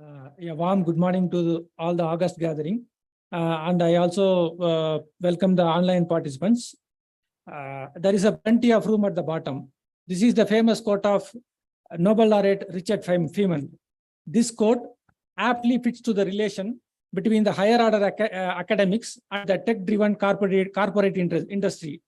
A warm good morning to all the August gathering. And I also welcome the online participants. There is a plenty of room at the bottom. This is the famous quote of Nobel laureate Richard Feynman. This quote aptly fits to the relation between the higher order academics and the tech-driven corporate industry.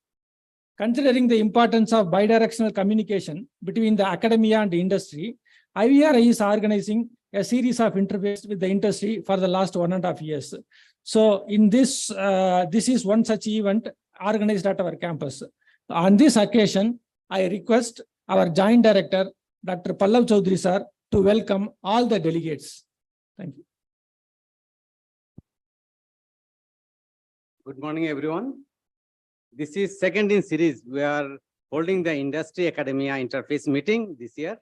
Considering the importance of bidirectional communication between the academia and the industry, IVRI is organizing a series of interviews with the industry for the last 1.5 years. So in this, this is one such event organized at our campus. On this occasion, I request our Joint Director, Dr. Pallav Chaudhary sir, to welcome all the delegates. Thank you. Good morning, everyone. This is second in series. We are holding the Industry Academia Interface meeting this year.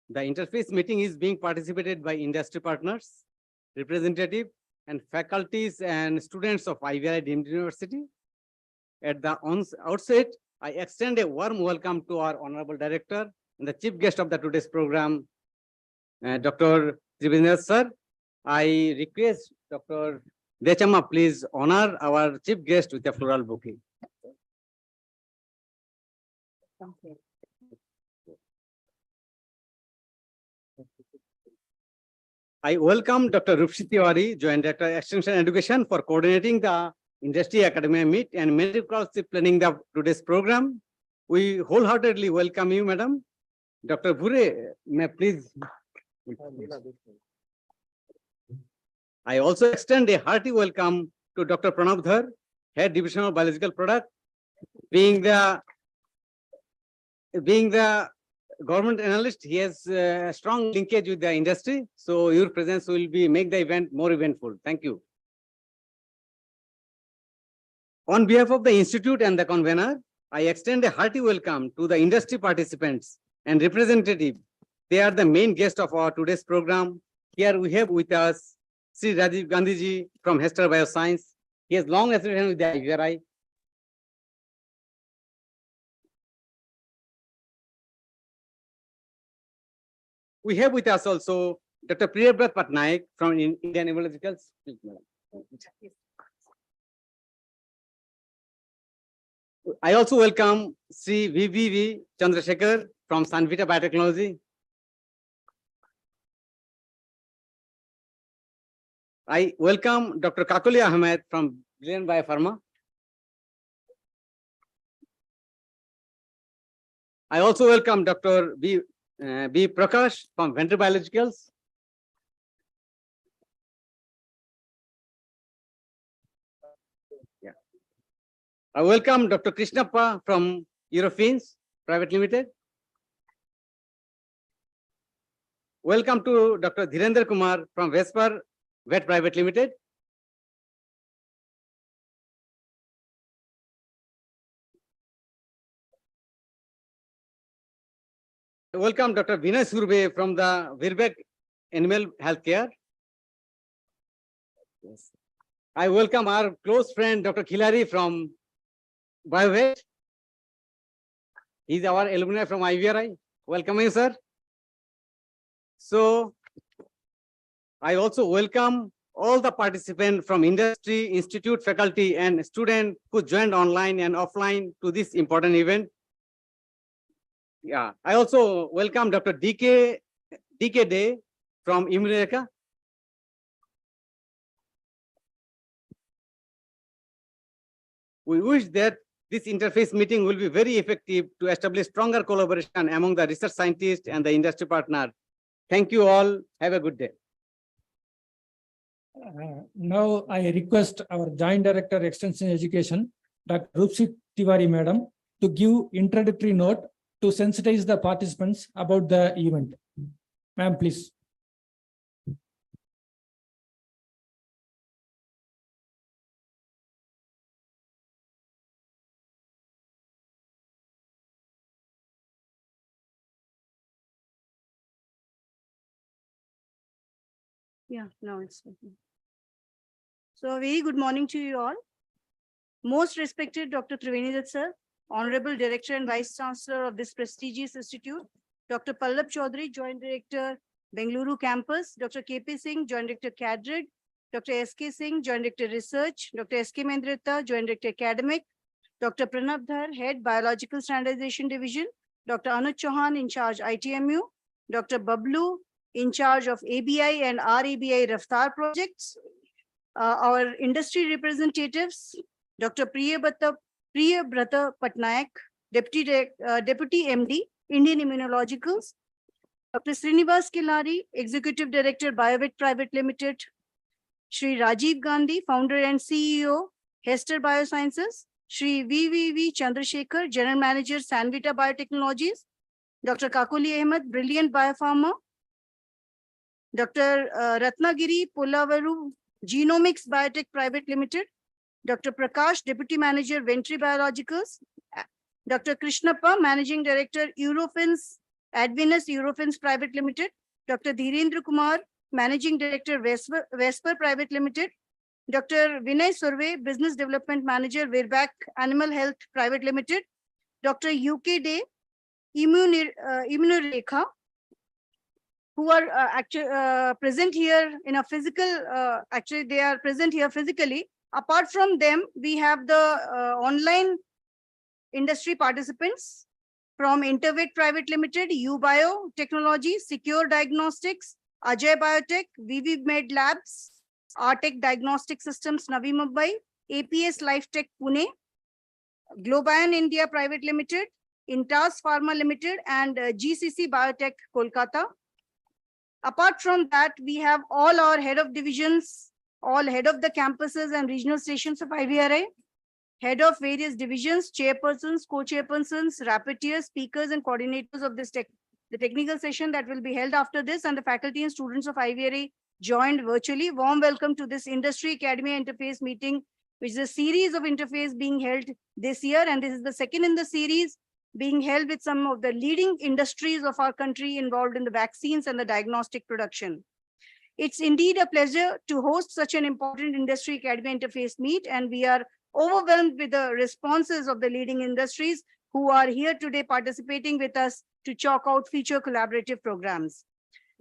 The interface meeting is being participated by industry partners, representative, and faculties and students of IVRI deemed university. At the outset, I extend a warm welcome to our Honorable Director and the Chief Guest of the today's program, Dr. Triveni sir. I request Dr. Dechama, please honor our Chief Guest with a floral bouquet. Thank you. I welcome Dr. Rupshi Tiwari, Joint Director Extension Education, for coordinating the Industry Academia Meet and meticulously planning the today's program. We wholeheartedly welcome you, Madam. Dr. Bhure, may please. I also extend a hearty welcome to Dr. Pranav Dhar, Head Division of Biological Product, being the government analyst. He has a strong linkage with the industry, so your presence will make the event more eventful. Thank you. On behalf of the institute and the convener, I extend a hearty welcome to the industry participants and representatives. They are the main guests of our today's program. Here we have with us Sri Rajiv Gandhiji from Hester Bioscience. He has long association with the IVRI. We have with us also Dr. Priyabrat Patnaik from Indian Immunologicals. I also welcome Sri VVV Chandrasekhar from Sanvita Biotechnology. I welcome Dr. Kakuli Ahmed from Brilliant Biopharma. I also welcome Dr. B. Prakash from Venture Biologicals. Yeah. I welcome Dr. Krishnappa from Eurofins Private Limited. Welcome to Dr. Dhirendra Kumar from Vesper Vet Private Limited. Welcome Dr. Vinay Surbe from the Virbeck Animal Healthcare. Yes. I welcome our close friend Dr. Khilari from BioVet. He's our alumni from IVRI. Welcome you, sir. So I also welcome all the participants from industry, institute, faculty, and students who joined online and offline to this important event. Yeah, I also welcome Dr. DK Day from Immunica. We wish that this interface meeting will be very effective to establish stronger collaboration among the research scientists and the industry partner. Thank you all. Have a good day. Now I request our Joint Director Extension Education, Dr. Rupshi Tiwari Madam, to give introductory note to sensitize the participants about the event. Ma'am, please. Yeah, now it's working. So very good morning to you all. Most respected Dr. Triveni sir, Honorable Director and Vice Chancellor of this prestigious institute, Dr. Pallav Chaudhary, Joint Director, Bengaluru campus, Dr. KP Singh, Joint Director Cadred, Dr. SK Singh, Joint Director Research, Dr. SK Mendrita, Joint Director Academic, Dr. Pranab Dhar, Head Biological Standardization Division, Dr. Anuj Chauhan, in charge ITMU, Dr. Bablu, in charge of ABI and RABI Raftar projects, our industry representatives, Dr. Priyabrata Patnaik, Deputy MD, Indian Immunologicals, Dr. Srinivas Kilari, Executive Director, BioVet Private Limited, Shri Rajiv Gandhi, Founder and CEO, Hester Biosciences, Shri VVV Chandrasekhar, General Manager, Sanvita Biotechnologies, Dr. Kakuli Ahmed, Brilliant Biopharma, Dr. Ratnagiri Pulavaru, Genomics Biotech Private Limited, Dr. Prakash, Deputy Manager, Ventry Biologicals, Dr. Krishnappa, Managing Director, Eurofins, Advinus Eurofins Private Limited, Dr. Dhirendra Kumar, Managing Director, Vesper Private Limited, Dr. Vinay Surve, Business Development Manager, Virbac Animal Health Private Limited, Dr. UK Day, Immunorekha, who are actually present here in a physical, actually they are present here physically. Apart from them, we have the online industry participants from Intervet Private Limited, UBio Technology, Secure Diagnostics, Ajay Biotech, VV Med Labs, Artec Diagnostic Systems, Navi Mumbai, APS Life Tech Pune, Globion India Private Limited, Intas Pharma Limited, and GCC Biotech Kolkata. Apart from that, we have all our head of divisions, all head of the campuses and regional stations of IVRI, head of various divisions, chairpersons, co-chairpersons, rapporteurs, speakers, and coordinators of this the technical session that will be held after this, and the faculty and students of IVRI joined virtually. Warm welcome to this Industry Academy Interface meeting, which is a series of interface being held this year, and this is the second in the series being held with some of the leading industries of our country involved in the vaccines and the diagnostic production. It's indeed a pleasure to host such an important Industry Academy Interface meet, and we are overwhelmed with the responses of the leading industries who are here today participating with us to chalk out future collaborative programs.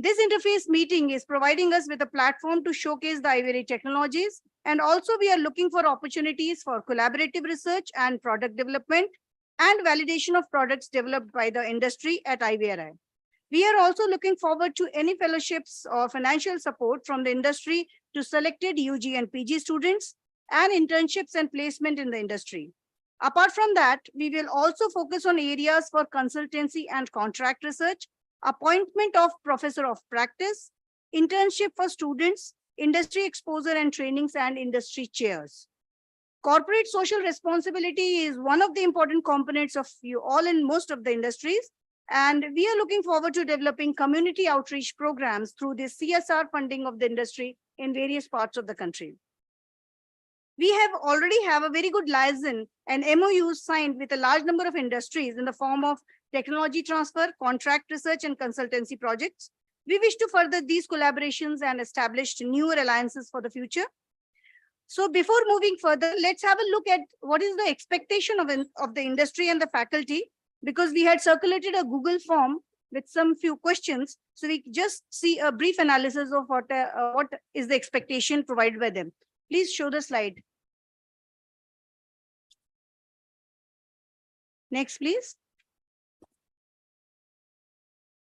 This interface meeting is providing us with a platform to showcase the IVRI technologies, and also we are looking for opportunities for collaborative research and product development and validation of products developed by the industry at IVRI. We are also looking forward to any fellowships or financial support from the industry to selected UG and PG students, and internships and placement in the industry. Apart from that, we will also focus on areas for consultancy and contract research, appointment of professor of practice, internship for students, industry exposure and trainings, and industry chairs. Corporate social responsibility is one of the important components of you all in most of the industries, and we are looking forward to developing community outreach programs through the CSR funding of the industry in various parts of the country. We already have a very good liaison and MOUs signed with a large number of industries in the form of technology transfer, contract research, and consultancy projects. We wish to further these collaborations and establish newer alliances for the future. So before moving further, let's have a look at what is the expectation of the industry and the faculty, because we had circulated a Google form with some few questions. So we just see a brief analysis of what is the expectation provided by them. Please show the slide. Next, please.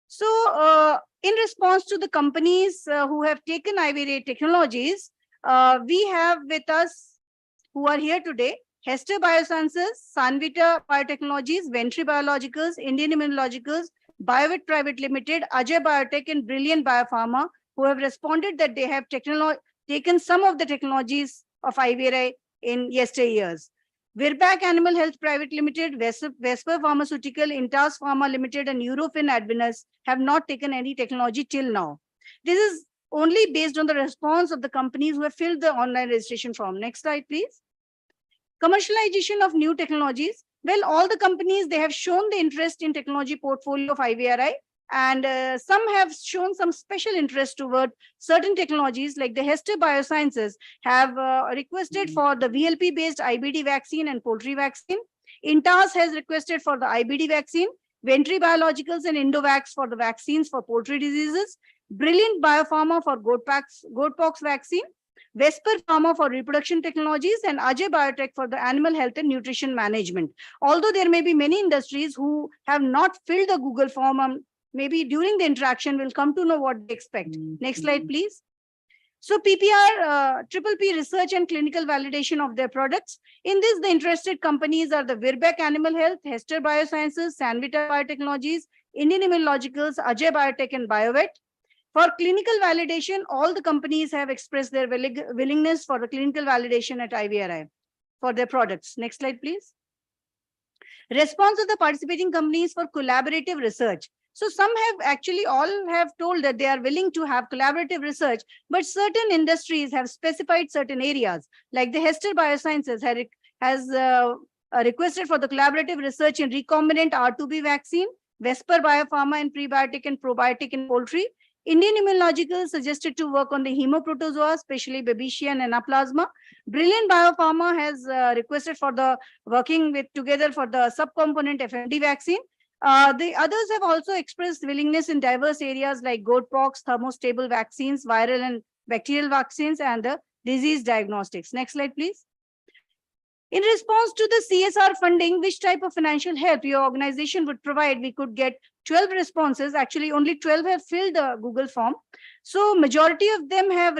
So in response to the companies who have taken IVRI technologies, we have with us who are here today, Hester Biosciences, Sanvita Biotechnologies, Ventry Biologicals, Indian Immunologicals, BioVet Private Limited, Ajay Biotech, and Brilliant Biopharma, who have responded that they have taken some of the technologies of IVRI in yesteryears. Virbac Animal Health Private Limited, Vesper Pharmaceutical, Intas Pharma Limited, and Eurofin Advinus have not taken any technology till now. This is only based on the response of the companies who have filled the online registration form. Next slide, please. Commercialization of new technologies. Well, all the companies, they have shown the interest in technology portfolio of IVRI, and some have shown some special interest toward certain technologies, like the Hester Biosciences have requested for the VLP-based IBD vaccine and poultry vaccine. Intas has requested for the IBD vaccine, Ventry Biologicals and Indovax for the vaccines for poultry diseases. Brilliant Biopharma for goatpox vaccine, Vesper Pharma for reproduction technologies, and Ajay Biotech for the animal health and nutrition management. Although there may be many industries who have not filled the Google form, maybe during the interaction we'll come to know what they expect. Next slide, please. So PPR, Triple P research and clinical validation of their products. In this, the interested companies are the Virbac Animal Health, Hester Biosciences, Sanvita Biotechnologies, Indian Immunologicals, Ajay Biotech, and BioVet. For clinical validation, all the companies have expressed their willingness for the clinical validation at IVRI for their products. Next slide, please. Response of the participating companies for collaborative research. So some have actually, all have told that they are willing to have collaborative research, but certain industries have specified certain areas, like the Hester Biosciences has requested for the collaborative research in recombinant R2B vaccine, Vesper Biopharma in prebiotic and probiotic in poultry. Indian Immunological suggested to work on the hemoprotozoa, especially Babesia and Anaplasma. Brilliant Biopharma has requested for the working with together for the subcomponent FMD vaccine. The others have also expressed willingness in diverse areas like goatpox, thermostable vaccines, viral and bacterial vaccines, and the disease diagnostics. Next slide, please. In response to the CSR funding, which type of financial help your organization would provide, we could get 12 responses. Actually, only 12 have filled the Google form. So majority of them have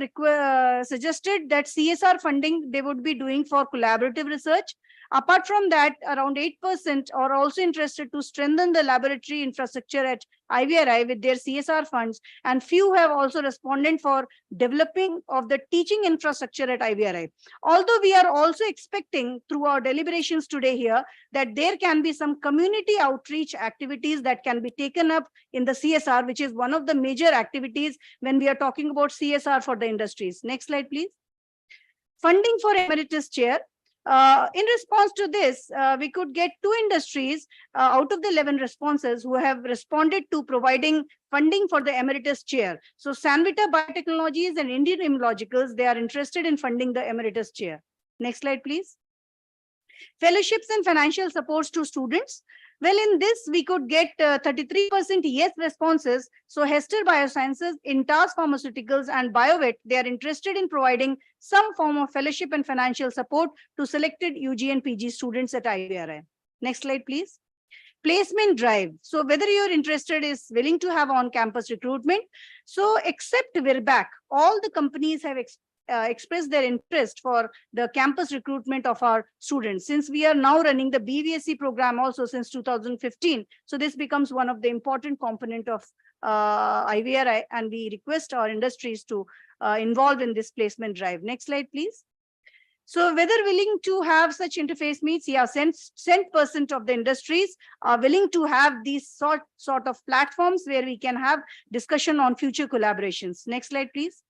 suggested that CSR funding they would be doing for collaborative research. Apart from that, around 8% are also interested to strengthen the laboratory infrastructure at IVRI with their CSR funds, and few have also responded for developing of the teaching infrastructure at IVRI. Although we are also expecting through our deliberations today here that there can be some community outreach activities that can be taken up in the CSR, which is one of the major activities when we are talking about CSR for the industries. Next slide, please. Funding for emeritus chair. In response to this, we could get 2 industries out of the 11 responses who have responded to providing funding for the emeritus chair. So Sanvita Biotechnologies and Indian Immunologicals, they are interested in funding the emeritus chair. Next slide, please. Fellowships and financial supports to students. Well, in this, we could get 33% yes responses. So Hester Biosciences, Intas Pharmaceuticals, and BioVet, they are interested in providing some form of fellowship and financial support to selected UG and PG students at IVRI. Next slide, please. Placement drive. So whether you're interested is willing to have on-campus recruitment. So except Virbac, all the companies have expressed their interest for the campus recruitment of our students. Since we are now running the BVSC program also since 2015, so this becomes one of the important component of IVRI, and we request our industries to involve in this placement drive. Next slide, please. So whether willing to have such interface meets, yeah, 10% of the industries are willing to have these sort of platforms where we can have discussion on future collaborations. Next slide, please.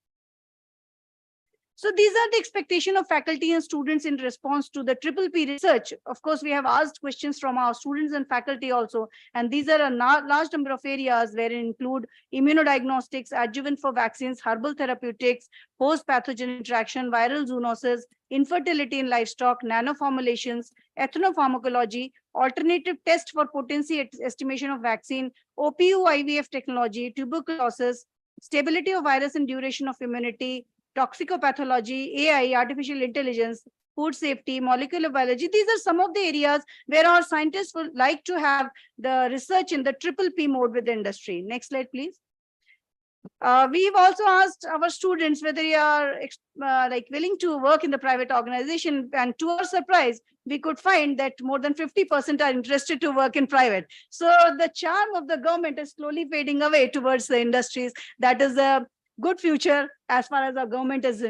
So these are the expectation of faculty and students in response to the Triple P research. Of course, we have asked questions from our students and faculty also, and these are a large number of areas where it include immunodiagnostics, adjuvant for vaccines, herbal therapeutics, host-pathogen interaction, viral zoonoses, infertility in livestock, nanoformulations, ethnopharmacology, alternative test for potency estimation of vaccine, OPU IVF technology, tuberculosis, stability of virus and duration of immunity, toxicopathology, AI, artificial intelligence, food safety, molecular biology. These are some of the areas where our scientists would like to have the research in the Triple P mode with the industry. Next slide, please. We've also asked our students whether they are willing to work in the private organization, and to our surprise, we could find that more than 50% are interested to work in private. So the charm of the government is slowly fading away towards the industries. That is a good future as far as our government is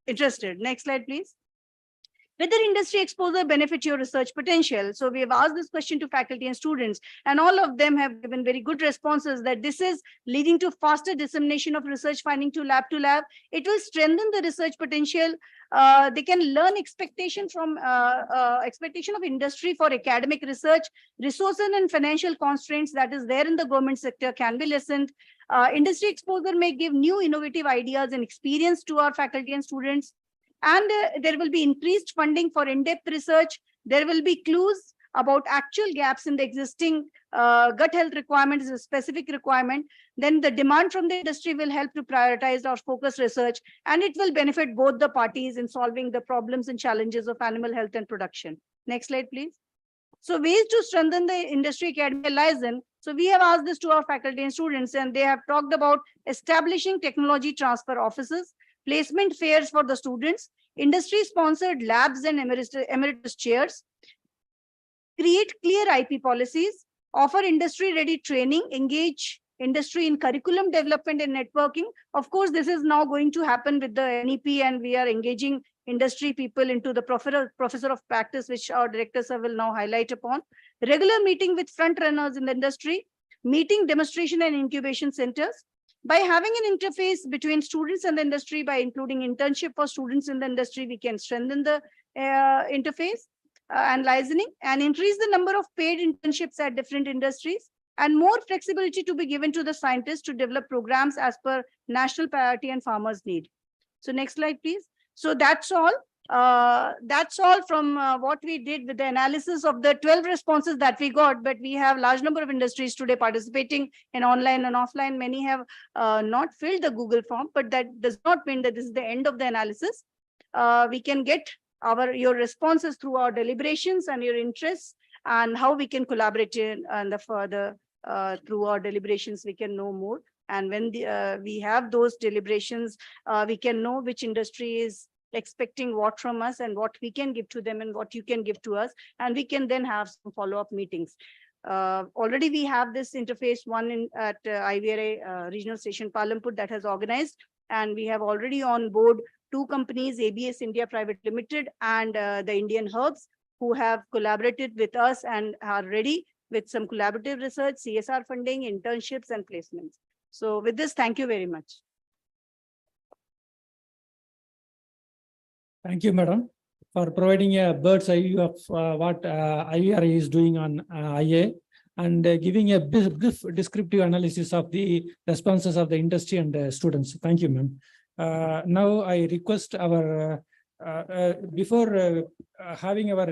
interested. Next slide, please. Whether industry exposure benefit your research potential. So we have asked this question to faculty and students, and all of them have given very good responses that this is leading to faster dissemination of research finding to lab. It will strengthen the research potential. They can learn expectation of industry for academic research. Resources and financial constraints that is there in the government sector can be lessened. Industry exposure may give new innovative ideas and experience to our faculty and students. And there will be increased funding for in-depth research. There will be clues about actual gaps in the existing gut health requirement is a specific requirement, then the demand from the industry will help to prioritize our focus research, and it will benefit both the parties in solving the problems and challenges of animal health and production. Next slide, please. So ways to strengthen the industry academia liaison. So we have asked this to our faculty and students, and they have talked about establishing technology transfer offices, placement fairs for the students, industry-sponsored labs and emeritus chairs, create clear IP policies, offer industry-ready training, engage industry in curriculum development and networking. Of course, this is now going to happen with the NEP, and we are engaging industry people into the professor of practice, which our director sir will now highlight upon. Regular meeting with front runners in the industry, meeting, demonstration and incubation centers. By having an interface between students and the industry, by including internship for students in the industry, we can strengthen the interface and liaising, and increase the number of paid internships at different industries, and more flexibility to be given to the scientists to develop programs as per national priority and farmers' need. So next slide, please. So that's all. That's all from what we did with the analysis of the 12 responses that we got, but we have large number of industries today participating in online and offline. Many have not filled the Google form, but that does not mean that this is the end of the analysis. We can get your responses through our deliberations and your interests, and how we can collaborate and the further through our deliberations we can know more. And when we have those deliberations, we can know which industry is expecting what from us, and what we can give to them, and what you can give to us, and we can then have some follow-up meetings. Already we have this interface one at IVRI regional station Palampur that has organized, and we have already on board 2 companies, ABS India Private Limited and the Indian Herbs, who have collaborated with us and are ready with some collaborative research, CSR funding, internships and placements. So with this, thank you very much. Thank you, madam, for providing a bird's eye view of what IVRI is doing on IA, and giving a brief descriptive analysis of the responses of the industry and students. Thank you, ma'am. Now I request our before having our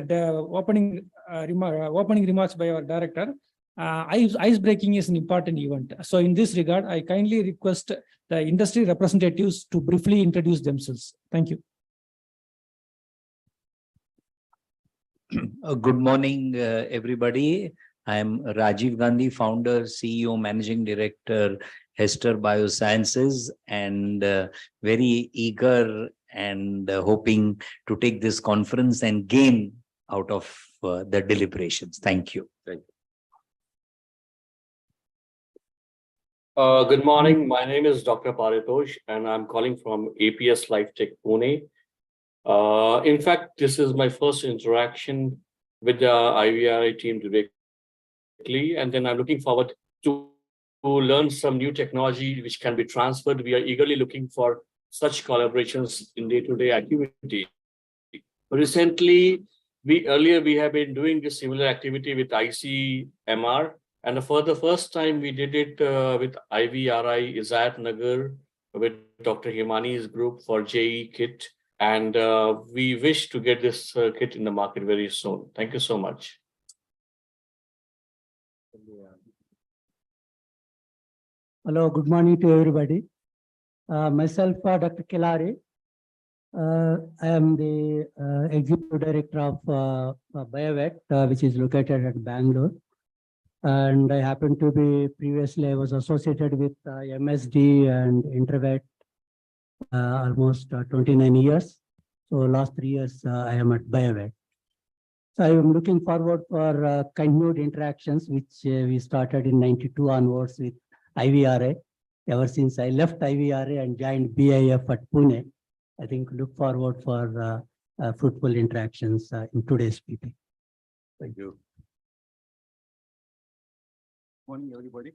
opening remarks by our director, ice breaking is an important event. So in this regard, I kindly request the industry representatives to briefly introduce themselves. Thank you. Good morning, everybody. I am Rajiv Gandhi, founder, CEO, Managing Director, Hester Biosciences, and very eager and hoping to take this conference and gain out of the deliberations. Thank you. Thank you. Good morning. My name is Dr. Paritosh, and I'm calling from APS Life Tech Pune. In fact, this is my first interaction with the IVRI team directly, and then I'm looking forward to learn some new technology which can be transferred. We are eagerly looking for such collaborations in day-to-day activity. Recently, we have been doing this similar activity with ICMR, and for the first time we did it with IVRI Izayat Nagar with Dr. Himani's group for JE kit. And we wish to get this kit in the market very soon. Thank you so much. Hello, good morning to everybody. Myself, Dr. Kelari. I am the Executive Director of BioVet, which is located at Bangalore. And I happen to be, previously I was associated with MSD and Intervet almost 29 years. So last 3 years I am at BioVet. So I am looking forward for continued interactions, which we started in 92 onwards with IVRI. Ever since I left IVRI and joined BIF at Pune, I think look forward for fruitful interactions in today's meeting. Thank you. Morning, everybody.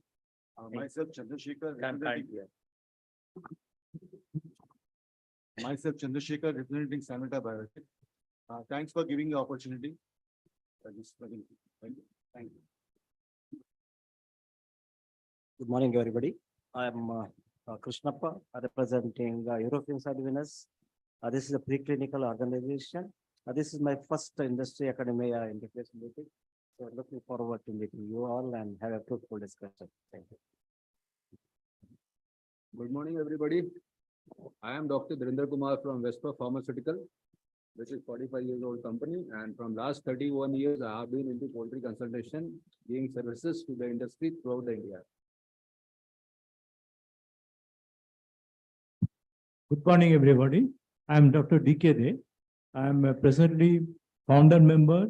Myself, Chandrasekhar. Myself, Chandrasekhar, representing Sanita Biotech. Thanks for giving the opportunity. Thank you. Thank you. Good morning, everybody. I am Krishnappa, representing European Side Venus. This is a preclinical organization. This is my first industry academia interface meeting. So looking forward to meeting you all and have a fruitful discussion. Thank you. Good morning, everybody. I am Dr. Dhirendra Kumar from Vespa Pharmaceutical, which is 45 years old company. And from last 31 years, I have been into poultry consultation, giving services to the industry throughout the India. Good morning, everybody. I am Dr. D.K. De. I am presently founder member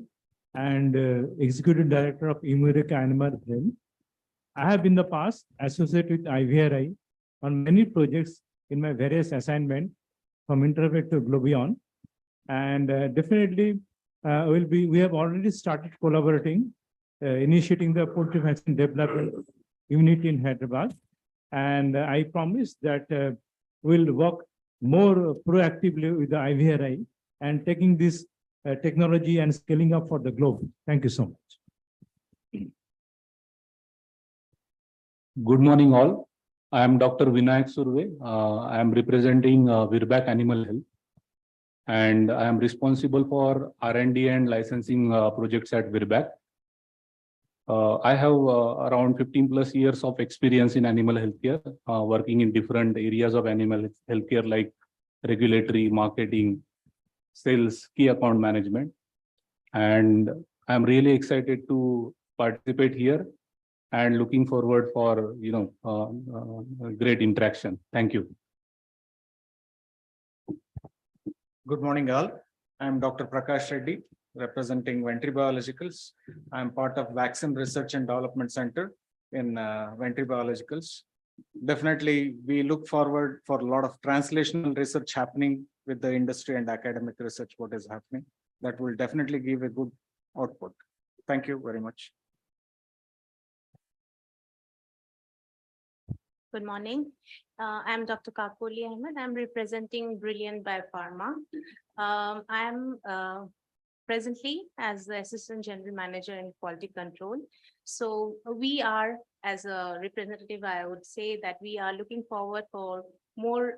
and executive director of IVRI Animal Health. I have in the past associated with IVRI on many projects in my various assignments from Intervet to Globion. And definitely we have already started collaborating, initiating the poultry vaccine development unit in Hyderabad. And I promise that we'll work more proactively with the IVRI and taking this technology and scaling up for the globe. Thank you so much. Good morning, all. I am Dr. Vinayak Surve. I am representing IVRI Animal Health, and I am responsible for R&D and licensing projects at IVRI. I have around 15 plus years of experience in animal healthcare, working in different areas of animal healthcare like regulatory, marketing, sales, key account management. And I'm really excited to participate here and looking forward for, great interaction. Thank you. Good morning, all. I am Dr. Prakash Reddy, representing Ventry Biologicals. I am part of Vaccine Research and Development Center in Ventry Biologicals. Definitely, we look forward for a lot of translational research happening with the industry and academic research, what is happening. That will definitely give a good output. Thank you very much. Good morning. I'm Dr. Kakoli Ahmed. I'm representing Brilliant Biopharma. I am presently as the Assistant General Manager in Quality Control. So we are, as a representative, I would say that we are looking forward for more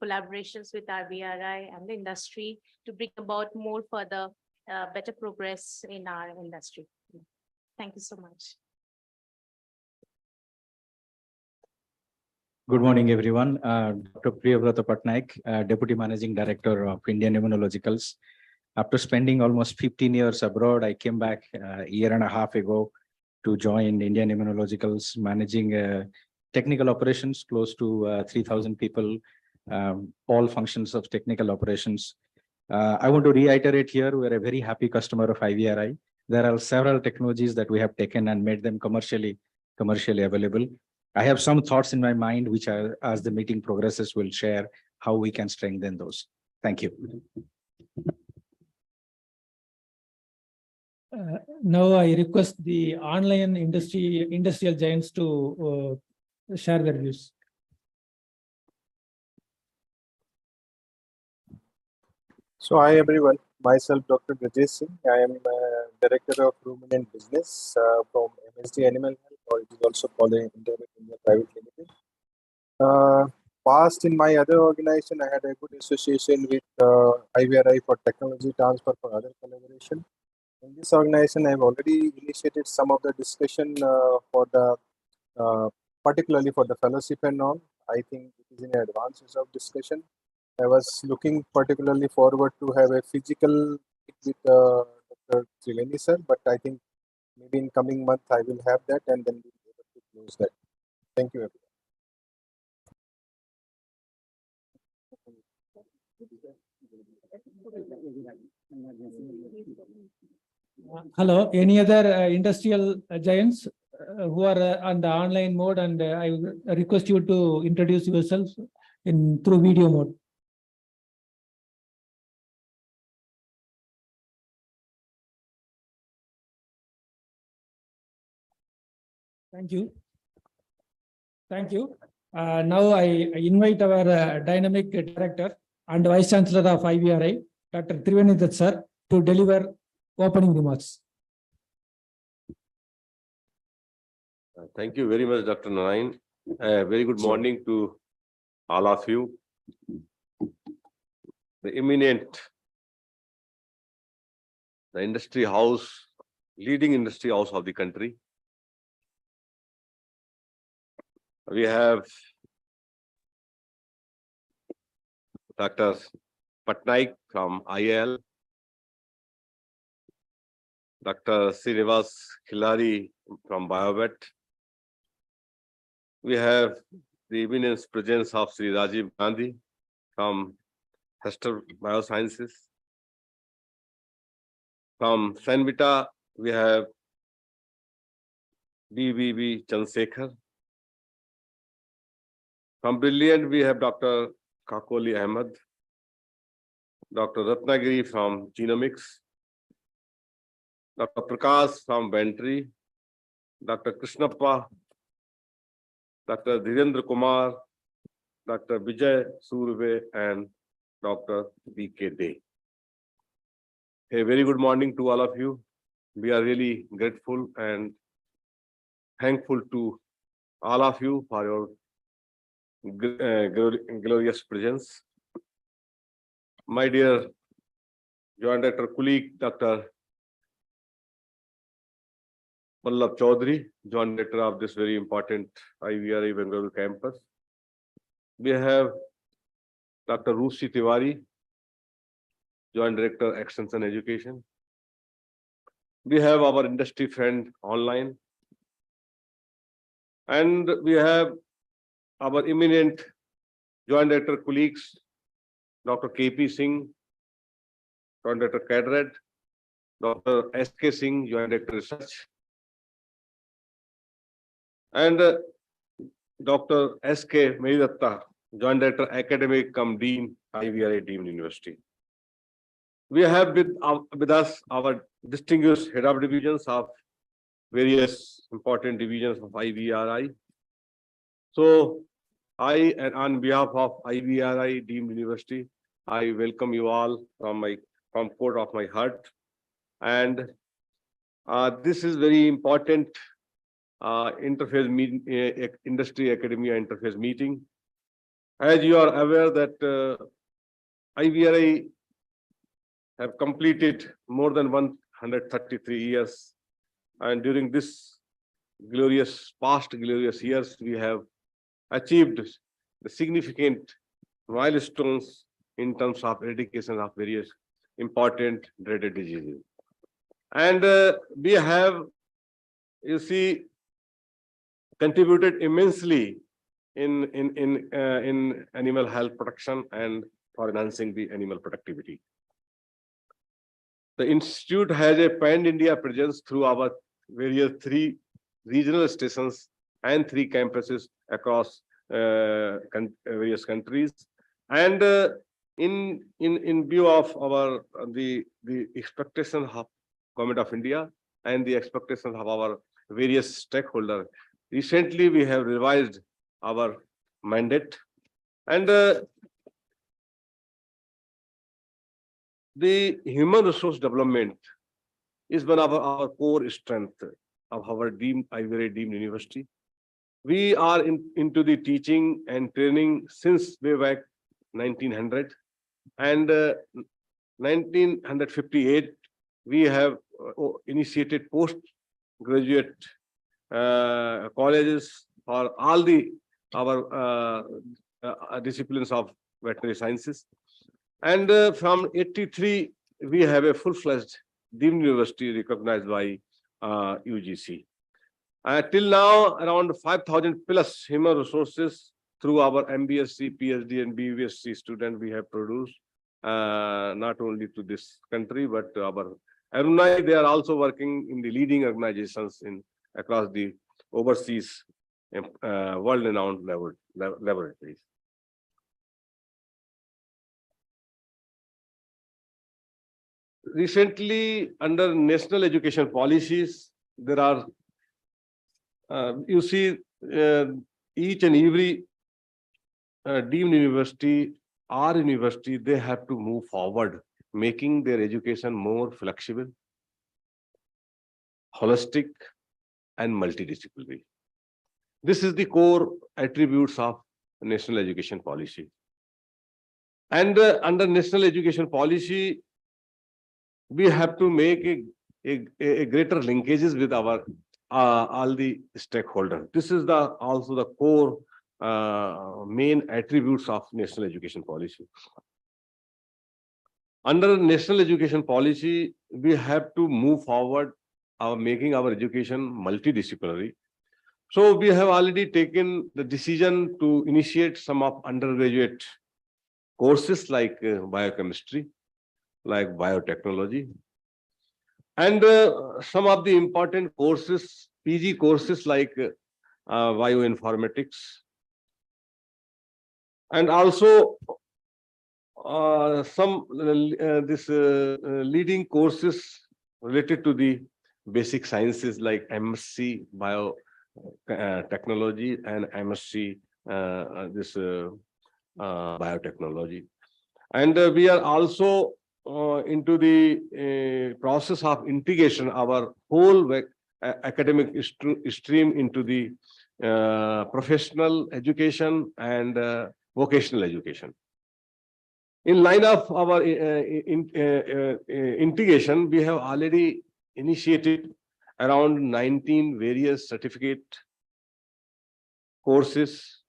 collaborations with our IVRI and the industry to bring about more further better progress in our industry. Thank you so much. Good morning, everyone. Dr. Priyavrata Patnaik, Deputy Managing Director of Indian Immunologicals. After spending almost 15 years abroad, I came back a year and a half ago to join Indian Immunologicals, managing technical operations, close to 3,000 people, all functions of technical operations. I want to reiterate here, we're a very happy customer of IVRI. There are several technologies that we have taken and made them commercially available. I have some thoughts in my mind, which as the meeting progresses, will share how we can strengthen those. Thank you. Now I request the online industrial giants to share their views. So hi everyone, myself Dr. Brajesh Singh. I am Director of Ruminant Business from MSD Animal Health, or it is also called India Private Limited. Past in my other organization, I had a good association with IVRI for technology transfer for other collaboration. In this organization, I have already initiated some of the discussion for the particularly for the fellowship and all. I think it is in advances of discussion. I was looking particularly forward to have a physical with Dr. Triveni sir, but I think maybe in coming month I will have that and then we'll be able to close that. Thank you, everyone. Hello, any other industrial giants who are on the online mode, and I request you to introduce yourselves through video mode. Thank you. Thank you. Now I invite our dynamic director and Vice Chancellor of IVRI, Dr. Triveni sir, to deliver opening remarks. Thank you very much, Dr. Narayan. Very good morning to all of you. The eminent, the industry house leading industry house of the country. We have Dr. Patnaik from IIL, Dr. Srinivas Khilari from BioVet. We have the eminent presence of Sri Rajiv Gandhi from Hester Biosciences. From Sanvita, we have BBB Chandrasekhar. From Brilliant, we have Dr. Kakoli Ahmed, Dr. Ratnagiri from Genomics, Dr. Prakash from Ventry, Dr. Krishnappa, Dr. Dhirendra Kumar, Dr. Vijay Surve, and Dr. D.K. Dey. A very good morning to all of you. We are really grateful and thankful to all of you for your glorious presence. My dear Joint Director colleague, Dr. Pallab Chaudhary, Joint Director of this very important IVRI-Bengaluru campus. We have Dr. Rushi Tiwari, Joint Director, Extension Education. We have our industry friend online. And we have our eminent Joint Director colleagues, Dr. KP Singh, Joint Director Cadred, Dr. SK Singh, Joint Director Research, and Dr. SK Medidatta, Joint Director Academic cum Dean, IVRI Deemed University. We have with us our distinguished head of divisions of various important divisions of IVRI. So I, and on behalf of IVRI Deemed University, I welcome you all from core of my heart. And this is very important interface meeting, industry academia interface meeting. As you are aware that IVRI have completed more than 133 years. And during this past glorious years, we have achieved the significant milestones in terms of eradication of various important dreaded diseases. And we have, you see, contributed immensely in animal health protection and for enhancing the animal productivity. The institute has a pan-India presence through our various 3 regional stations and 3 campuses across various countries. And in view of our the expectations of Government of India and the expectations of our various stakeholders, recently we have revised our mandate, and the human resource development is one of our core strengths of our IVRI Deemed University. We are into the teaching and training since way back 1900, and 1958 we have initiated postgraduate colleges for all our disciplines of veterinary sciences. And from 83, we have a full-fledged Deemed University recognized by UGC. Till now, around 5,000 plus human resources through our MBSc, PhD, and BVSc students we have produced, not only to this country, but our alumni. They are also working in the leading organizations across the overseas world-renowned laboratories. Recently, under national education policies, there are, you see, each and every deemed university or university, they have to move forward, making their education more flexible, holistic, and multidisciplinary. This is the core attributes of national education policy. And under national education policy, we have to make a greater linkages with our all the stakeholders. This is also the core main attributes of national education policy. Under national education policy, we have to move forward making our education multidisciplinary. So we have already taken the decision to initiate some of undergraduate courses like biochemistry, like biotechnology, and some of the important courses, PG courses like bioinformatics, and also some leading courses related to the basic sciences like MSc biotechnology and MSc biotechnology. And we are also into the process of integration our whole academic stream into the professional education and vocational education. In line of our integration, we have already initiated around 19 various certificate courses,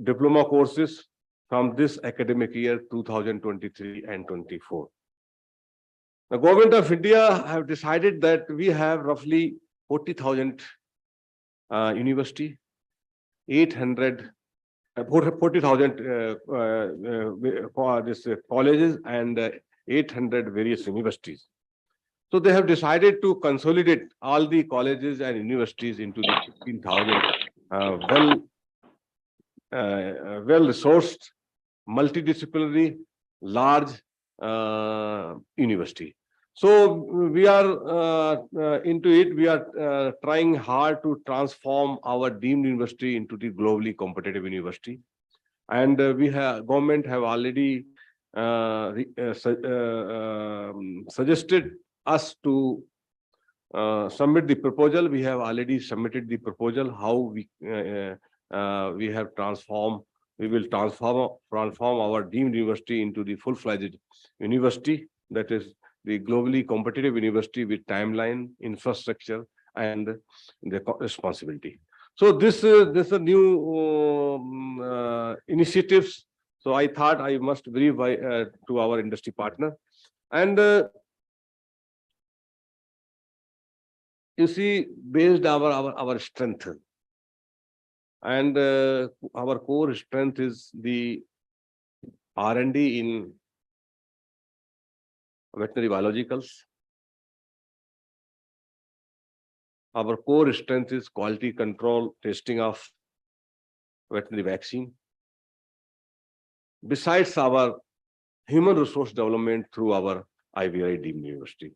diploma courses from this academic year 2023 and 24. The government of India have decided that we have roughly 40,000 university, 40,000 colleges and 800 various universities. So they have decided to consolidate all the colleges and universities into the 15,000 well-resourced, multidisciplinary, large university. So we are into it. We are trying hard to transform our deemed university into the globally competitive university, and government have already suggested us to submit the proposal. We have already submitted the proposal how we have transformed. We will transform our deemed university into the full-fledged university, that is the globally competitive university with timeline, infrastructure, and the responsibility. So this is a new initiatives. So I thought I must brief to our industry partner. And you see, based our strength, and our core strength is the R&D in veterinary biologicals. Our core strength is quality control, testing of veterinary vaccine. Besides our human resource development through our IVRI deemed university.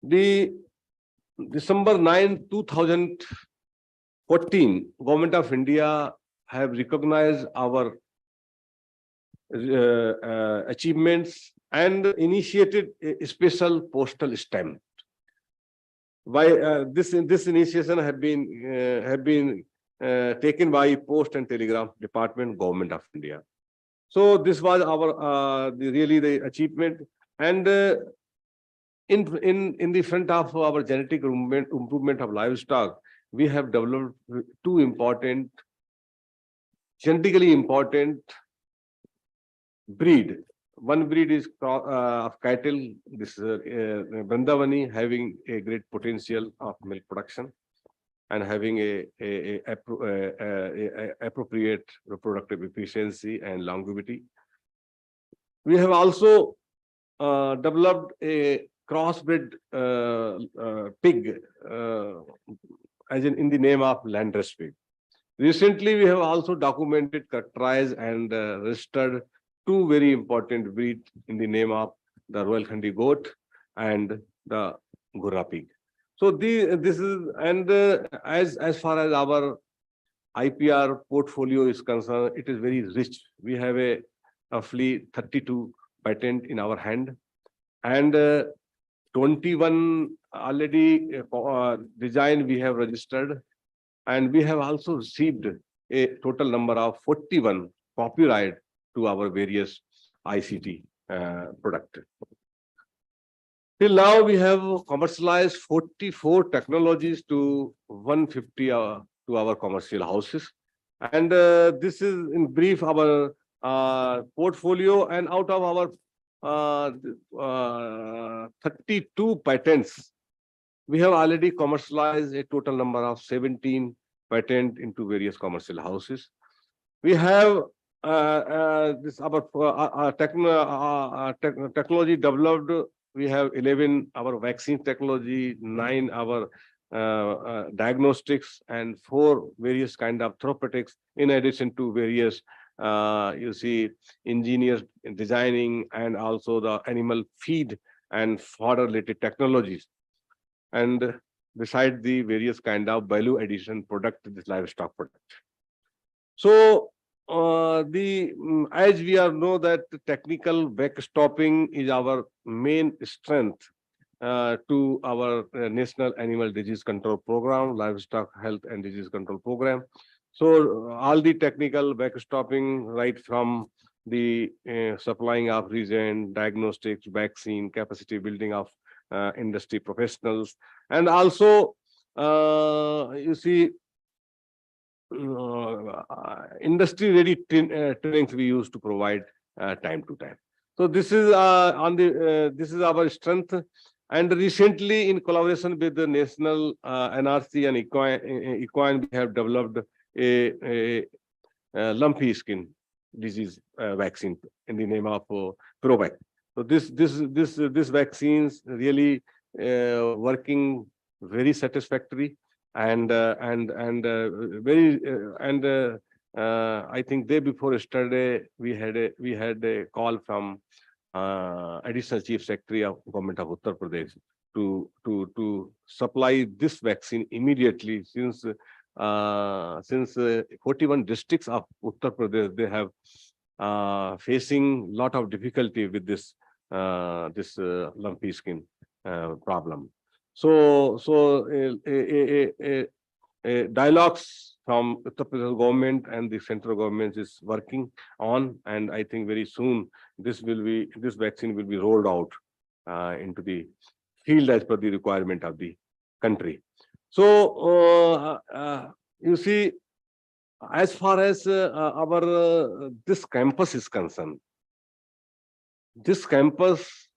The December 9, 2014, Government of India have recognized our achievements and initiated a special postal stamp. By this initiation have been taken by Post and Telegraph Department, Government of India. So this was our really the achievement. And in the front of our genetic improvement of livestock, we have developed two important, genetically important breed. One breed is of cattle, this Brandavani, having a great potential of milk production and having a appropriate reproductive efficiency and longevity. We have also developed a crossbred pig, as in the name of landrace pig. Recently, we have also documented, characterized, and registered two very important breeds in the name of the Royal Khandi goat and the Gurra pig. So this is, and as far as our IPR portfolio is concerned, it is very rich. We have a roughly 32 patent in our hand, and 21 already design we have registered, and we have also received a total number of 41 copyright to our various ICT product. Till now, we have commercialized 44 technologies to 150 to our commercial houses. And this is in brief our portfolio, and out of our 32 patents, we have already commercialized a total number of 17 patents into various commercial houses. We have this our technology developed. We have 11 our vaccine technology, 9 our diagnostics, and 4 various kind of therapeutics, in addition to various you see engineers designing, and also the animal feed and fodder related technologies, and beside the various kind of value addition product, this livestock product. So as we are know that technical backstopping is our main strength to our National Animal Disease Control Program, Livestock Health and Disease Control Program. So all the technical backstopping, right from the supplying of reagent, diagnostics, vaccine, capacity building of industry professionals, and also you see industry ready trainings we used to provide time to time. So this is this is our strength. And recently, in collaboration with the National NRC and Equine, we have developed a lumpy skin disease vaccine in the name of Provac. So this vaccines really working very satisfactory, and very I think day before yesterday we had a call from Additional Chief Secretary of Government of Uttar Pradesh to supply this vaccine immediately, since 41 districts of Uttar Pradesh, they have facing lot of difficulty with this lumpy skin problem. So dialogues from Uttar Pradesh government and the central government is working on, and I think very soon this vaccine will be rolled out into the field as per the requirement of the country. So you see, as far as our this campus is concerned, this campus,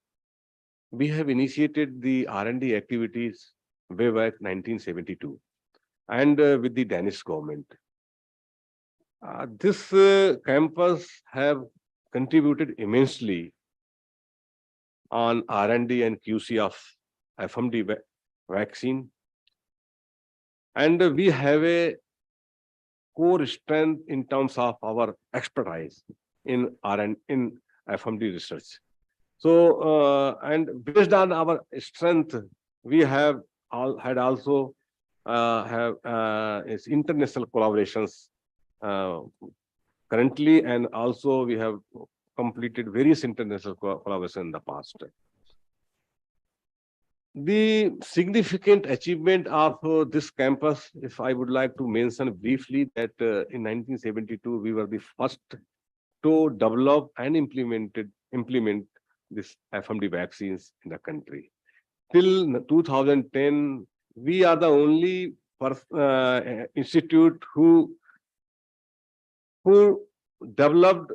we have initiated the R&D activities way back 1972, and with the Danish government. This campus have contributed immensely on R&D and QC of FMD vaccine, and we have a core strength in terms of our expertise in FMD research. So and based on our strength, we have also have international collaborations currently, and also we have completed various international collaborations in the past. The significant achievement of this campus, if I would like to mention briefly, that in 1972 we were the first to develop and implement this FMD vaccines in the country. Till 2010, we are the only institute who developed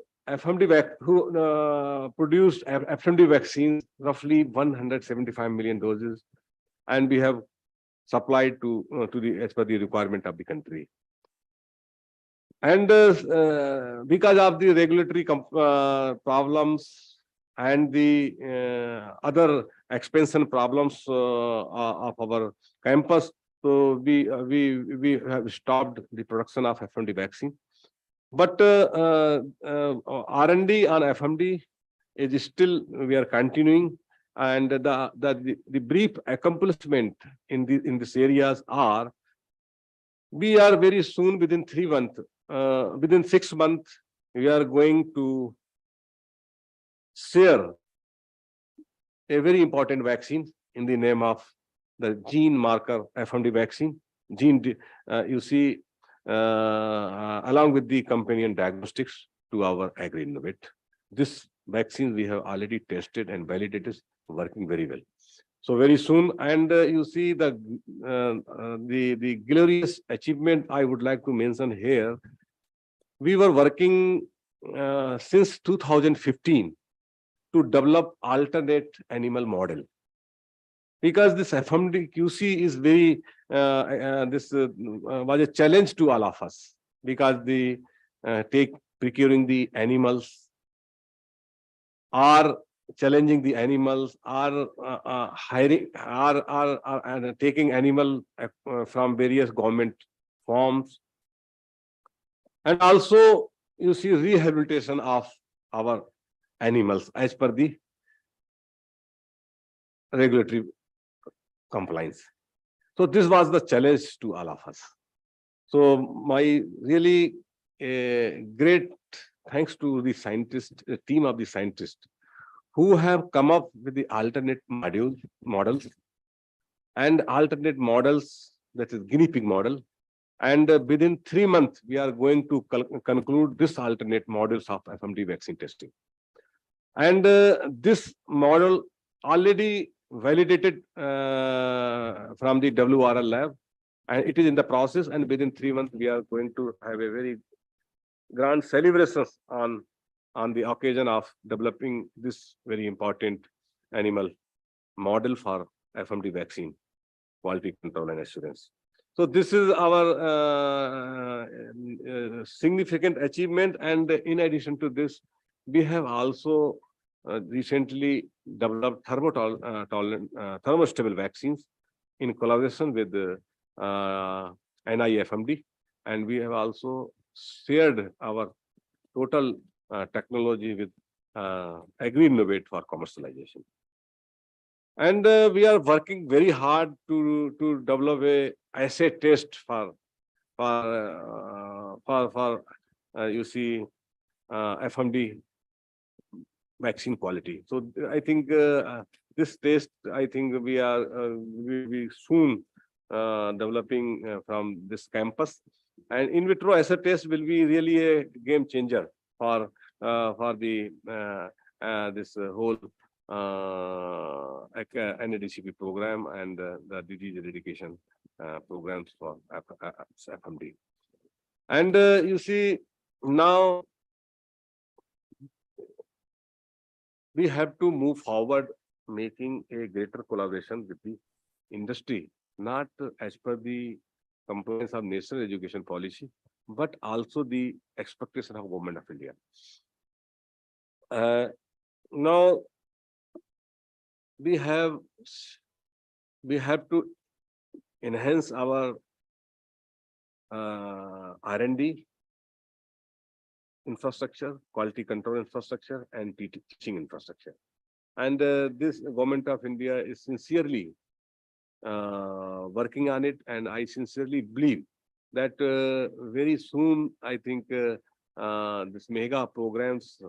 produced FMD vaccines, roughly 175 million doses, and we have supplied to the as per the requirement of the country. And because of the regulatory problems and the other expansion problems of our campus, so we have stopped the production of FMD vaccine. But R&D on FMD is still we are continuing, and the brief accomplishment in these areas are, we are very soon within 3 months, within 6 months, we are going to share a very important vaccine in the name of the gene marker FMD vaccine. You see, along with the companion diagnostics to our Agri-Innovate. This vaccine we have already tested and validated, working very well. So very soon, and you see the glorious achievement I would like to mention here. We were working since 2015 to develop alternate animal model, because this FMD QC is very was a challenge to all of us, because the procuring the animals, are challenging the animals, are hiring, are taking animal from various government forms, and also you see rehabilitation of our animals as per the regulatory compliance. So this was the challenge to all of us. So my really great thanks to the scientist, team of the scientists who have come up with the alternate models and alternate models, that is guinea pig model. And within 3 months, we are going to conclude this alternate models of FMD vaccine testing. And this model already validated from the WRL lab, and it is in the process. And within 3 months, we are going to have a very grand celebrations on the occasion of developing this very important animal model for FMD vaccine quality control and assurance. So this is our significant achievement. And in addition to this, we have also recently developed thermostable vaccines in collaboration with NIFMD, and we have also shared our total technology with Agri-Innovate for commercialization. And we are working very hard to develop a assay test for you see FMD vaccine quality. So I think this test, I think we are we soon developing from this campus, and in vitro assay test will be really a game changer for the this whole NADCP program and the disease eradication programs for FMD. And you see, now we have to move forward, making a greater collaboration with the industry, not as per the compliance of national education policy, but also the expectation of Government of India. Now we have to enhance our R&D infrastructure, quality control infrastructure, and teaching infrastructure. And this Government of India is sincerely working on it, and I sincerely believe that very soon, I think this mega programs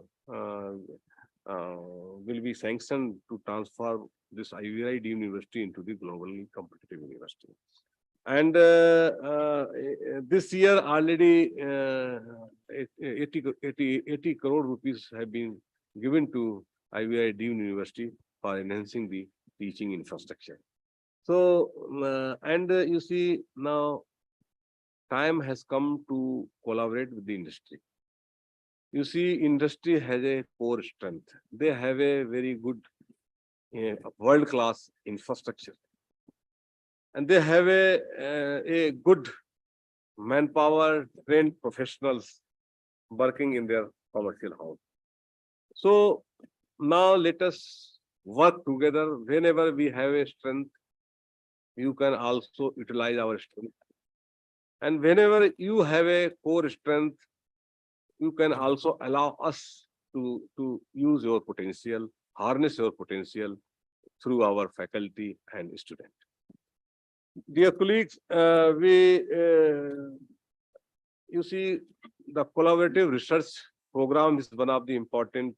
will be sanctioned to transform this IVRI university into the globally competitive university. And this year already 80 crore rupees have been given to IVRI University for enhancing the teaching infrastructure. So, and you see, now time has come to collaborate with the industry. You see, industry has a core strength. They have a very good world-class infrastructure, and they have a good manpower, trained professionals working in their commercial house. So now let us work together. Whenever we have a strength, you can also utilize our strength. And whenever you have a core strength, you can also allow us to use your potential, harness your potential through our faculty and students. Dear colleagues, you see, the collaborative research program is one of the important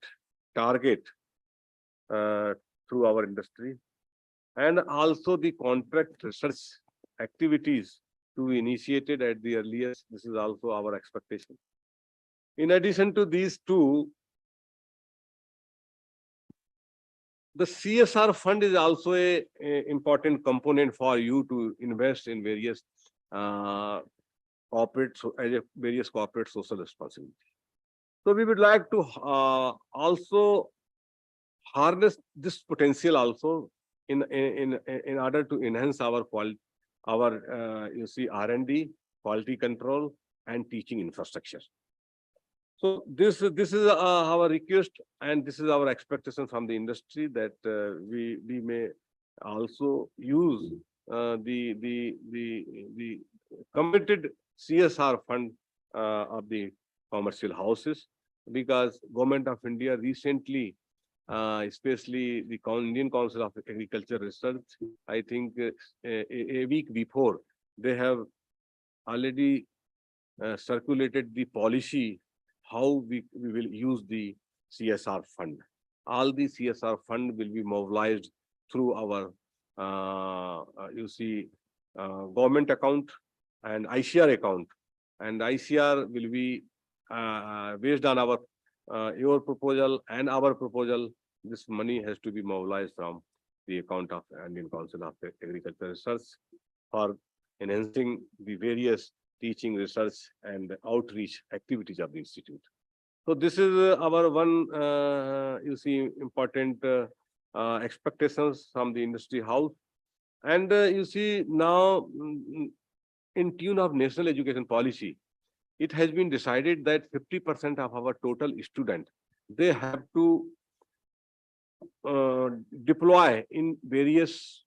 target through our industry, and also the contract research activities to be initiated at the earliest. This is also our expectation. In addition to these two, the CSR fund is also a important component for you to invest in various various corporate social responsibility. So we would like to also harness this potential also in order to enhance our quality, our you see R&D, quality control, and teaching infrastructure. So this is our request, and this is our expectation from the industry, that we may also use the committed CSR fund of the commercial houses, because Government of India recently, especially the Indian Council of Agriculture Research, I think a week before, they have already circulated the policy how we will use the CSR fund. All the CSR fund will be mobilized through our you see government account and ICR account, and ICR will be based on our your proposal and our proposal. This money has to be mobilized from the account of Indian Council of Agriculture Research for enhancing the various teaching, research, and outreach activities of the institute. So this is our one you see important expectations from the industry house. And you see now, in tune of national education policy, it has been decided that 50% of our total student, they have to deploy in various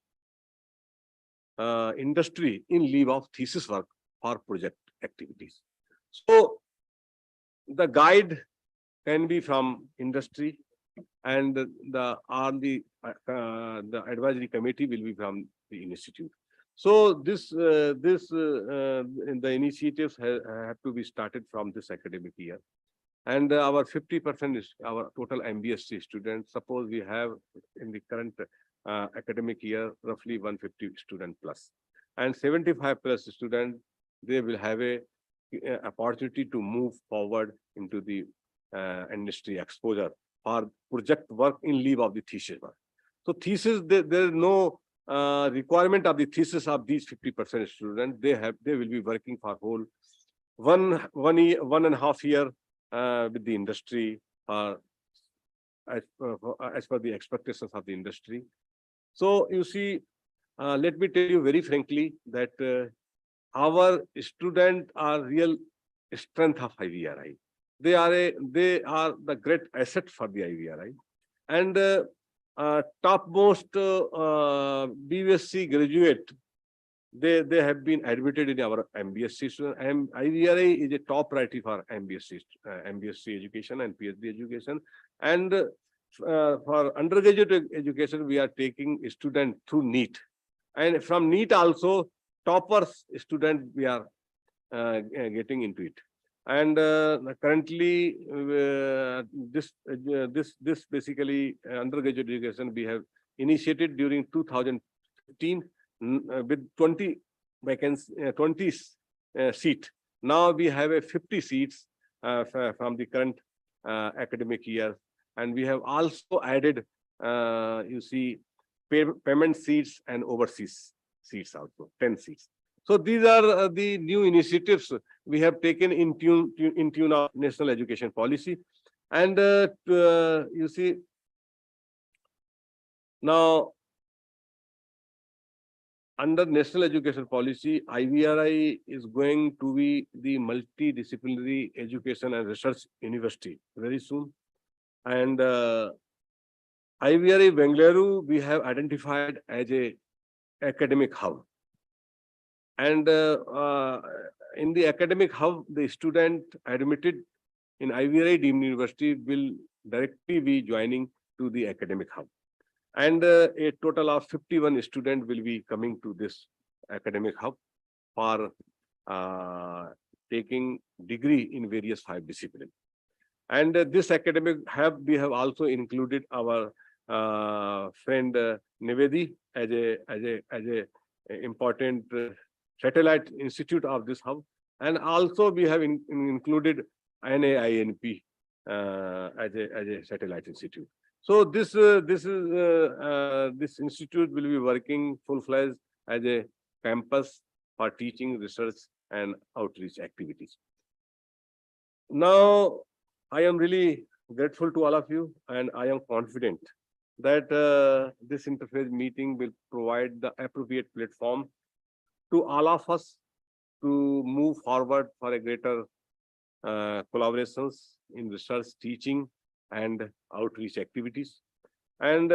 industry in leave of thesis work for project activities. So the guide can be from industry, and the advisory committee will be from the institute. So the initiatives have to be started from this academic year. And our 50% is our total MBSc students. Suppose we have in the current academic year roughly 150 student plus, and 75 plus students, they will have a opportunity to move forward into the industry exposure or project work in leave of the thesis work. So thesis, there is no requirement of the thesis of these 50% students. They will be working for whole 1.5 year with the industry as per the expectations of the industry. So you see, let me tell you very frankly that our students are real strength of IVRI. They are the great asset for the IVRI, and topmost BSc graduate, they have been admitted in our MBSc student. IVRI is a top priority for MBSc education and PhD education. And for undergraduate education, we are taking student through NEET, and from NEET also toppers student we are getting into it. And currently this basically undergraduate education we have initiated during 2015 with 20 vacancies, 20 seat. Now we have a 50 seats from the current academic year, and we have also added you see payment seats and overseas seats also, 10 seats. So these are the new initiatives we have taken in tune of national education policy. And you see, now under national education policy, IVRI is going to be the multidisciplinary education and research university very soon. And IVRI-Bengaluru, we have identified as a academic hub. And in the academic hub, the student admitted in IVRI deemed university will directly be joining to the academic hub. And a total of 51 students will be coming to this academic hub for taking degree in various 5 disciplines. And this academic hub, we have also included our friend Nivedi as a important satellite institute of this hub. And also we have included NAINP as a satellite institute. So this institute will be working full-fledged as a campus for teaching, research, and outreach activities. Now, I am really grateful to all of you, and I am confident that this interface meeting will provide the appropriate platform to all of us to move forward for a greater collaborations in research, teaching, and outreach activities. And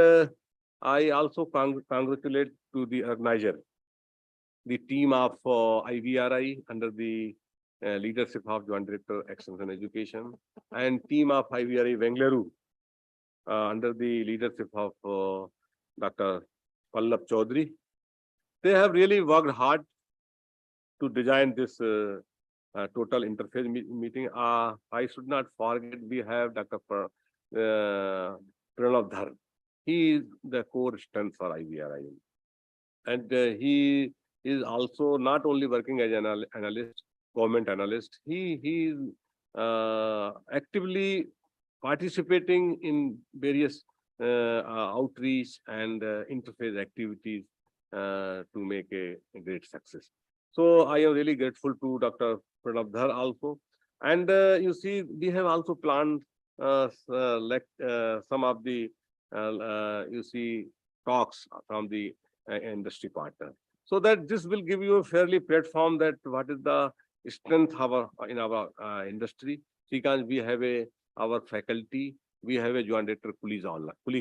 I also congratulate to the organizer, the team of IVRI under the leadership of Joint Director Excellence in Education, and team of IVRI-Bengaluru under the leadership of Dr. Pallab Chaudhary. They have really worked hard to design this total interface meeting. I should not forget, we have Dr. Pranav Dhar. He is the core strength for IVRI. And he is also not only working as an analyst, government analyst, he is actively participating in various outreach and interface activities to make a great success. So I am really grateful to Dr. Pranav Dhar also. And you see, we have also planned some of the you see talks from the industry partner, so that this will give you a fairly platform that what is the strength in our industry. Because we have our faculty, we have a joint director colleague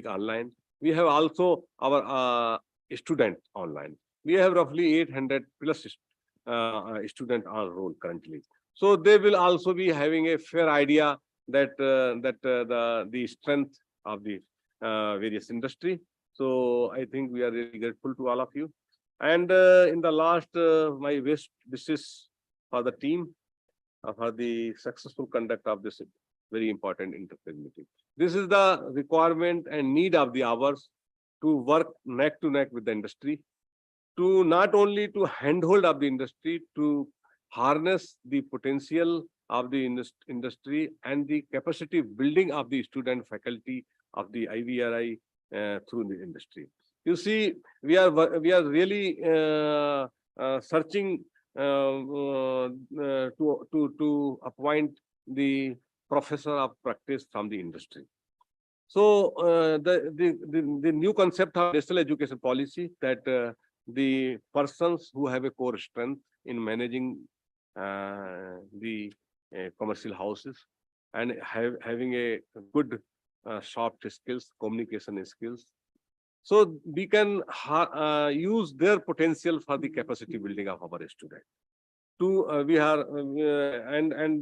online, we have also our student online. We have roughly 800 plus student on roll currently. So they will also be having a fair idea that the strength of the various industry. So I think we are really grateful to all of you. And in the last, my best wishes for the team for the successful conduct of this very important interface meeting. This is the requirement and need of the hours, to work neck to neck with the industry, to not only to handhold of the industry, to harness the potential of the industry and the capacity building of the student faculty of the IVRI through the industry. You see, we are really searching to appoint the professor of practice from the industry. So the new concept of national education policy, that the persons who have a core strength in managing the commercial houses and having a good soft skills, communication skills, so we can use their potential for the capacity building of our students. And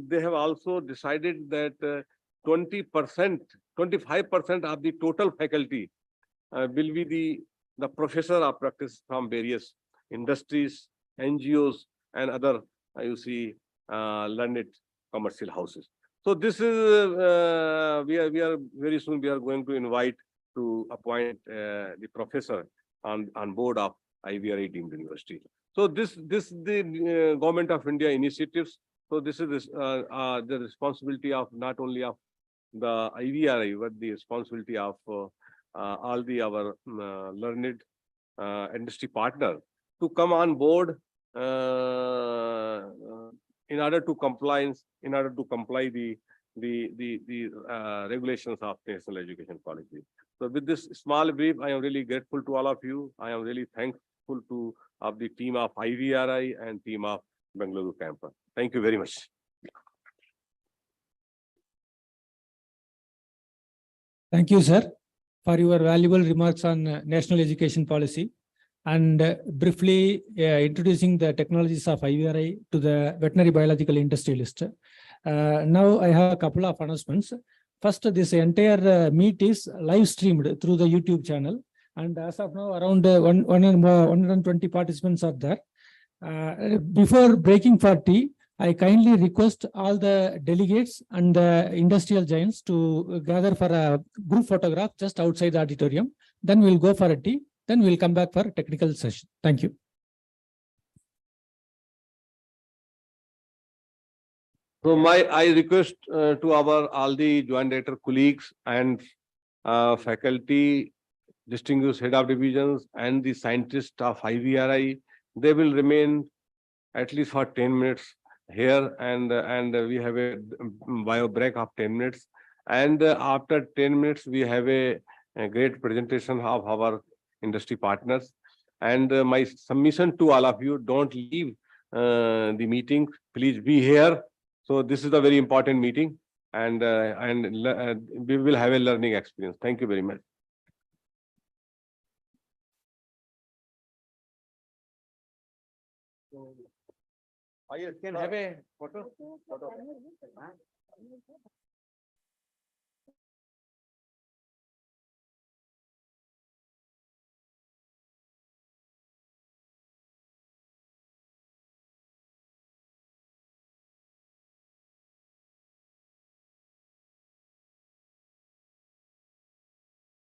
they have also decided that 20%, 25% of the total faculty will be the professor of practice from various industries, NGOs, and other, you see, learned commercial houses. So this is, we are very soon, we are going to invite to appoint the professor on board of IVRI deemed university. So this the government of India initiatives. So this is the responsibility of not only of the IVRI, but the responsibility of all the our learned industry partner to come on board in order to comply the regulations of national education policy. So with this small brief, I am really grateful to all of you. I am really thankful to the team of IVRI and team of Bengaluru campus. Thank you very much. Thank you, sir, for your valuable remarks on national education policy and briefly introducing the technologies of IVRI to the veterinary biological industry list. Now I have a couple of announcements. First, this entire meet is live streamed through the YouTube channel, and as of now, around 120 participants are there. Before breaking for tea, I kindly request all the delegates and the industrial giants to gather for a group photograph just outside the auditorium. Then we'll go for a tea. Then we'll come back for a technical session. Thank you. So I request to all the joint director colleagues and faculty, distinguished head of divisions, and the scientists of IVRI. They will remain at least for 10 minutes here, and we have a bio break of 10 minutes. And after 10 minutes, we have a great presentation of our industry partners. And my submission to all of you, don't leave the meeting. Please be here. So this is a very important meeting, and we will have a learning experience. Thank you very much. I can have a photo.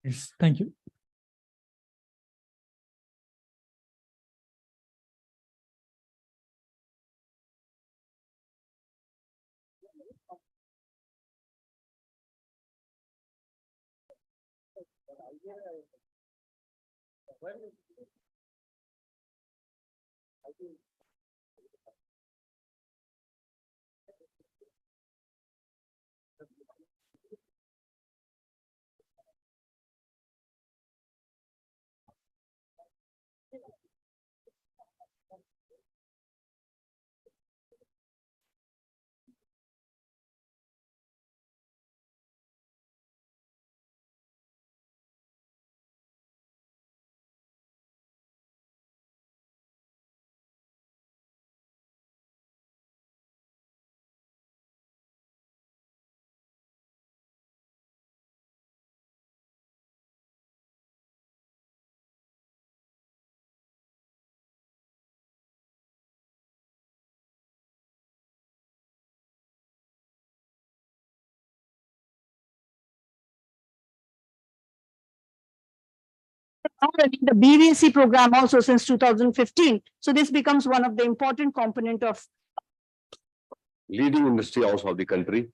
Yes, thank you. Running the BVSC program also since 2015. So this becomes one of the important component of Leading industry also of the country.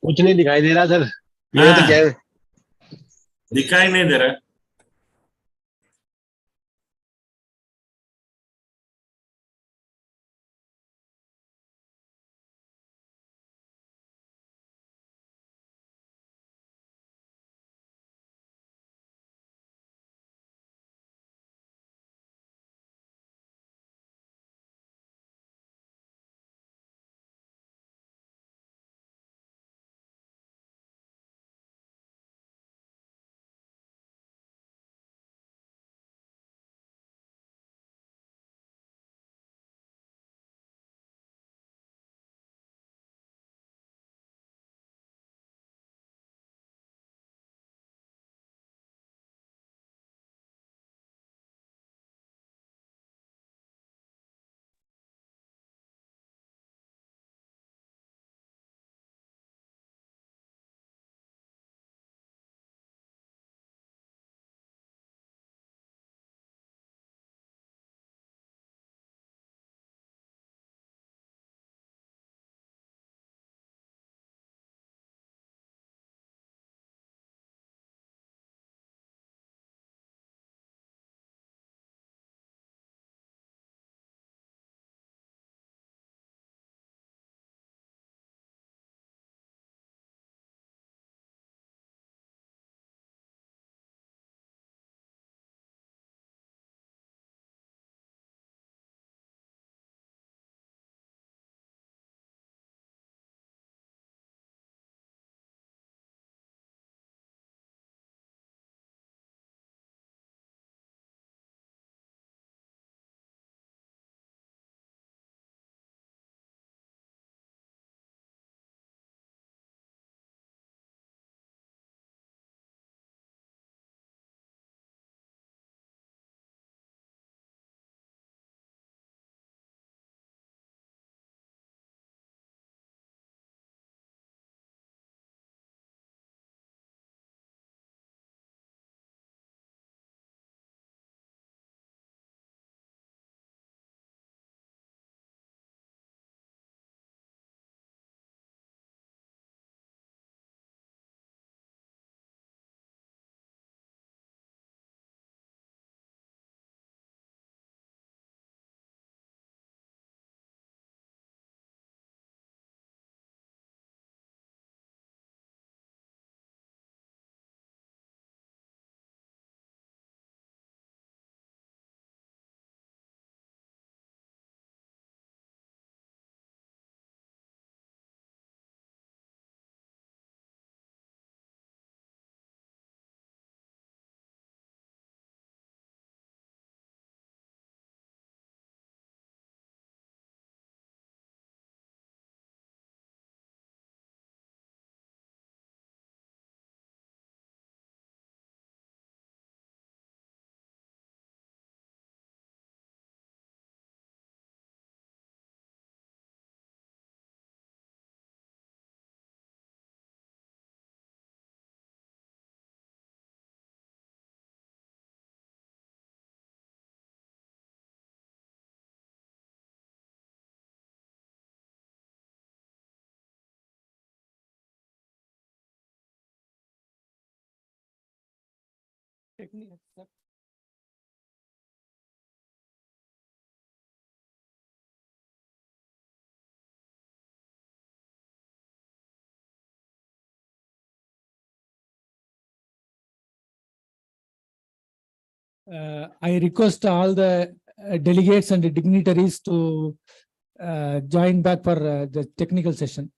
कुछ नहीं दिखाई दे रहा sir, मेरा तो क्या है। दिखाई नहीं दे रहा। I request all the delegates and dignitaries to join back for the technical session.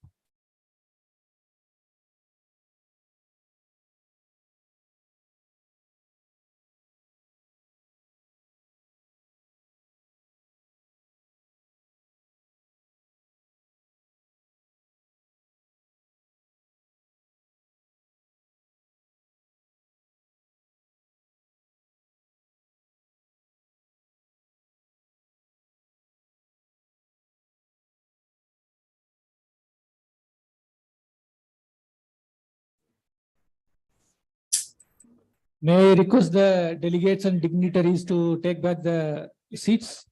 May I request the delegates and dignitaries to take back the seats?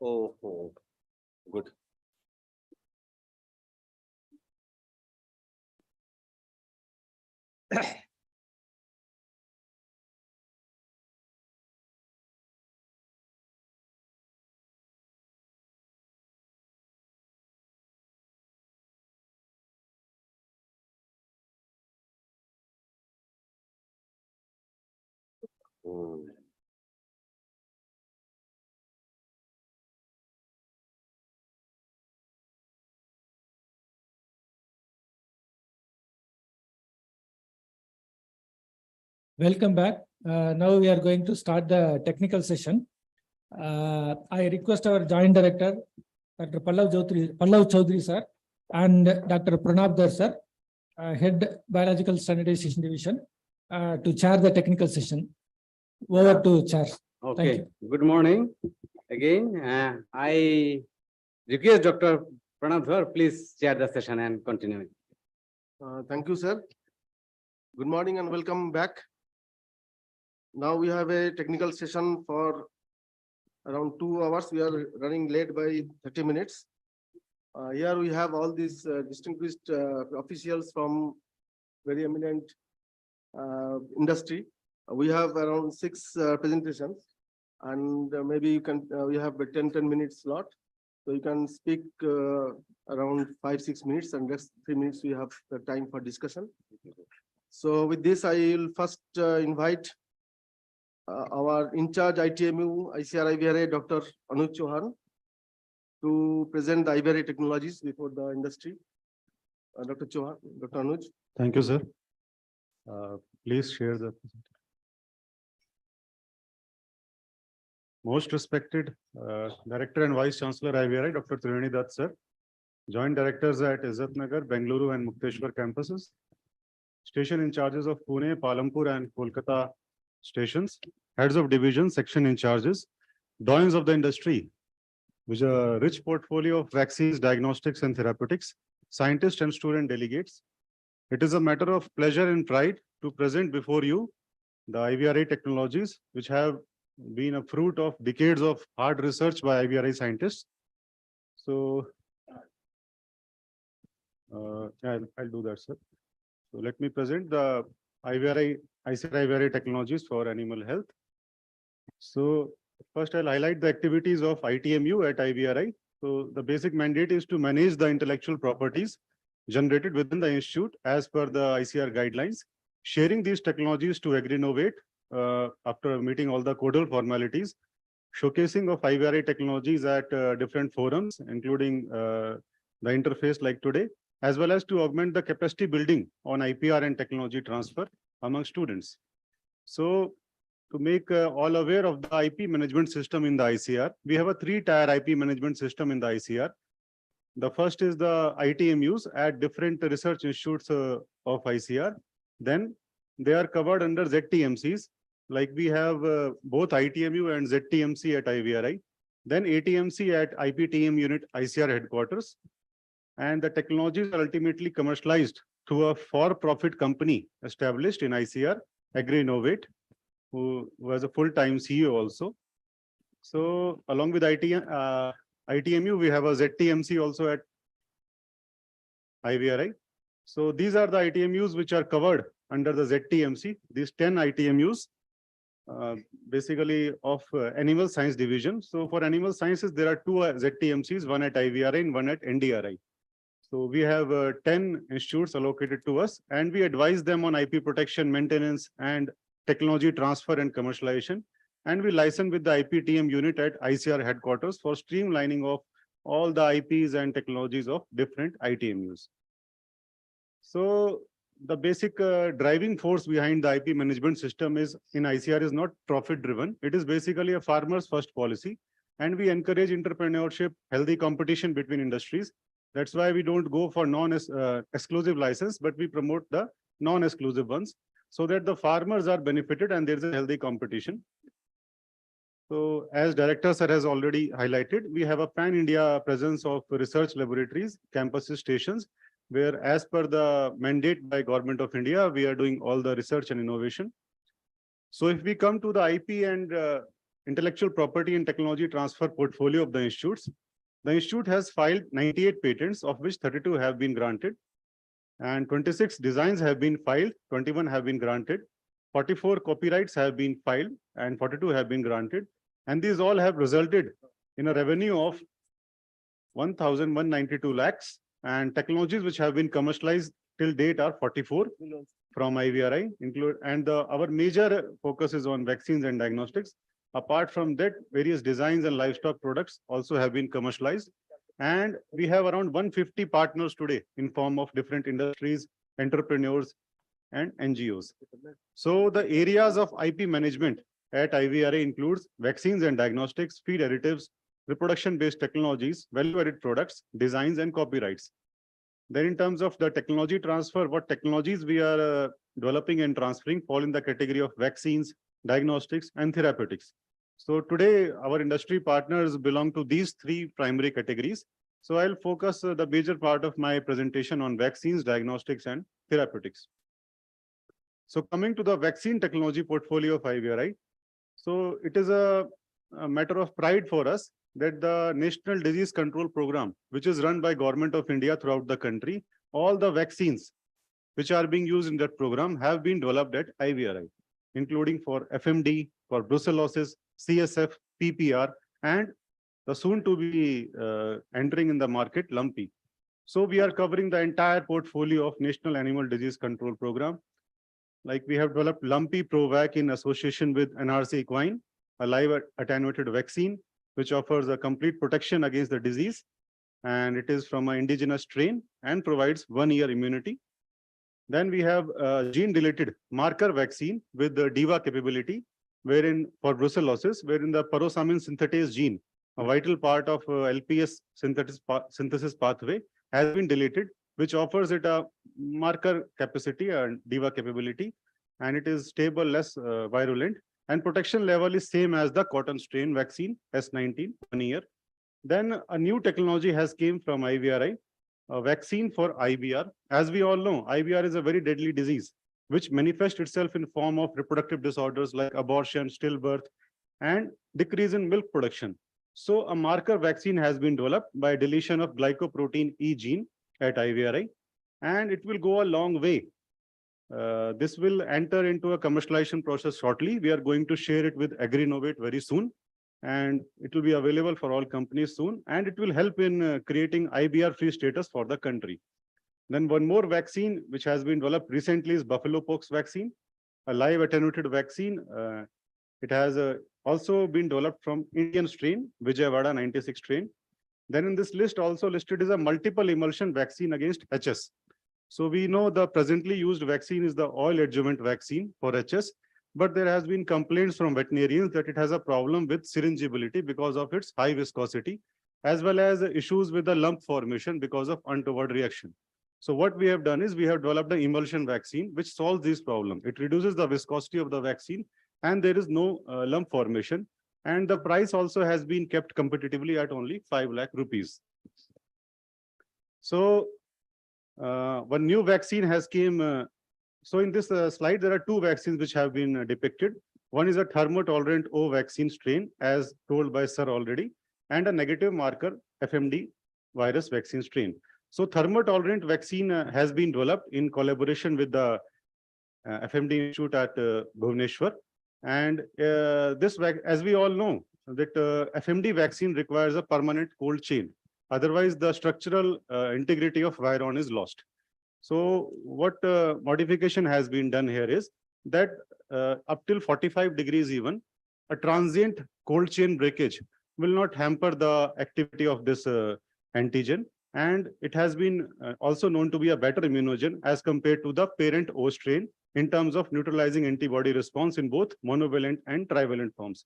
Oh, good. Welcome back. Now we are going to start the technical session. I request our Joint Director, Dr. Pallav Chaudhary, sir, and Dr. Pranab Dar, sir, Head Biological Standardization Division, to chair the technical session. Over to chair. Thank Okay, you. good morning. Again, I request Dr. Pranav sir, please chair the session and continue. Thank you, sir. Good morning and welcome back. Now we have a technical session for around 2 hours. We are running late by 30 minutes. Here we have all these distinguished officials from very eminent industry. We have around 6 presentations, and maybe you can we have a 10 minutes slot, so you can speak around 5-6 minutes, and next 3 minutes we have the time for discussion. So with this, I will first invite our in charge ITMU ICR IVRI, Dr. Anuj Chauhan, to present the IVRI technologies before the industry. Dr. Chauhan, Dr. Anuj. Thank you, sir. Please share the. Most respected Director and Vice Chancellor IVRI, Dr. Triveni Dutt, sir. Joint Directors at Izzat Nagar, Bengaluru and Mukteshwar campuses. Station in charges of Pune, Palampur and Kolkata stations. Heads of division, section in charges. Doyens of the industry, with a rich portfolio of vaccines, diagnostics and therapeutics. Scientists and student delegates. It is a matter of pleasure and pride to present before you the IVRI technologies, which have been a fruit of decades of hard research by IVRI scientists. So, I'll do that, sir. So let me present the ICR-IVRI technologies for animal health. So first I'll highlight the activities of ITMU at IVRI. So the basic mandate is to manage the intellectual properties generated within the institute as per the ICR guidelines, sharing these technologies to AgriNovate after meeting all the codal formalities, showcasing of IVRI technologies at different forums, including the interface like today, as well as to augment the capacity building on IPR and technology transfer among students. So to make all aware of the IP management system in the ICR, we have a 3-tier IP management system in the ICR. The first is the ITMUs at different research institutes of ICR. Then they are covered under ZTMCs, like we have both ITMU and ZTMC at IVRI. Then ATMC at IPTM unit ICR headquarters. And the technologies are ultimately commercialized through a for-profit company established in ICR, AgriNovate, who was a full-time CEO also. So along with ITMU, we have a ZTMC also at IVRI. So these are the ITMUs which are covered under the ZTMC. These 10 ITMUs, basically of animal science division. So for animal sciences, there are two ZTMCs, one at IVRI and one at NDRI. So we have 10 institutes allocated to us, and we advise them on IP protection, maintenance, and technology transfer and commercialization. And we license with the IPTM unit at ICR headquarters for streamlining of all the IPs and technologies of different ITMUs. So the basic driving force behind the IP management system is in ICR is not profit driven. It is basically a farmer's first policy, and we encourage entrepreneurship, healthy competition between industries. That's why we don't go for non-exclusive license, but we promote the non-exclusive ones so that the farmers are benefited and there's a healthy competition. So as Director Sir has already highlighted, we have a pan-India presence of research laboratories, campuses, stations, where as per the mandate by Government of India, we are doing all the research and innovation. So if we come to the IP and intellectual property and technology transfer portfolio of the institutes, the institute has filed 98 patents, of which 32 have been granted, and 26 designs have been filed, 21 have been granted, 44 copyrights have been filed, and 42 have been granted. And these all have resulted in a revenue of 1,192 lakhs, and technologies which have been commercialized till date are 44 from IVRI, our major focus is on vaccines and diagnostics. Apart from that, various designs and livestock products also have been commercialized. And we have around 150 partners today in form of different industries, entrepreneurs, and NGOs. So the areas of IP management at IVRI includes vaccines and diagnostics, feed additives, reproduction-based technologies, value-added products, designs, and copyrights. Then in terms of the technology transfer, what technologies we are developing and transferring fall in the category of vaccines, diagnostics, and therapeutics. So today, our industry partners belong to these three primary categories. So I'll focus the major part of my presentation on vaccines, diagnostics, and therapeutics. So coming to the vaccine technology portfolio of IVRI, so it is a matter of pride for us that the National Disease Control Program, which is run by Government of India throughout the country, all the vaccines which are being used in that program have been developed at IVRI, including for FMD, for brucellosis, CSF, PPR, and the soon to be entering in the market, Lumpy. So we are covering the entire portfolio of National Animal Disease Control Program. Like we have developed Lumpy Provac in association with NRC Equine, a live attenuated vaccine, which offers a complete protection against the disease. And it is from an indigenous strain and provides 1 year immunity. Then we have a gene-related marker vaccine with the DIVA capability, wherein for brucellosis, wherein the parosamine synthetase gene, a vital part of LPS synthesis pathway, has been deleted, which offers it a marker capacity and DIVA capability, and it is stable, less virulent, and protection level is same as the cotton strain vaccine S19, 1 year. Then a new technology has came from IVRI, a vaccine for IBR. As we all know, IBR is a very deadly disease, which manifests itself in form of reproductive disorders like abortion, stillbirth, and decrease in milk production. So a marker vaccine has been developed by deletion of glycoprotein E gene at IVRI, and it will go a long way. This will enter into a commercialization process shortly. We are going to share it with AgriNovate very soon, and it will be available for all companies soon, and it will help in creating IBR-free status for the country. Then one more vaccine which has been developed recently is buffalo pox vaccine, a live attenuated vaccine. It has also been developed from Indian strain, Vijayawada 96 strain. Then in this list also listed is a multiple emulsion vaccine against HS. So we know the presently used vaccine is the oil adjuvant vaccine for HS, but there has been complaints from veterinarians that it has a problem with syringeability because of its high viscosity, as well as issues with the lump formation because of untoward reaction. So what we have done is we have developed an emulsion vaccine which solves this problem. It reduces the viscosity of the vaccine and there is no lump formation. And the price also has been kept competitively at only 5 lakh rupees. So one new vaccine has came. So in this slide, there are two vaccines which have been depicted. One is a thermotolerant O vaccine strain, as told by Sir already. and a negative marker FMD virus vaccine strain. So thermotolerant vaccine has been developed in collaboration with the FMD Institute at Bhubaneswar. And as we all know, that FMD vaccine requires a permanent cold chain. Otherwise, the structural integrity of virion is lost. So what modification has been done here is that up till 45 degrees even, a transient cold chain breakage will not hamper the activity of this antigen. And it has been also known to be a better immunogen as compared to the parent O strain in terms of neutralizing antibody response in both monovalent and trivalent forms.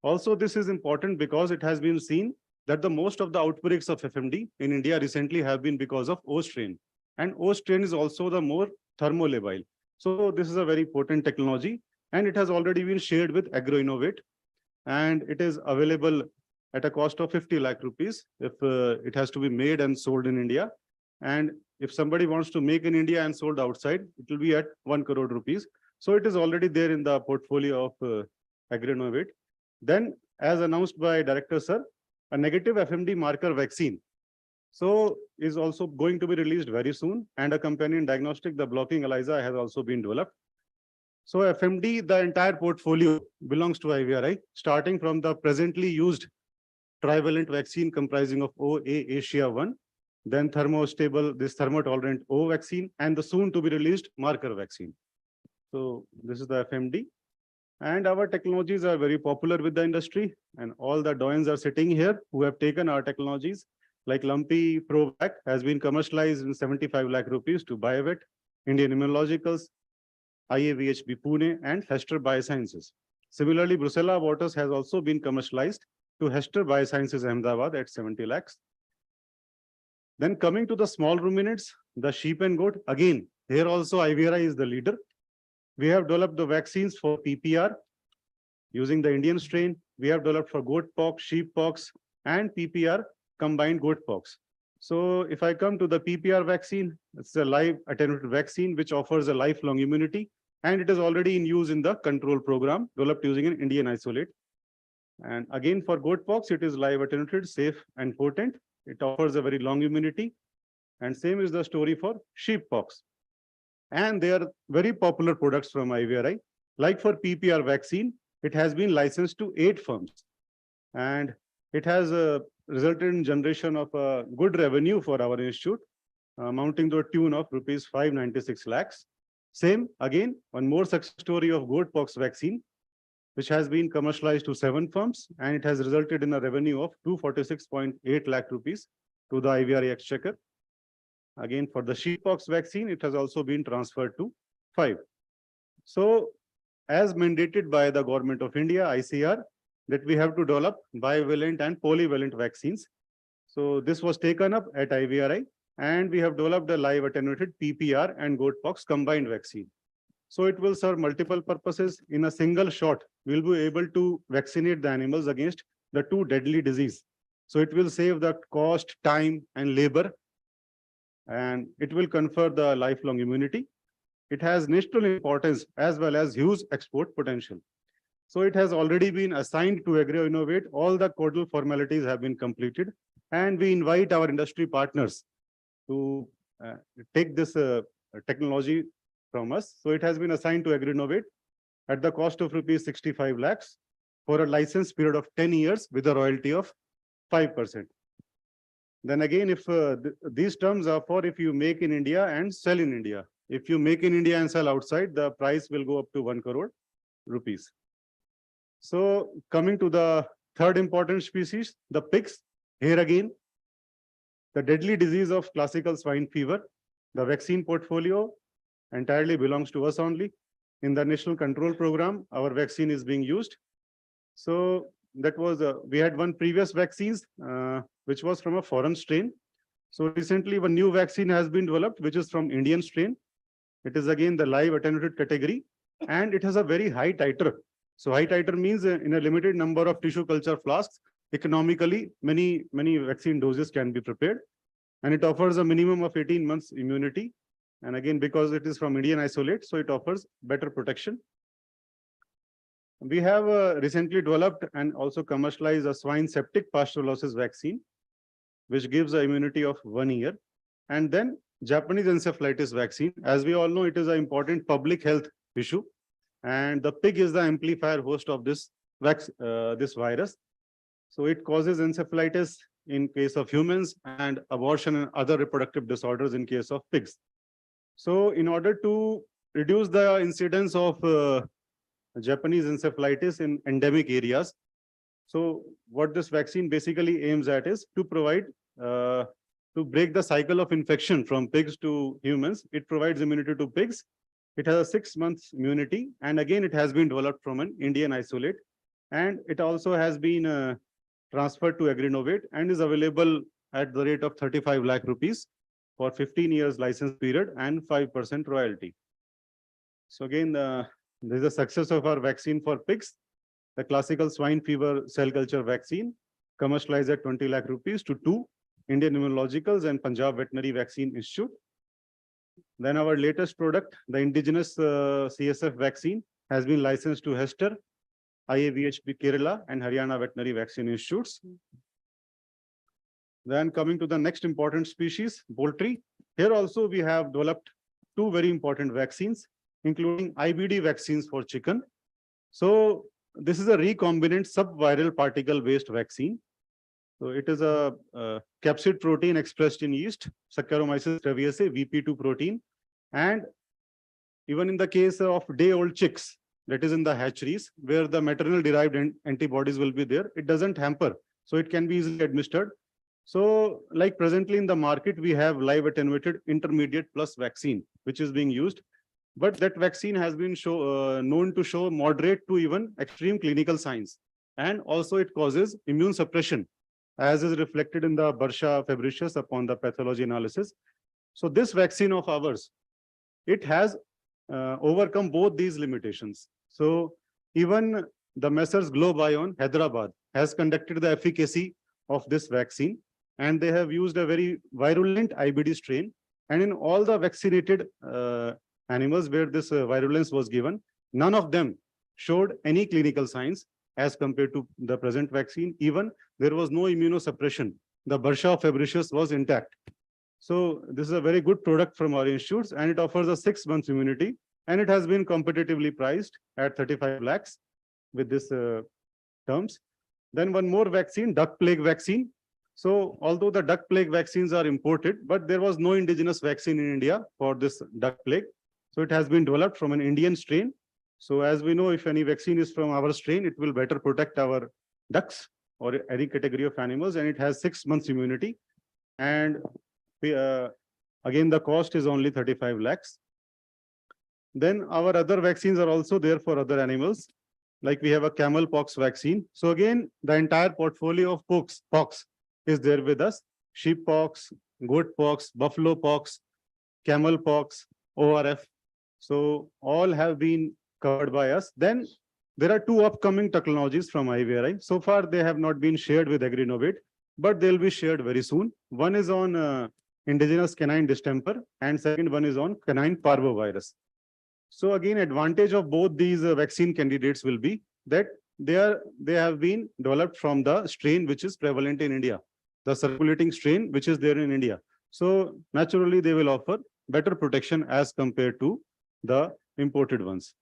Also, this is important because it has been seen that the most of the outbreaks of FMD in India recently have been because of O strain. And O strain is also the more thermolabile. So this is a very potent technology, and it has already been shared with AgroInnovate, and it is available at a cost of 50 lakh rupees if it has to be made and sold in India. And if somebody wants to make in India and sold outside, it will be at 1 crore rupees. So it is already there in the portfolio of AgroInnovate. Then, as announced by Director Sir, a negative FMD marker vaccine so is also going to be released very soon, and a companion diagnostic, the blocking ELISA, has also been developed. So FMD, the entire portfolio belongs to IVRI, starting from the presently used trivalent vaccine comprising of OA Asia 1, then thermostable, this thermotolerant O vaccine, and the soon to be released marker vaccine. So this is the FMD. And our technologies are very popular with the industry, and all the doyens are sitting here who have taken our technologies. Like Lumpy Provac has been commercialized in 75 lakh rupees to Biovet, Indian Immunologicals, IAVHB Pune, and Hester Biosciences. Similarly, Brucella Waters has also been commercialized to Hester Biosciences Ahmedabad at 70 lakhs. Then coming to the small ruminants, the sheep and goat, again, here also IVRI is the leader. We have developed the vaccines for PPR using the Indian strain. We have developed for goat pox, sheep pox, and PPR combined goat pox. So if I come to the PPR vaccine, it's a live attenuated vaccine which offers a lifelong immunity, and it is already in use in the control program developed using an Indian isolate. And again, for goat pox, it is live attenuated, safe and potent. It offers a very long immunity. And same is the story for sheep pox. And they are very popular products from IVRI. Like for PPR vaccine, it has been licensed to 8 firms. And it has resulted in generation of good revenue for our institute, amounting to a tune of rupees 596 lakhs. Same, again, one more success story of goat pox vaccine, which has been commercialized to 7 firms, and it has resulted in a revenue of 246.8 lakh rupees to the IVRI exchequer. Again, for the sheeppox vaccine, it has also been transferred to 5. So, as mandated by the Government of India, ICR, that we have to develop bivalent and polyvalent vaccines. So this was taken up at IVRI, and we have developed a live attenuated PPR and goat pox combined vaccine. So it will serve multiple purposes. In a single shot, we'll be able to vaccinate the animals against the 2 deadly diseases. So it will save the cost, time, and labor, and it will confer the lifelong immunity. It has national importance as well as huge export potential. So it has already been assigned to AgroInnovate. All the codal formalities have been completed, and we invite our industry partners to take this technology from us. So it has been assigned to AgroInnovate at the cost of rupees 65 lakhs for a license period of 10 years with a royalty of 5%. Then again, if these terms are for if you make in India and sell in India. If you make in India and sell outside, the price will go up to 1 crore rupees. So coming to the third important species, the pigs. Here again, the deadly disease of classical swine fever. The vaccine portfolio entirely belongs to us only. In the National Control Program, our vaccine is being used. So that was, we had one previous vaccines, which was from a foreign strain. So recently one new vaccine has been developed, which is from Indian strain. It is again the live attenuated category, and it has a very high titer. So high titer means in a limited number of tissue culture flasks, economically, many vaccine doses can be prepared. And it offers a minimum of 18 months immunity. And again, because it is from Indian isolate, so it offers better protection. We have recently developed and also commercialized a swine septic pasteurellosis vaccine, which gives an immunity of 1 year. And then Japanese encephalitis vaccine. As we all know, it is an important public health issue. And the pig is the amplifier host of this virus. So it causes encephalitis in case of humans and abortion and other reproductive disorders in case of pigs. So in order to reduce the incidence of Japanese encephalitis in endemic areas, so what this vaccine basically aims at is to provide, to break the cycle of infection from pigs to humans. It provides immunity to pigs. It has a 6 months immunity. And again, it has been developed from an Indian isolate. And it also has been transferred to Agrinovate and is available at the rate of 35 lakh rupees for 15 years license period and 5% royalty. So again, this is the success of our vaccine for pigs. The classical swine fever cell culture vaccine commercialized at 20 lakh rupees to 2 Indian Immunologicals and Punjab Veterinary Vaccine Institute. Then our latest product, the indigenous CSF vaccine, has been licensed to Hester, IAVHB Kerala and Haryana Veterinary Vaccine Institutes. Then coming to the next important species, poultry. Here also we have developed 2 very important vaccines, including IBD vaccines for chicken. So this is a recombinant subviral particle-based vaccine. So it is a capsid protein expressed in yeast, Saccharomyces cerevisiae, VP2 protein. And even in the case of day-old chicks, that is in the hatcheries, where the maternal derived antibodies will be there, it doesn't hamper. So it can be easily administered. So like presently in the market, we have live attenuated intermediate plus vaccine, which is being used. But that vaccine has been known to show moderate to even extreme clinical signs. And also it causes immune suppression, as is reflected in the Bursa fabricius upon the pathology analysis. So this vaccine of ours, it has overcome both these limitations. So even the Messrs Globion, Hyderabad, has conducted the efficacy of this vaccine, and they have used a very virulent IBD strain. And in all the vaccinated animals where this virulence was given, none of them showed any clinical signs as compared to the present vaccine. Even there was no immunosuppression. The Bursa fabricius was intact. So this is a very good product from our institutes, and it offers a 6 months immunity, and it has been competitively priced at 35 lakhs with this terms. Then one more vaccine, duck plague vaccine. So although the duck plague vaccines are imported, but there was no indigenous vaccine in India for this duck plague. So it has been developed from an Indian strain. So as we know, if any vaccine is from our strain, it will better protect our ducks or any category of animals, and it has 6 months immunity. And again, the cost is only 35 lakhs. Then our other vaccines are also there for other animals. Like we have a camel pox vaccine. So again, the entire portfolio of pox is there with us. Sheep pox, goat pox, buffalo pox, camel pox, ORF. So all have been covered by us. Then there are 2 upcoming technologies from IVRI. So far, they have not been shared with Agrinovate, but they'll be shared very soon. One is on indigenous canine distemper, and second one is on canine parvovirus. So again, advantage of both these vaccine candidates will be that they have been developed from the strain which is prevalent in India, the circulating strain which is there in India. So naturally, they will offer better protection as compared to the imported ones.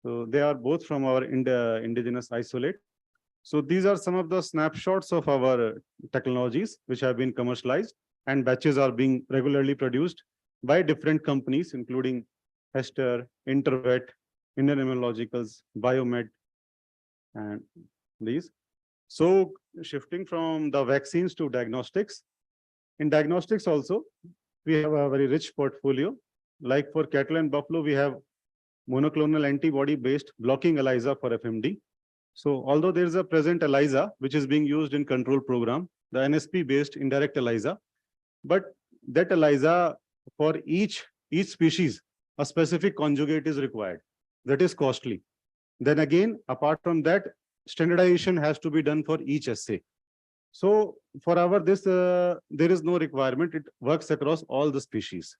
So they are both from our indigenous isolate. So these are some of the snapshots of our technologies which have been commercialized, and batches are being regularly produced by different companies, including Hester, Intervet, Indian Immunologicals, Biomed, and these. So shifting from the vaccines to diagnostics. In diagnostics also, we have a very rich portfolio. Like for cattle and buffalo, we have monoclonal antibody-based blocking ELISA for FMD. So although there is a present ELISA, which is being used in control program, the NSP-based indirect ELISA, but that ELISA for each species, a specific conjugate is required. That is costly. Then again, apart from that, standardization has to be done for each assay. So for our there is no requirement. It works across all the species.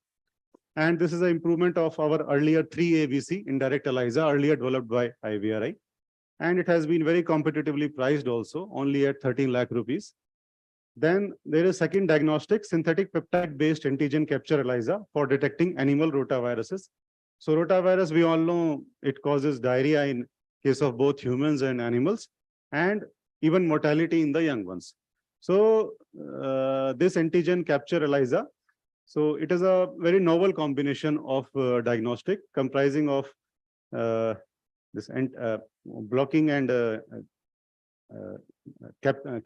And this is an improvement of our earlier 3 ABC indirect ELISA, earlier developed by IVRI. and it has been very competitively priced also, only at 13 lakh rupees. Then there is second diagnostic, synthetic peptide-based antigen capture ELISA for detecting animal rotaviruses. So rotavirus, we all know it causes diarrhea in case of both humans and animals, and even mortality in the young ones. So this antigen capture ELISA, so it is a very novel combination of diagnostic comprising of this blocking and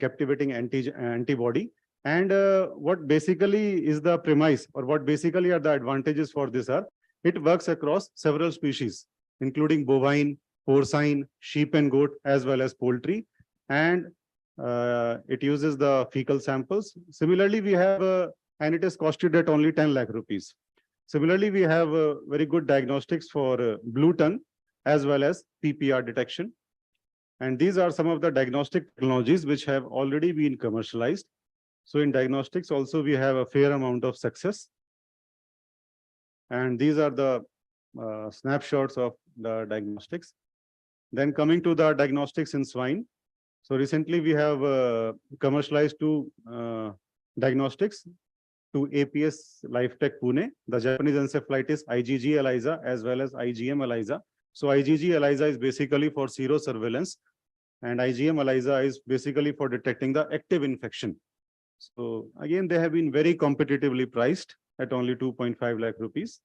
captivating antibody. And what basically is the premise, or what basically are the advantages for this are, it works across several species, including bovine, porcine, sheep and goat, as well as poultry. And it uses the fecal samples. Similarly, we have, and it is costed at only 10 lakh rupees. Similarly, we have very good diagnostics for blue tongue as well as PPR detection. And these are some of the diagnostic technologies which have already been commercialized. So in diagnostics also, we have a fair amount of success. And these are the snapshots of the diagnostics. Then coming to the diagnostics in swine. So recently we have commercialized two diagnostics to APS LifeTech Pune, the Japanese encephalitis IgG ELISA as well as IgM ELISA. So IgG ELISA is basically for serosurveillance, and IgM ELISA is basically for detecting the active infection. So again, they have been very competitively priced at only 2.5 lakh rupees.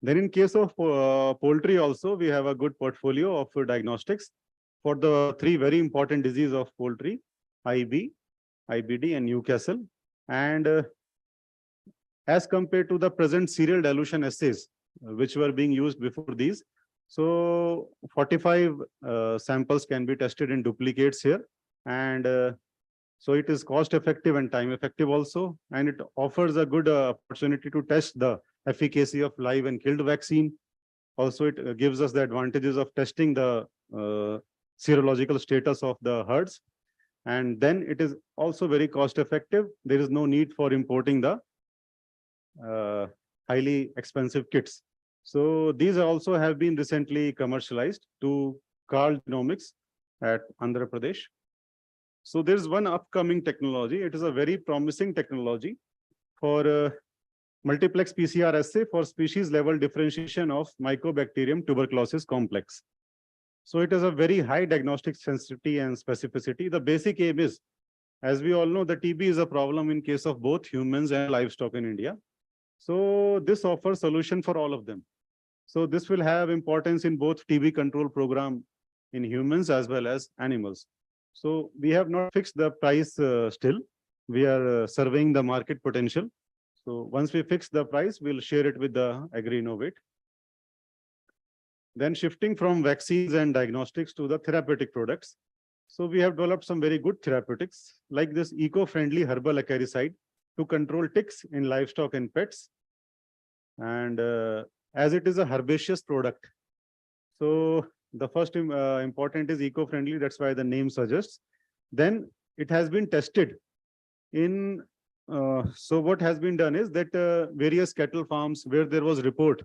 Then in case of poultry also, we have a good portfolio of diagnostics for the three very important diseases of poultry, IB, IBD and Newcastle. And as compared to the present serial dilution assays, which were being used before these, so 45 samples can be tested in duplicates here. And so it is cost effective and time effective also. And it offers a good opportunity to test the efficacy of live and killed vaccine. Also, it gives us the advantages of testing the serological status of the herds. And then it is also very cost effective. There is no need for importing the highly expensive kits. So these also have been recently commercialized to Carl Genomics at Andhra Pradesh. So there's one upcoming technology. It is a very promising technology for multiplex PCR assay for species level differentiation of Mycobacterium tuberculosis complex. So it is a very high diagnostic sensitivity and specificity. The basic aim is, as we all know, the TB is a problem in case of both humans and livestock in India. So this offers solution for all of them. So this will have importance in both TB control program in humans as well as animals. So we have not fixed the price still. We are surveying the market potential. So once we fix the price, we'll share it with the Agri-Innovate. Then shifting from vaccines and diagnostics to the therapeutic products. So we have developed some very good therapeutics like this eco-friendly herbal acaricide to control ticks in livestock and pets. And as it is a herbaceous product, so the first important is eco-friendly. That's why the name suggests. Then it has been tested in, so what has been done is that various cattle farms where there was report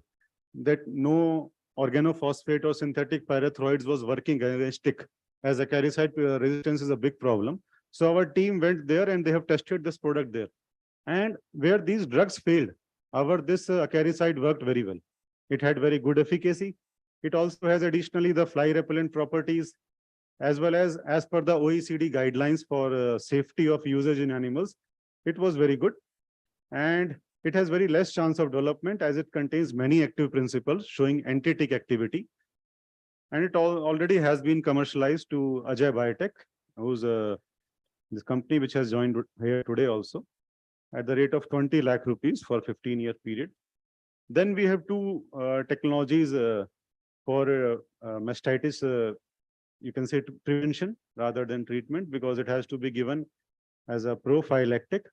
that no organophosphate or synthetic pyrethroids was working against tick, as acaricide resistance is a big problem. So our team went there and they have tested this product there. And where these drugs failed, this acaricide worked very well. It had very good efficacy. It also has additionally the fly repellent properties, as well as per the OECD guidelines for safety of usage in animals. It was very good. And it has very less chance of development as it contains many active principles showing anti-tick activity. And it already has been commercialized to Ajay Biotech, who's this company which has joined here today also, at the rate of 20 lakh rupees for 15-year period. Then we have two technologies for mastitis, you can say prevention rather than treatment, because it has to be given as a prophylactic,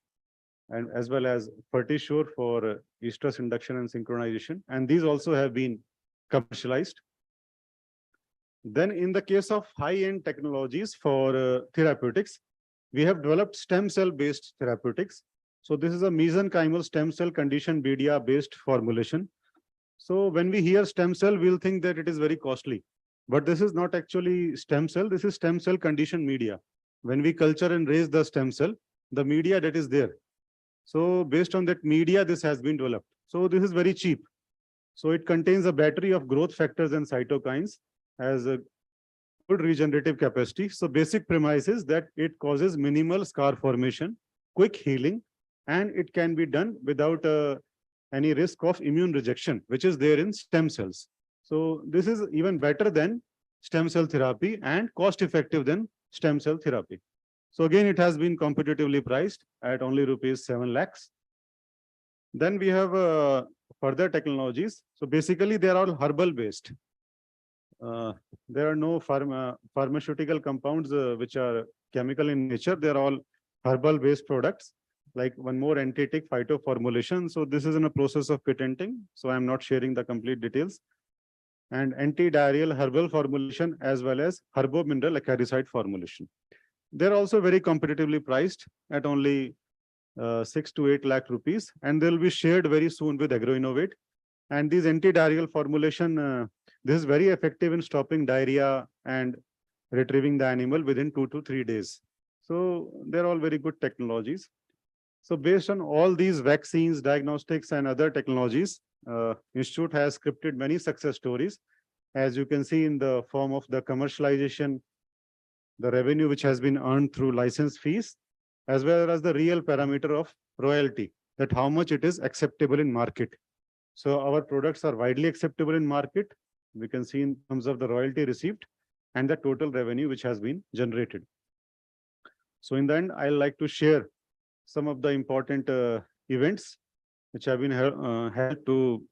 and as well as Fertisure for estrus induction and synchronization. And these also have been commercialized. Then in the case of high-end technologies for therapeutics, we have developed stem cell based therapeutics. So this is a mesenchymal stem cell condition BDR based formulation. So when we hear stem cell, we'll think that it is very costly. But this is not actually stem cell. This is stem cell conditioned media. When we culture and raise the stem cell, the media that is there. So based on that media, this has been developed. So this is very cheap. So it contains a battery of growth factors and cytokines, has a good regenerative capacity. So basic premise is that it causes minimal scar formation, quick healing, and it can be done without any risk of immune rejection, which is there in stem cells. So this is even better than stem cell therapy and cost effective than stem cell therapy. So again, it has been competitively priced at only rupees 7 lakhs. Then we have further technologies. So basically, they are all herbal based. There are no pharmaceutical compounds which are chemical in nature. They are all herbal based products, like one more anti-tick phyto formulation. So this is in a process of patenting. So I'm not sharing the complete details. And anti-diarrheal herbal formulation as well as herbo-mineral acaricide formulation. They're also very competitively priced at only 6 to 8 lakh rupees, and they'll be shared very soon with AgroInnovate. And these anti-diarrheal formulation, this is very effective in stopping diarrhea and retrieving the animal within 2 to 3 days. So they're all very good technologies. So based on all these vaccines, diagnostics, and other technologies, Institute has scripted many success stories, as you can see in the form of the commercialization, the revenue which has been earned through license fees, as well as the real parameter of royalty, that how much it is acceptable in market. So our products are widely acceptable in market. We can see in terms of the royalty received and the total revenue which has been generated. So in the end, I'd like to share some of the important events which have been held to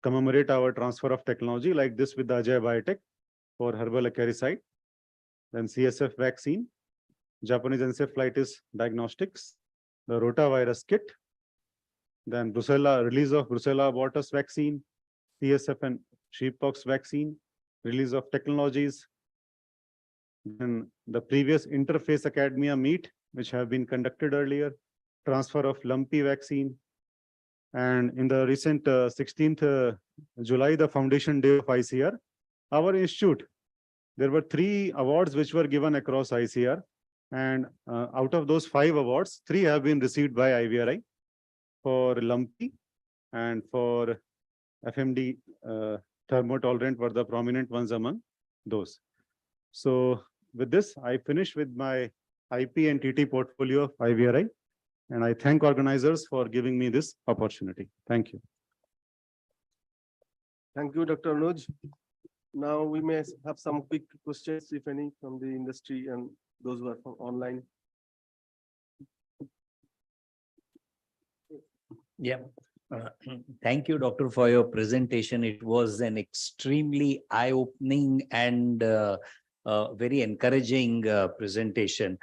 commemorate our transfer of technology, like this with the Ajay Biotech for herbal acaricide, then CSF vaccine, Japanese encephalitis diagnostics, the rotavirus kit, then release of Brucella abortus vaccine, CSF and sheeppox vaccine, release of technologies, then the previous Interface Academia meet, which have been conducted earlier, transfer of lumpy vaccine, and in the recent 16th July, the Foundation Day of ICR, our institute, there were 3 awards which were given across ICR. And out of those 5 awards, 3 have been received by IVRI for lumpy, and for FMD thermotolerant were the prominent ones among those. So with this, I finish with my IP and TT portfolio of IVRI. And I thank organizers for giving me this opportunity. Thank you. Thank you, Dr. Anuj. Now we may have some quick questions, if any, from the industry and those who are from online. Yeah. Thank you, Doctor, for your presentation. It was an extremely eye-opening and very encouraging presentation.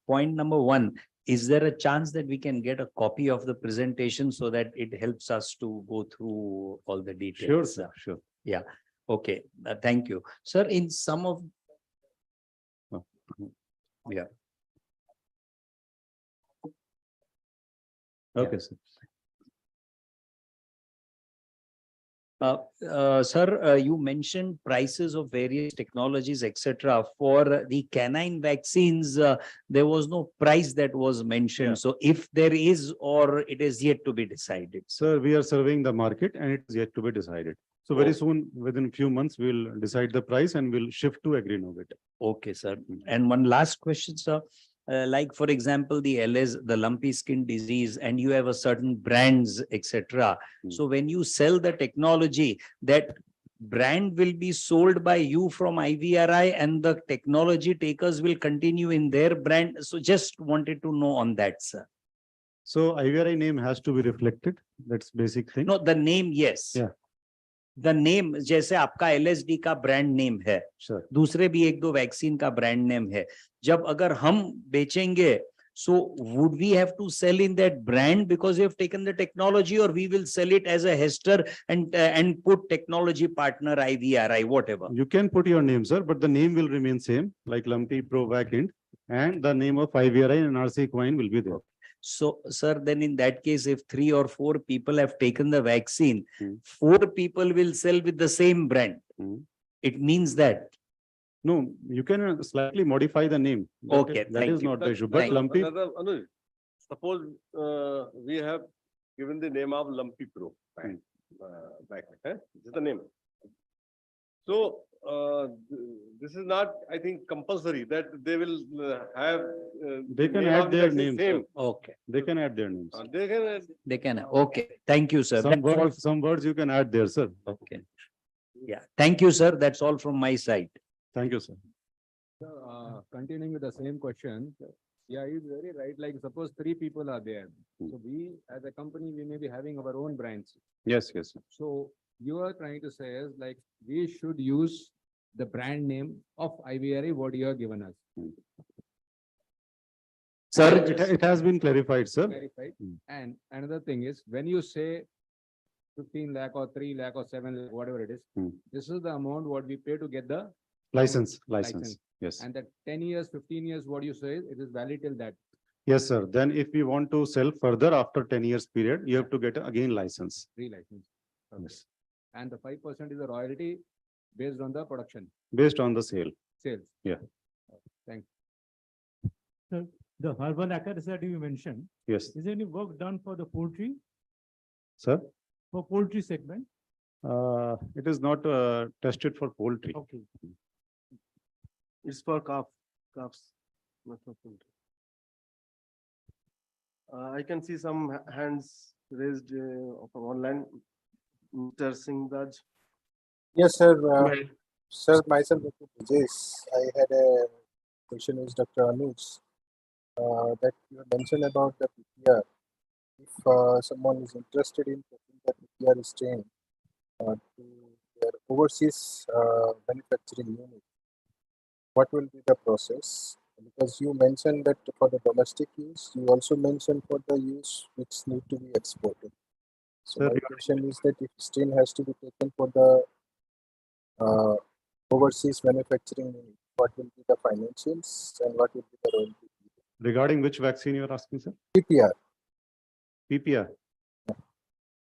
Point number 1, is there a chance that we can get a copy of the presentation so that it helps us to go through all the details? Sure, sure. Yeah. Okay. Thank you. Sir, in some of... Yeah. Okay, sir. Sir, you mentioned prices of various technologies, etc. For the canine vaccines, there was no price that was mentioned. Yeah. So if there is, or it is yet to be decided. Sir, we are surveying the market and it is yet to be decided. So very soon, within a few months, we'll decide the price and we'll shift to AgriInnovate. Okay, sir. And one last question, sir. Like, for example, the LS, the lumpy skin disease, and you have a certain brands, etc. So when you sell the technology, that brand will be sold by you from IVRI and the technology takers will continue in their brand. So just wanted to know on that, sir. So IVRI name has to be reflected. That's basic thing. No, the name, yes. Yeah. The name, जैसे आपका LSD का brand name है, Sure. दूसरे भी 1-2 vaccine का brand name है. जब अगर हम बेचेंगे, so would we have to sell in that brand because we have taken the technology, or we will sell it as a Hester and put technology partner IVRI, whatever? You can put your name, sir, but the name will remain same, like Lumpy Pro Vacant, and the name of IVRI and RC Coin will be there. So, sir, then in that case, if 3 or 4 people have taken the vaccine, 4 people will sell with the same brand. It means that. No, you can slightly modify the name. Okay, That thank is you. not the issue, but Thank you. lumpy, Anuj, suppose we have given the name of Lumpy Pro back, this is the name. So this is not, I think, compulsory that they will have. they the can name add of the their vaccine names. same. Okay, They can add their names. They can add. they can, okay, thank you, sir. Some words you can add there, sir. Okay. Yeah, thank you, sir. That's all from my side. Thank you, sir. Continuing with the same question, yeah, he's very right. Like suppose 3 people are there. So we, as a company, we may be having our own branch. Yes, yes. So you are trying to say is like, we should use the brand name of IVRI, what you have given us. Sir, It has been clarified, sir. Verified. And another thing is, when you say 15 lakh or 3 lakh or 7 lakh, whatever it is, this is the amount what we pay to get the License. Yes. And that 10 years, 15 years, what you say, it is valid till that. Yes, sir. Then if we want to sell further after 10 years period, you have to get again license. Re-license. Yes. And the 5% is the royalty based on the production, Based on the sale. sales. Yeah. Thanks. So the herbal accuracy that you mentioned, Yes, is there any work done for the poultry, sir. for poultry segment? It is not tested for poultry. Okay. It's for calves, not for poultry. I can see some hands raised from online. Mr. Singh Raj. Yes, sir. Sir, myself, Dr. Brajesh, I had a question with Dr. Anuj that you mentioned about the PPR. If someone is interested in taking the PPR strain to their overseas manufacturing unit, what will be the process? Because you mentioned that for the domestic use, you also mentioned for the use which need to be exported. So Sir, my question is that if strain has to be taken for the overseas manufacturing unit, what will be the financials and what will be the royalty? Regarding which vaccine you are asking, sir? PPR. PPR.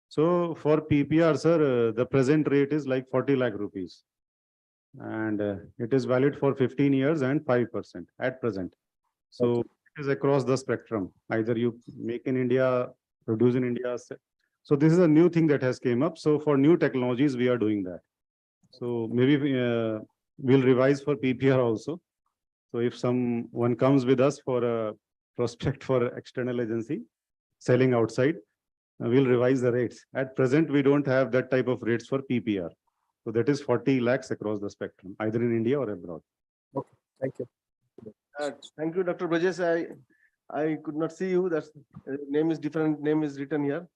So for PPR, sir, the present rate is like 40 lakh rupees. And it is valid for 15 years and 5% at present. So it is across the spectrum. Either you make in India, produce in India. So this is a new thing that has came up. So for new technologies, we are doing that. So maybe we'll revise for PPR also. So if someone comes with us for a prospect for external agency selling outside, we'll revise the rates. At present, we don't have that type of rates for PPR. So that is 40 lakhs across the spectrum, either in India or abroad. Okay, thank you. Thank you, Dr. Brajesh. I could not see you. That's name is different. Name is written here.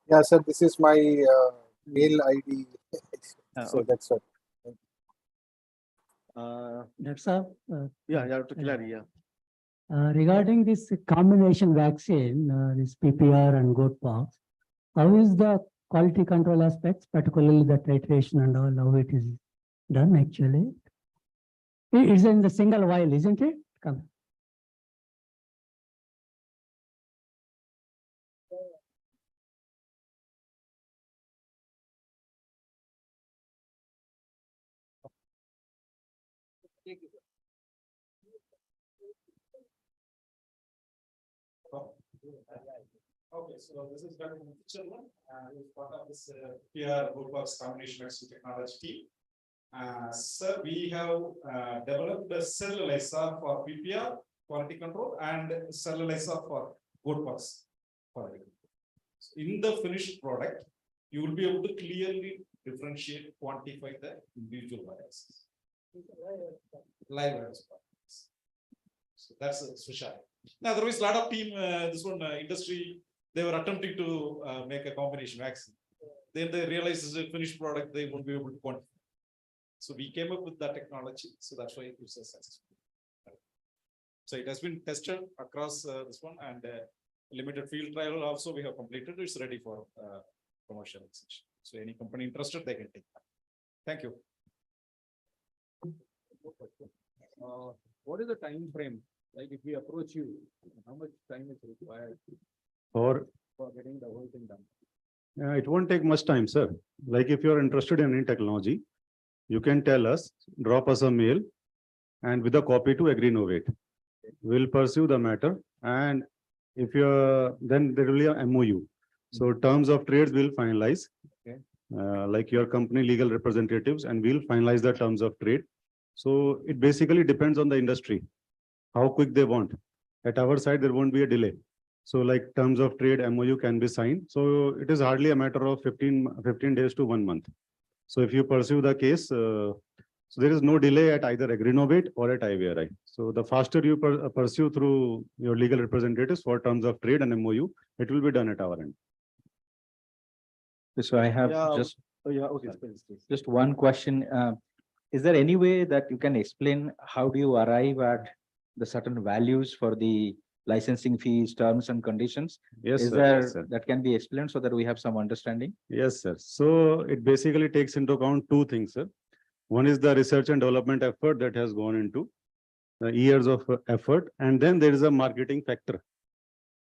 Yeah, sir, this is my mail ID. So Okay. that's what. That's all. Yeah, Dr. Kilari, yeah. Regarding this combination vaccine, this PPR and goatpox, how is the quality control aspects, particularly the titration and all, how it is done actually? It's in the single vial, isn't it? Come. Okay, so this is Dr. Mukherjee, who is part of this PR Goldbox combination vaccine technology team. Sir, we have developed a cell ELISA for PPR quality control and cell ELISA for Goldbox quality control. In the finished product, you will be able to clearly differentiate, quantify the individual viruses. Live virus. So that's a specialty. Now, otherwise, a lot of team, this one industry, they were attempting to make a combination vaccine. Then they realized as a finished product, they won't be able to quantify. So we came up with that technology. So that's why it was a success. So it has been tested across this one and limited field trial also we have completed. It's ready for commercial execution. So any company interested, they can take that. Thank you. What is the time frame? Like if we approach you, how much time is required For getting the whole thing done? it won't take much time, sir. Like if you're interested in any technology, you can tell us, drop us a mail and with a copy to Agrinovate. We'll pursue the matter, and if you're, then there will be a MOU. So terms of trades will finalize, like your company legal representatives, and we'll finalize the terms of trade. So it basically depends on the industry, how quick they want. At our side, there won't be a delay. So like terms of trade MOU can be signed. So it is hardly a matter of 15 days to 1 month. So if you pursue the case, so there is no delay at either Agrinovate or at IVRI. So the faster you pursue through your legal representatives for terms of trade and MOU, it will be done at our end. So I have just Okay. just one question. Is there any way that you can explain how do you arrive at the certain values for the licensing fees, terms and conditions? Yes, Is sir. there Yes, sir. that can be explained so that we have some understanding? Yes, sir. So it basically takes into account two things, sir. One is the research and development effort that has gone into the years of effort, and then there is a marketing factor.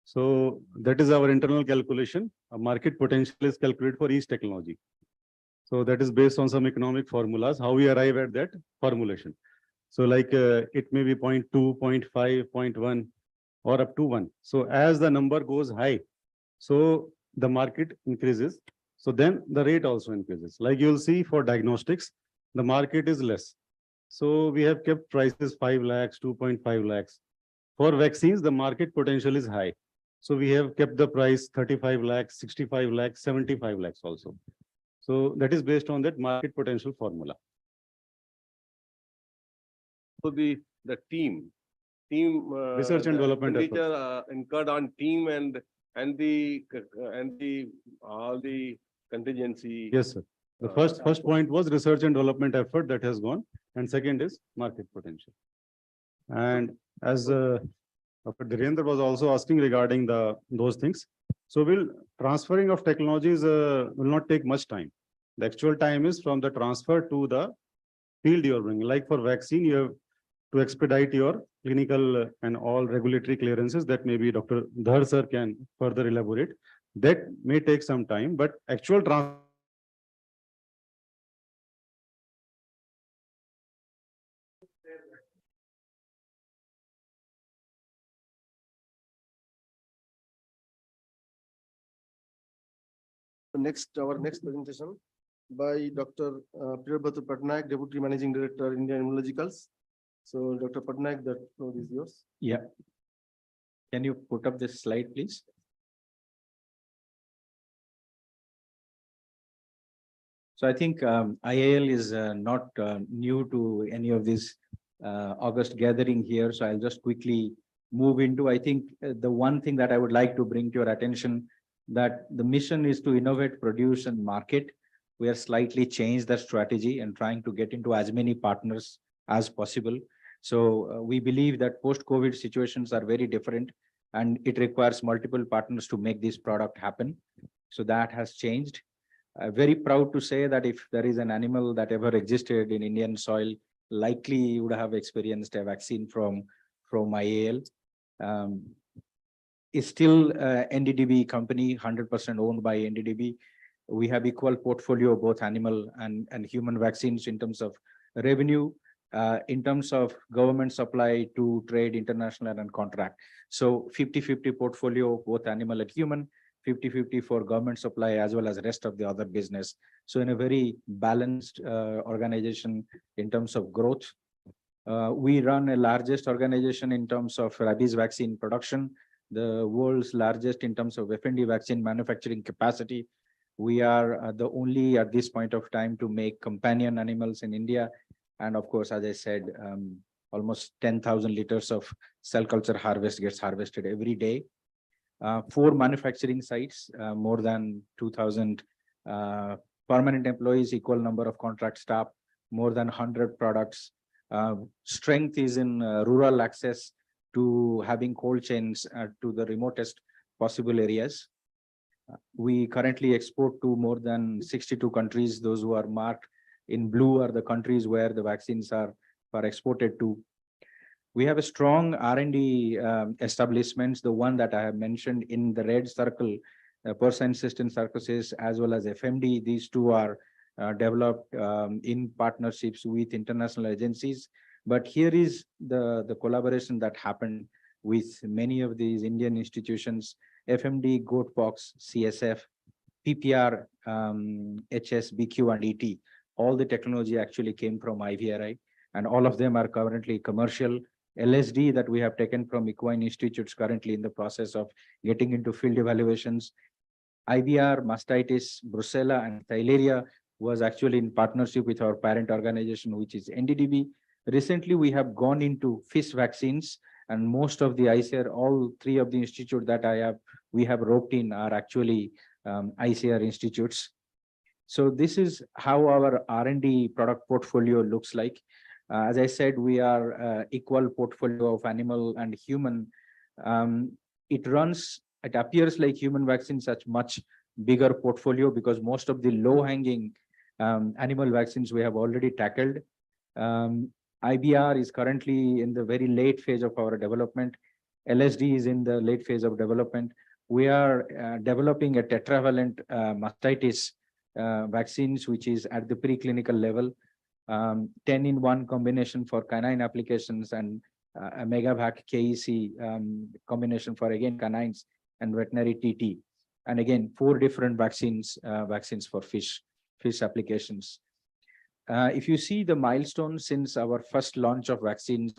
So that is our internal calculation. A market potential is calculated for each technology. So that is based on some economic formulas, how we arrive at that formulation. So like it may be 0.2, 0.5, 0.1 or up to 1. So as the number goes high, so the market increases. So then the rate also increases. Like you'll see for diagnostics, the market is less. So we have kept prices 5 lakhs, 2.5 lakhs. For vaccines, the market potential is high. So we have kept the price 35 lakhs, 65 lakhs, 75 lakhs also. So that is based on that market potential formula. So the team Research and development expenditure incurred on team and the all the contingency. Yes, sir. The first point was research and development effort that has gone, and second is market potential. And as Dr. Dhirendra was also asking regarding those things. So transferring of technologies will not take much time. The actual time is from the transfer to the field you're bringing. Like for vaccine, you have to expedite your clinical and all regulatory clearances. That maybe Dr. Dhar sir can further elaborate. That may take some time, but actual transfer. Our next presentation by Dr. Priyabhrata Patnaik, Deputy Managing Director, Indian Immunologicals. So Dr. Patnaik, the floor is yours. Yeah. Can you put up this slide, please? So I think IAL is not new to any of this August gathering here. So I'll just quickly move into, I think the one thing that I would like to bring to your attention, that the mission is to innovate, produce and market. We have slightly changed that strategy and trying to get into as many partners as possible. So we believe that post-COVID situations are very different and it requires multiple partners to make this product happen. So that has changed. Very proud to say that if there is an animal that ever existed in Indian soil, likely you would have experienced a vaccine from IAL. It's still NDDB company, 100% owned by NDDB. We have equal portfolio of both animal and human vaccines in terms of revenue, in terms of government supply to trade, international and contract. So 50-50 portfolio, both animal and human, 50-50 for government supply as well as rest of the other business. So in a very balanced organization in terms of growth. We run a largest organization in terms of rabies vaccine production, the world's largest in terms of FND vaccine manufacturing capacity. We are the only at this point of time to make companion animals in India. And of course, as I said, almost 10,000 liters of cell culture harvest gets harvested every day. 4 manufacturing sites, more than 2,000 permanent employees, equal number of contract staff, more than 100 products. Strength is in rural access to having cold chains to the remotest possible areas. We currently export to more than 62 countries. Those who are marked in blue are the countries where the vaccines are exported to. We have a strong R&D establishments, the one that I have mentioned in the red circle, porcine cyst and sarcosis, as well as FMD. These two are developed in partnerships with international agencies. But here is the collaboration that happened with many of these Indian institutions: FMD, Goatpox, CSF, PPR, HS, BQ, and ET. All the technology actually came from IVRI, and all of them are currently commercial. LSD that we have taken from equine institutes currently in the process of getting into field evaluations. IVR, mastitis, brucella, and theileria was actually in partnership with our parent organization, which is NDDB. Recently, we have gone into fish vaccines, and most of the ICR, all three of the institutes that we have roped in are actually ICR institutes. So this is how our R&D product portfolio looks like. As I said, we are equal portfolio of animal and human. It appears like human vaccine such much bigger portfolio because most of the low-hanging animal vaccines we have already tackled. IBR is currently in the very late phase of our development. LSD is in the late phase of development. We are developing a tetravalent mastitis vaccines, which is at the preclinical level, 10-in-1 combination for canine applications, and a megavac KEC combination for, again, canines and veterinary TT. And again, 4 different vaccines for fish applications. If you see the milestone since our first launch of vaccines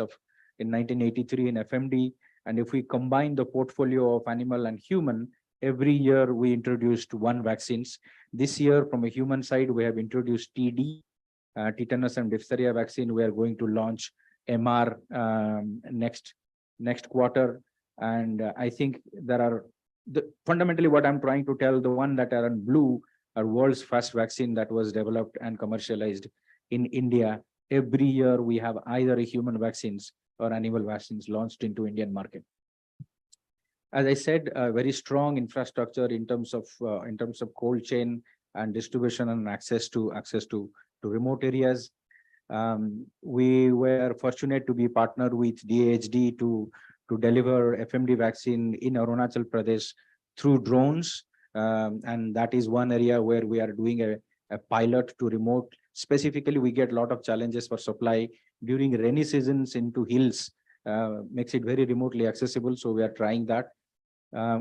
in 1983 in FMD, and if we combine the portfolio of animal and human, every year we introduced 1 vaccines. This year, from a human side, we have introduced TD, tetanus and diphtheria vaccine. We are going to launch MR next quarter. And I think there are fundamentally what I'm trying to tell, the one that are in blue are world's first vaccine that was developed and commercialized in India. Every year we have either a human vaccines or animal vaccines launched into Indian market. As I said, a very strong infrastructure in terms of cold chain and distribution and access to remote areas. We were fortunate to be partnered with DAHD to deliver FMD vaccine in Arunachal Pradesh through drones. And that is one area where we are doing a pilot to remote. Specifically, we get a lot of challenges for supply during rainy seasons into hills, makes it very remotely accessible. So we are trying that.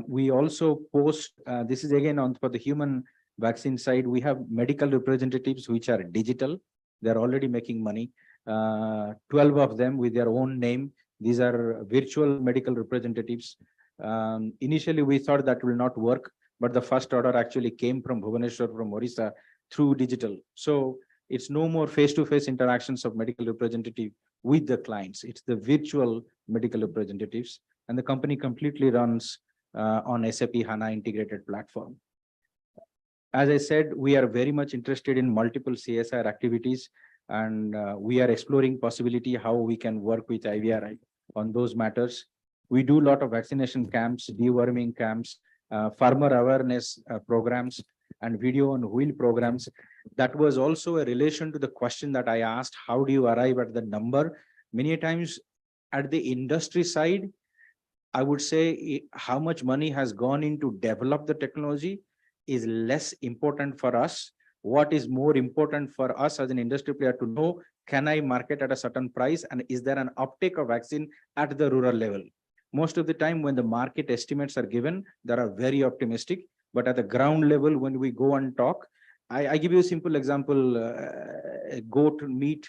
We also post, this is again for the human vaccine side, we have medical representatives which are digital. They're already making money. 12 of them with their own name. These are virtual medical representatives. Initially, we thought that will not work, but the first order actually came from Bhubaneswar, from Orissa, through digital. So it's no more face-to-face interactions of medical representative with the clients. It's the virtual medical representatives, and the company completely runs on SAP HANA integrated platform. As I said, we are very much interested in multiple CSR activities, and we are exploring possibility how we can work with IVRI on those matters. We do a lot of vaccination camps, deworming camps, farmer awareness programs, and video on wheel programs. That was also a relation to the question that I asked, how do you arrive at the number? Many times at the industry side, I would say how much money has gone into develop the technology is less important for us. What is more important for us as an industry player to know, can I market at a certain price, and is there an uptake of vaccine at the rural level? Most of the time when the market estimates are given, they are very optimistic, but at the ground level, when we go and talk, I give you a simple example, goat meat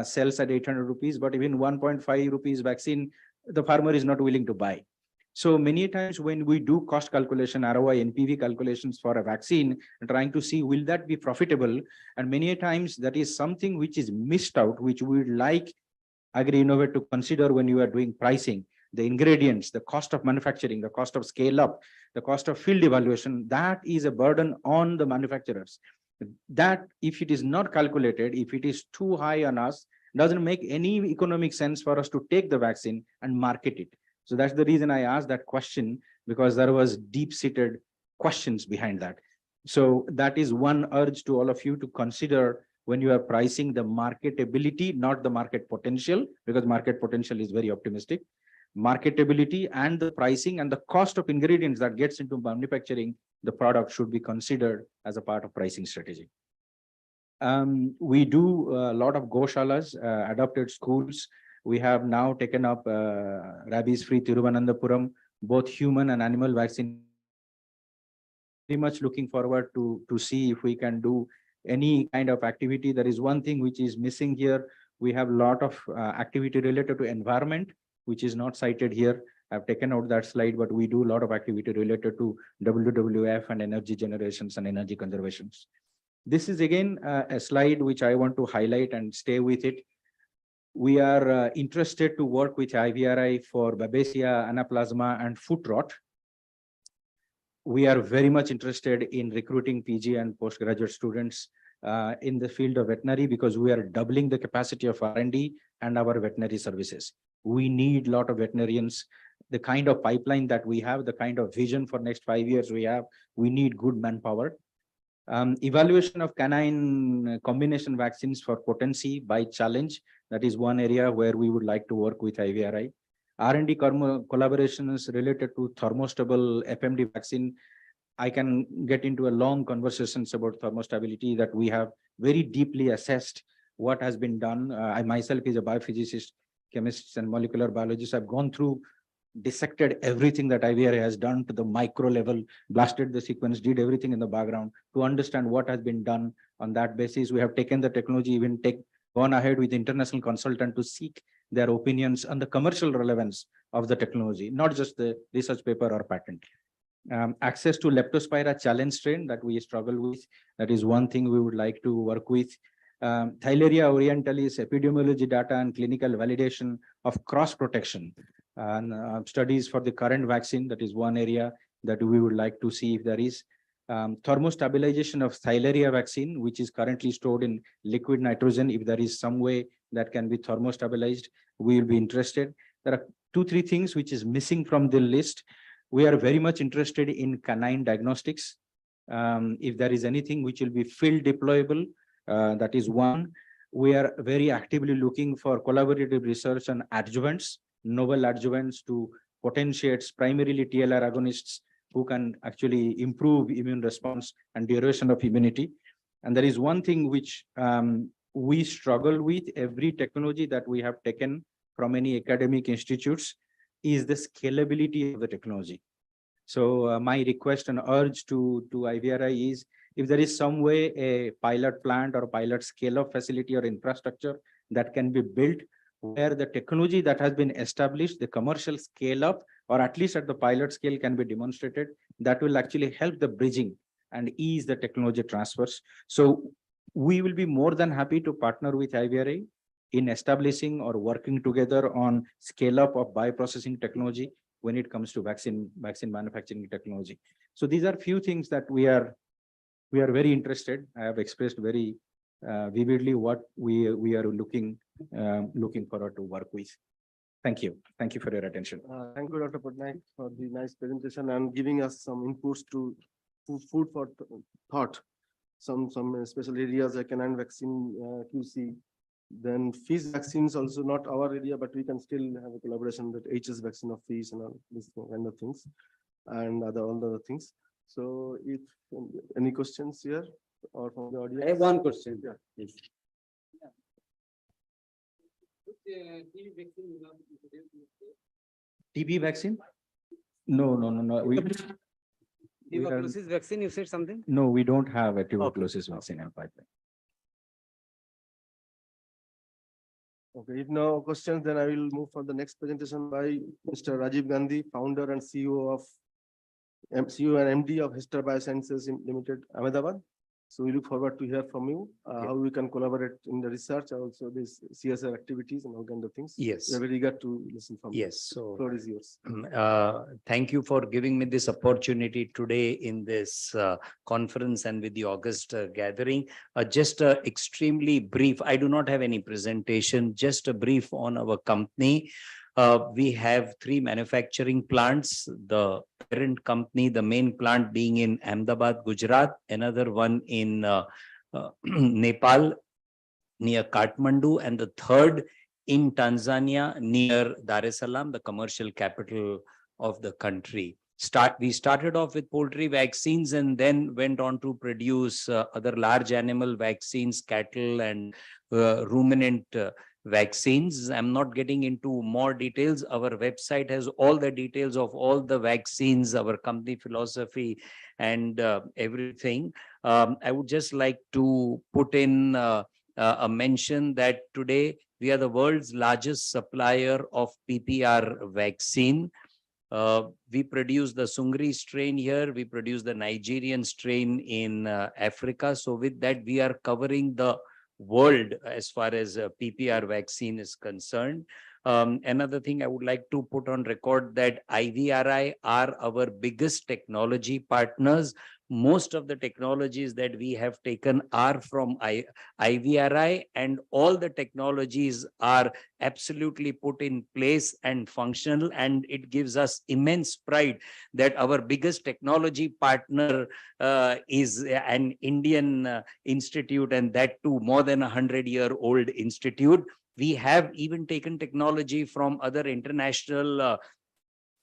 sells at 800 rupees, but even 1.5 rupees vaccine, the farmer is not willing to buy. So many times when we do cost calculation, ROI, NPV calculations for a vaccine, trying to see will that be profitable, and many times that is something which is missed out, which we would like Agri-Innovate to consider when you are doing pricing. The ingredients, the cost of manufacturing, the cost of scale up, the cost of field evaluation, that is a burden on the manufacturers. That if it is not calculated, if it is too high on us, doesn't make any economic sense for us to take the vaccine and market it. So that's the reason I asked that question, because there was deep-seated questions behind that. So that is one urge to all of you to consider when you are pricing the marketability, not the market potential, because market potential is very optimistic. Marketability and the pricing and the cost of ingredients that gets into manufacturing the product should be considered as a part of pricing strategy. We do a lot of goshalas, adopted schools. We have now taken up rabies-free Thiruvananthapuram, both human and animal vaccine. Very much looking forward to see if we can do any kind of activity. There is one thing which is missing here. We have a lot of activity related to environment, which is not cited here. I've taken out that slide, but we do a lot of activity related to WWF and energy generations and energy conservations. This is again a slide which I want to highlight and stay with it. We are interested to work with IVRI for Babesia, Anaplasma, and foot rot. We are very much interested in recruiting PG and postgraduate students in the field of veterinary, because we are doubling the capacity of R&D and our veterinary services. We need a lot of veterinarians. The kind of pipeline that we have, the kind of vision for next 5 years we have, we need good manpower. Evaluation of canine combination vaccines for potency by challenge. That is one area where we would like to work with IVRI. R&D collaborations related to thermostable FMD vaccine. I can get into a long conversations about thermostability that we have very deeply assessed what has been done. I myself is a biophysicist, chemist, and molecular biologist. I've gone through, dissected everything that IVRI has done to the micro level, blasted the sequence, did everything in the background to understand what has been done. On that basis, we have taken the technology, even gone ahead with international consultant to seek their opinions on the commercial relevance of the technology, not just the research paper or patent. Access to Leptospira challenge strain that we struggle with. That is one thing we would like to work with. Theileria orientalis, epidemiology data and clinical validation of cross protection. And studies for the current vaccine, that is one area that we would like to see if there is. Thermostabilization of Theileria vaccine, which is currently stored in liquid nitrogen. If there is some way that can be thermostabilized, we will be interested. There are 2-3 things which is missing from the list. We are very much interested in canine diagnostics. If there is anything which will be field deployable, that is one. We are very actively looking for collaborative research on adjuvants, novel adjuvants to potentiate primarily TLR agonists who can actually improve immune response and duration of immunity. And there is one thing which we struggle with every technology that we have taken from any academic institutes is the scalability of the technology. So my request and urge to IVRI is, if there is some way a pilot plant or pilot scale-up facility or infrastructure that can be built where the technology that has been established, the commercial scale-up, or at least at the pilot scale can be demonstrated, that will actually help the bridging and ease the technology transfers. So we will be more than happy to partner with IVRI in establishing or working together on scale-up of bioprocessing technology when it comes to vaccine manufacturing technology. So these are few things that we are very interested. I have expressed very vividly what we are looking forward to work with. Thank you. Thank you for your attention. Thank you, Dr. Patnaik, for the nice presentation and giving us some inputs to food for thought. Some special areas like canine vaccine, QC, then fish vaccines also not our area, but we can still have a collaboration with HS vaccine of fish and all these kind of things and all the other things. So if any questions here or from the audience? I have one question. Yeah. Yes. TB vaccine? No. Tuberculosis vaccine, you said something? No, we don't have a tuberculosis vaccine in pipeline. Okay, if no questions, then I will move for the next presentation by Mr. Rajiv Gandhi, founder and CEO and MD of Hester Biosciences Limited, Ahmedabad. So we look forward to hear from you how we can collaborate in the research, also this CSR activities and all kind of things. Yes. We are very eager to listen from you. Yes. So floor is yours. thank you for giving me this opportunity today in this conference and with the August gathering. Just extremely brief. I do not have any presentation, just a brief on our company. We have 3 manufacturing plants, the parent company, the main plant being in Ahmedabad, Gujarat, another one in Nepal near Kathmandu, and the third in Tanzania near Dar es Salaam, the commercial capital of the country. we started off with poultry vaccines and then went on to produce other large animal vaccines, cattle and ruminant vaccines. I'm not getting into more details. Our website has all the details of all the vaccines, our company philosophy and everything. I would just like to put in a mention that today we are the world's largest supplier of PPR vaccine. We produce the Sungri strain here. We produce the Nigerian strain in Africa. So with that, we are covering the world as far as PPR vaccine is concerned. Another thing I would like to put on record that IVRI are our biggest technology partners. Most of the technologies that we have taken are from IVRI, and all the technologies are absolutely put in place and functional, and it gives us immense pride that our biggest technology partner is an Indian institute, and that too more than 100-year-old institute. We have even taken technology from other international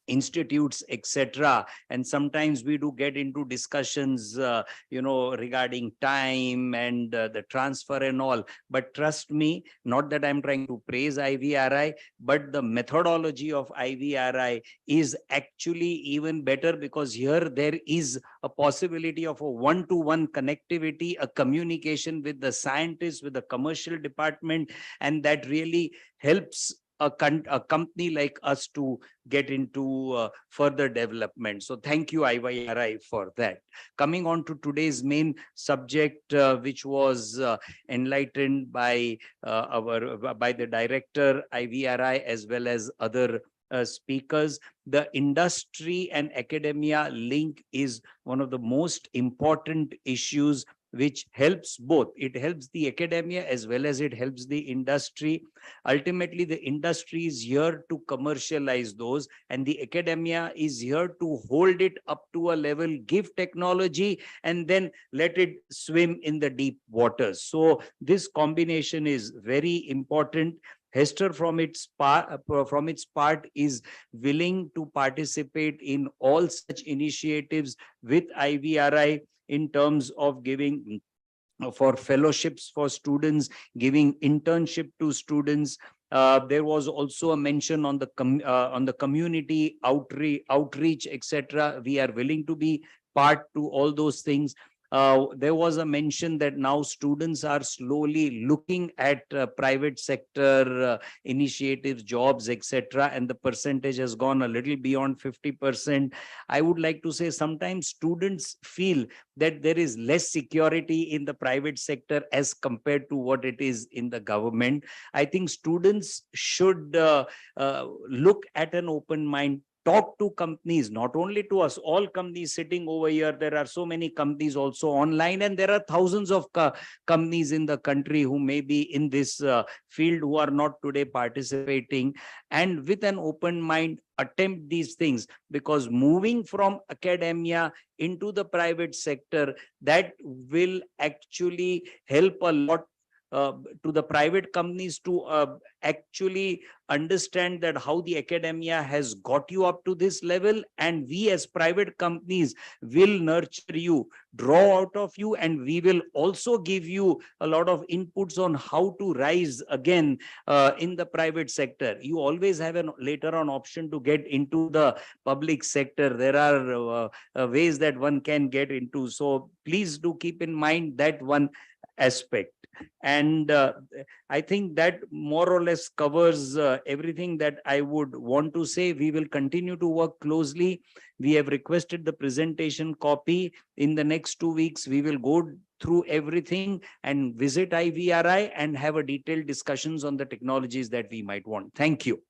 institutes, etc. And sometimes we do get into discussions, regarding time and the transfer and all. But trust me, not that I'm trying to praise IVRI, but the methodology of IVRI is actually even better, because here there is a possibility of a one-to-one connectivity, a communication with the scientists, with the commercial department, and that really helps a company like us to get into further development. So thank you, IVRI, for that. Coming on to today's main subject, which was enlightened by the director, IVRI, as well as other speakers. The industry and academia link is one of the most important issues, which helps both. It helps the academia as well as it helps the industry. Ultimately, the industry is here to commercialize those, and the academia is here to hold it up to a level, give technology, and then let it swim in the deep waters. So this combination is very important. Hester, from its part, is willing to participate in all such initiatives with IVRI in terms of giving for fellowships for students, giving internship to students. There was also a mention on the community outreach, etc. We are willing to be part to all those things. There was a mention that now students are slowly looking at private sector initiatives, jobs, etc., and the percentage has gone a little beyond 50%. I would like to say sometimes students feel that there is less security in the private sector as compared to what it is in the government. I think students should look at an open mind, talk to companies, not only to us, all companies sitting over here. There are so many companies also online, and there are thousands of companies in the country who may be in this field who are not today participating. And with an open mind, attempt these things, because moving from academia into the private sector, that will actually help a lot to the private companies to actually understand that how the academia has got you up to this level, and we as private companies will nurture you, draw out of you, and we will also give you a lot of inputs on how to rise again in the private sector. You always have a later on option to get into the public sector. There are ways that one can get into. So please do keep in mind that one aspect. And I think that more or less covers everything that I would want to say. We will continue to work closely. We have requested the presentation copy. In the next 2 weeks, we will go through everything and visit IVRI and have a detailed discussions on the technologies that we might want. Thank you.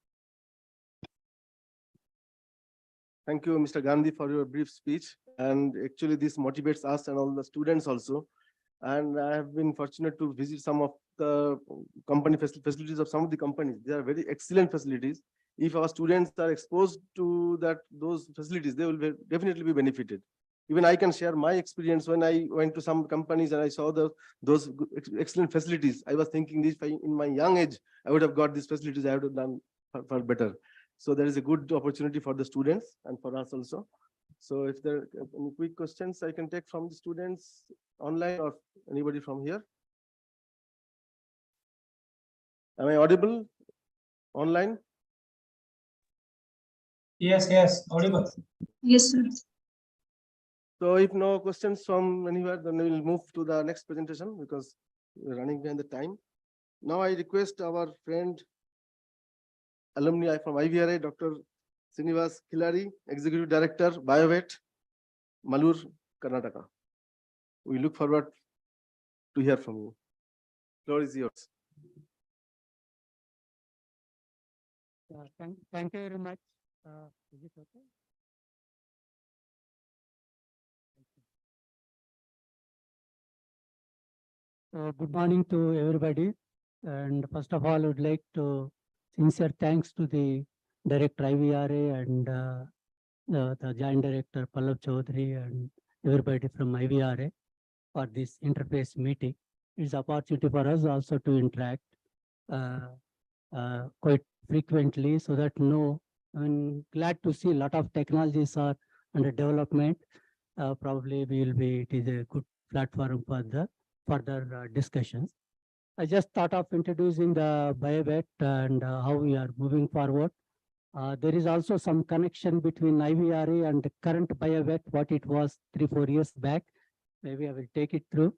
Thank you, Mr. Gandhi, for your brief speech. And actually, this motivates us and all the students also. And I have been fortunate to visit some of the company facilities of some of the companies. They are very excellent facilities. If our students are exposed to those facilities, they will definitely be benefited. Even I can share my experience when I went to some companies and I saw those excellent facilities. I was thinking, this in my young age, I would have got these facilities. I would have done far better. So there is a good opportunity for the students and for us also. So if there are any quick questions I can take from the students online or anybody from here. Am I audible online? Yes, audible. Yes, sir. So if no questions from anywhere, then we will move to the next presentation because we're running behind the time. Now I request our friend, alumni from IVRI, Dr. Srinivas Khilari, Executive Director, BioVet, Malur, Karnataka. We look forward to hear from you. Floor is yours. Thank you very much. Is it okay? Good morning to everybody. And first of all, I would like to sincere thanks to the Director IVRA and the Joint Director Pallav Chaudhary and everybody from IVRA for this interface meeting. It's an opportunity for us also to interact quite frequently so that I'm glad to see a lot of technologies are under development. Probably it is a good platform for the further discussions. I just thought of introducing the BioVet and how we are moving forward. There is also some connection between IVRA and the current BioVet, what it was 3-4 years back. Maybe I will take it through.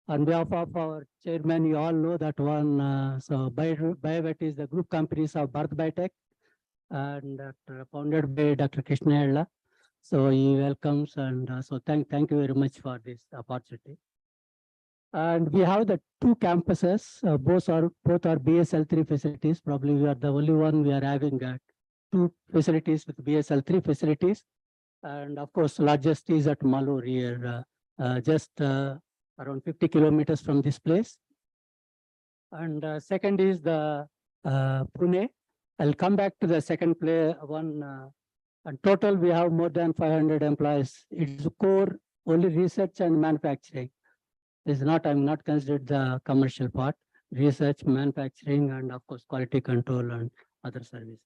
On behalf of our chairman, you all know that one. So BioVet is the group companies of Bharat Biotech and founded by Dr. Krishna Ella. So he welcomes and so thank you very much for this opportunity. And we have the two campuses, both are BSL-3 facilities. Probably we are the only one we are having two facilities with BSL-3 facilities. And of course, largest is at Malur here, just around 50 kilometers from this place. And second is the Pune. I'll come back to the second one. In total, we have more than 500 employees. It's core only research and manufacturing. I'm not considered the commercial part, research, manufacturing, and of course, quality control and other services.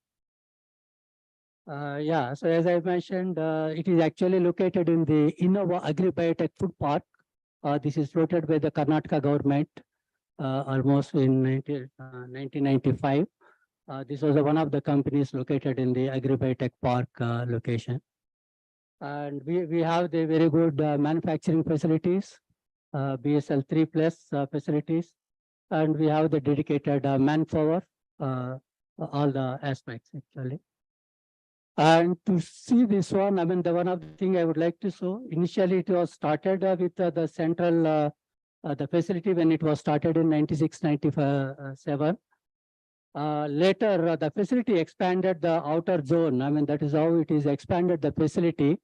So as I mentioned, it is actually located in the Innova Agri-Biotech Food Park. This is floated by the Karnataka government almost in 1995. This was one of the companies located in the Agri-Biotech Park location. And we have the very good manufacturing facilities, BSL-3 plus facilities, and we have the dedicated manpower, all the aspects actually. And to see this one, the one of the thing I would like to show, initially it was started with the central, the facility when it was started in 96-97. Later, the facility expanded the outer zone. That is how it is expanded the facility.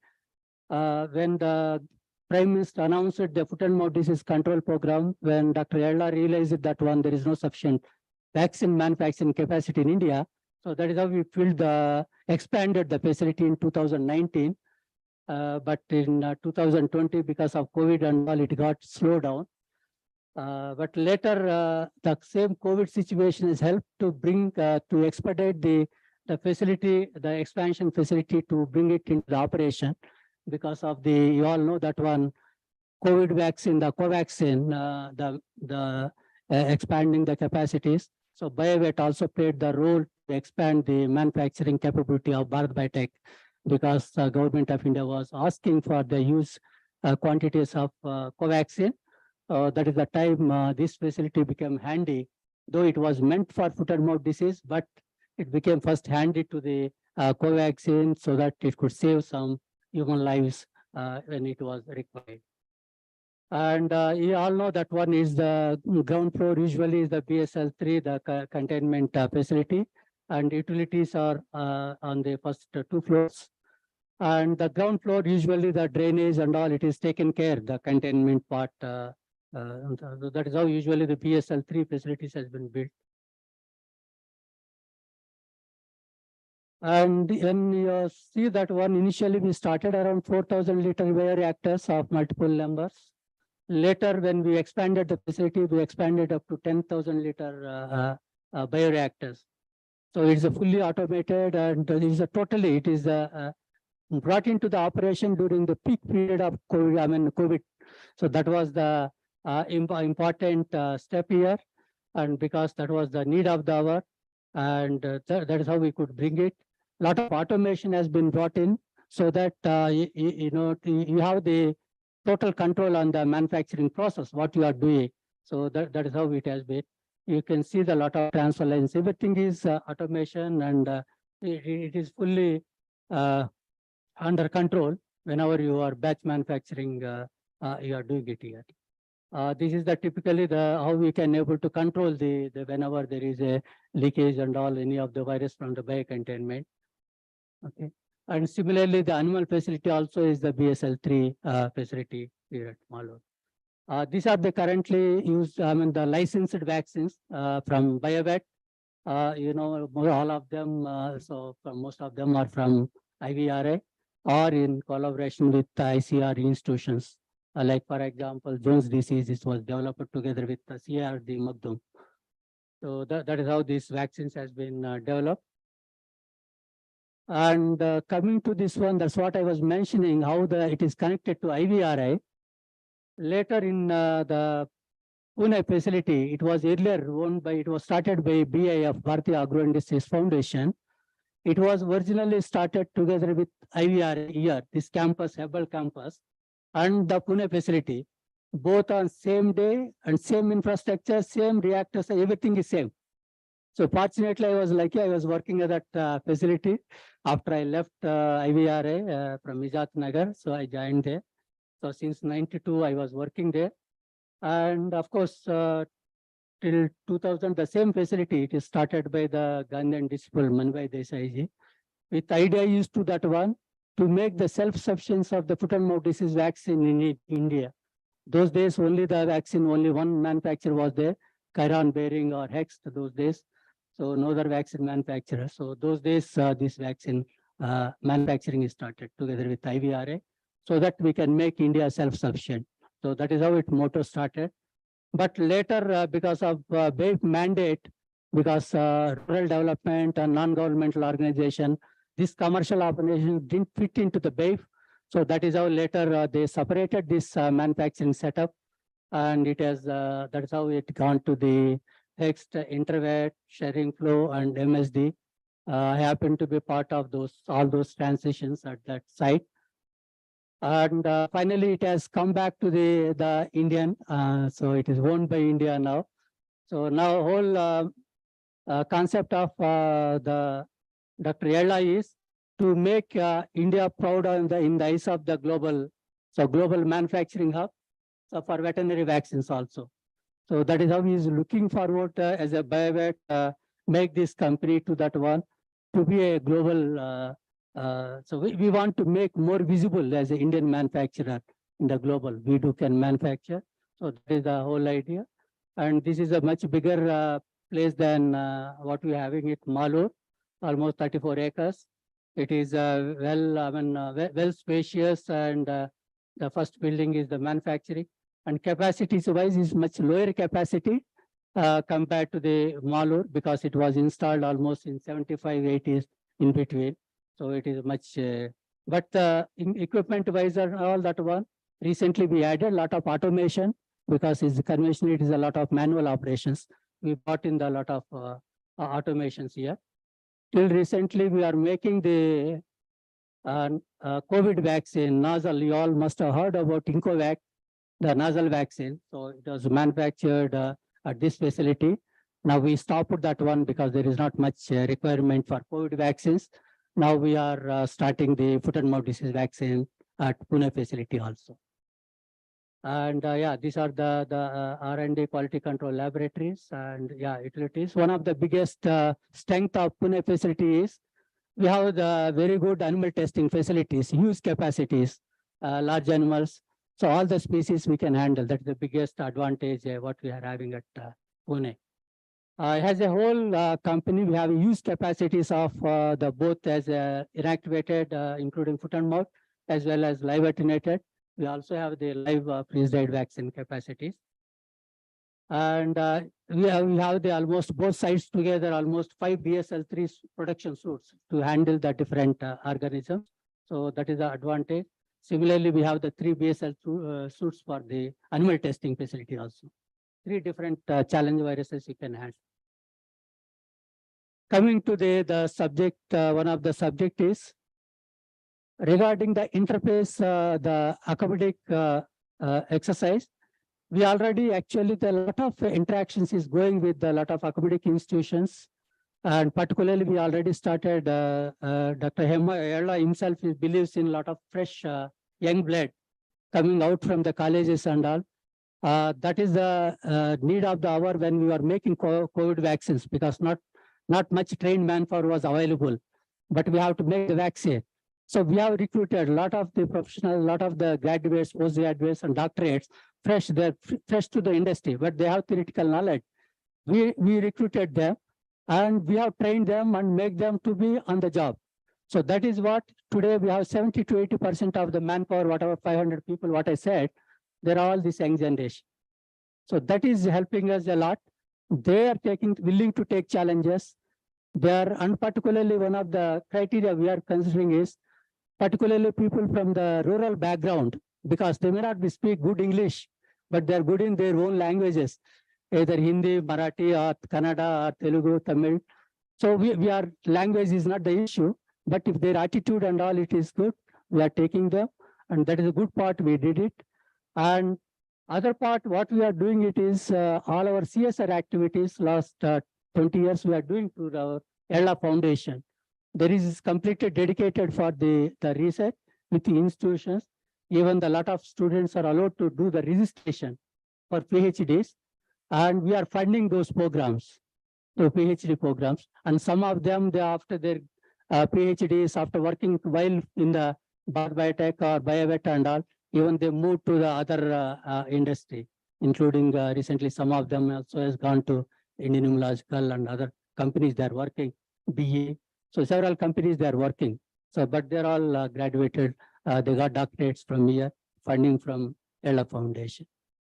When the Prime Minister announced the foot and mouth disease control program, when Dr. Ella realized that there is no sufficient vaccine manufacturing capacity in India. So that is how we expanded the facility in 2019. But in 2020, because of COVID and all, it got slowed down. But later, the same COVID situation has helped to bring, to expedite the facility, the expansion facility to bring it into the operation because of you all know that one COVID vaccine, the Covaxin, the expanding the capacities. So BioVet also played the role to expand the manufacturing capability of Bharat Biotech because the government of India was asking for the use quantities of Covaxin. That is the time this facility became handy, though it was meant for foot and mouth disease, but it became first handy to the Covaxin so that it could save some human lives when it was required. And you all know that one is the ground floor, usually is the BSL-3, the containment facility, and utilities are on the first 2 floors. And the ground floor, usually the drainage and all, it is taken care, the containment part. That is how usually the BSL-3 facilities has been built. And when you see that one, initially we started around 4,000 liter bioreactors of multiple numbers. Later, when we expanded the facility, we expanded up to 10,000 liter bioreactors. So it's a fully automated and it is a totally, it is brought into the operation during the peak period of COVID. So that was the important step here. And because that was the need of the hour, and that is how we could bring it. A lot of automation has been brought in so that you have the total control on the manufacturing process, what you are doing. So that is how it has been. You can see the lot of transfer lines. Everything is automation, and it is fully under control whenever you are batch manufacturing. You are doing it here. This is the typically the how we can able to control the whenever there is a leakage and all any of the virus from the biocontainment. Okay, and similarly the animal facility also is the BSL-3 facility here at Malur. These are the currently used, the licensed vaccines from BioVet. All of them, most of them are from IVRI or in collaboration with ICR institutions. Like for example, Jones disease, this was developed together with the CRD Magdum. So that is how these vaccines has been developed. And coming to this one, that's what I was mentioning, how it is connected to IVRI. Later in the Pune facility, it was earlier owned by, it was started by BIF, Bharatiya Agro Industries Foundation. It was originally started together with IVRI here, this campus, Hebbal campus, and the Pune facility, both on same day and same infrastructure, same reactors, everything is same. So fortunately, I was lucky, I was working at that facility after I left IVRI from Ijat Nagar, so I joined there. So since 92, I was working there. And of course, till 2000, the same facility, it is started by the Gandhian disciple Manbhai Desai ji. With idea used to that one, to make the self-sufficiency of the foot and mouth disease vaccine in India. Those days, only the vaccine, only one manufacturer was there, Chiron, Behring or Hext those days. So no other vaccine manufacturer. So those days, this vaccine manufacturing is started together with IVRA so that we can make India self-sufficient. So that is how it motto started. But later, because of BAFE mandate, because rural development and non-governmental organization, this commercial operation didn't fit into the BAFE. So that is how later they separated this manufacturing setup, and it has that is how it gone to the Hext, Intervet, Sharing Flow, and MSD. I happen to be part of all those transitions at that site. And finally, it has come back to the Indian. So it is owned by India now. So now whole concept of the Dr. Yella is to make India proud in the eyes of the global, so global manufacturing hub, so for veterinary vaccines also. So that is how he is looking forward as a BioVet, make this company to that one, to be a global. So we want to make more visible as an Indian manufacturer in the global. We can manufacture. So that is the whole idea. And this is a much bigger place than what we are having at Malur, almost 34 acres. It is well spacious, and the first building is the manufacturing, and capacities wise is much lower capacity compared to the Malur, because it was installed almost in 75, 80s in between. So it is much, but equipment wise and all that one, recently we added a lot of automation, because it's conventional, it is a lot of manual operations. We brought in a lot of automations here. Till recently, we are making the COVID vaccine, nasal. You all must have heard about Incovac, the nasal vaccine. So it was manufactured at this facility. Now we stopped that one because there is not much requirement for COVID vaccines. Now we are starting the foot and mouth disease vaccine at Pune facility also. And yeah, these are the R&D quality control laboratories and yeah, utilities. One of the biggest strength of Pune facility is we have the very good animal testing facilities, huge capacities, large animals. So all the species we can handle. That's the biggest advantage what we are having at Pune. As a whole company, we have huge capacities of the both as inactivated, including foot and mouth, as well as live attenuated. We also have the live freeze-dried vaccine capacities. And we have the almost both sides together, almost 5 BSL-3 production suits to handle the different organisms. So that is the advantage. Similarly, we have the 3 BSL suits for the animal testing facility also. 3 different challenge viruses you can handle. Coming to the subject, one of the subject is regarding the interface, the academic exercise. We already actually a lot of interactions is going with a lot of academic institutions, and particularly we already started. Dr. Ella himself believes in a lot of fresh young blood coming out from the colleges and all. That is the need of the hour when we were making COVID vaccines, because not much trained manpower was available, but we have to make the vaccine. So we have recruited a lot of the professionals, a lot of the graduates, postgraduates, and doctorates, fresh to the industry, but they have theoretical knowledge. We recruited them, and we have trained them and make them to be on the job. So that is what today we have 70 to 80% of the manpower, whatever 500 people, what I said, they're all this young generation. So that is helping us a lot. They are willing to take challenges. And particularly one of the criteria we are considering is particularly people from the rural background, because they may not speak good English, but they're good in their own languages, either Hindi, Marathi, or Kannada, or Telugu, Tamil. So language is not the issue, but if their attitude and all, it is good, we are taking them, and that is a good part, we did it. And other part, what we are doing it is all our CSR activities last 20 years we are doing to our Ella Foundation. There is completely dedicated for the research with the institutions. Even a lot of students are allowed to do the registration for PhDs, and we are funding those programs, the PhD programs. And some of them, they after their PhDs, after working while in the biotech or biovet and all, even they move to the other industry, including recently some of them also has gone to Indian Immunological and other companies they are working, BE. So several companies they are working. So, but they're all graduated. They got doctorates from here, funding from Ella Foundation.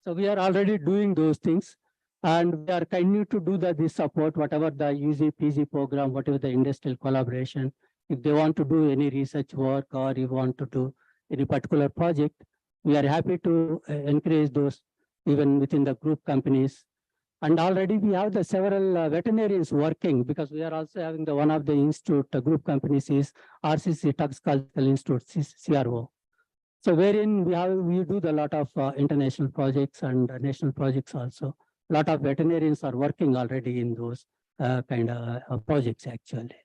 So we are already doing those things, and we are continue to do this support, whatever the UG, PG program, whatever the industrial collaboration. If they want to do any research work or you want to do any particular project, we are happy to encourage those even within the group companies. And already we have the several veterinarians working, because we are also having the one of the institute group companies is RCC Toxicological Institute, CRO. So wherein we do the lot of international projects and national projects also. A lot of veterinarians are working already in those kind of projects actually.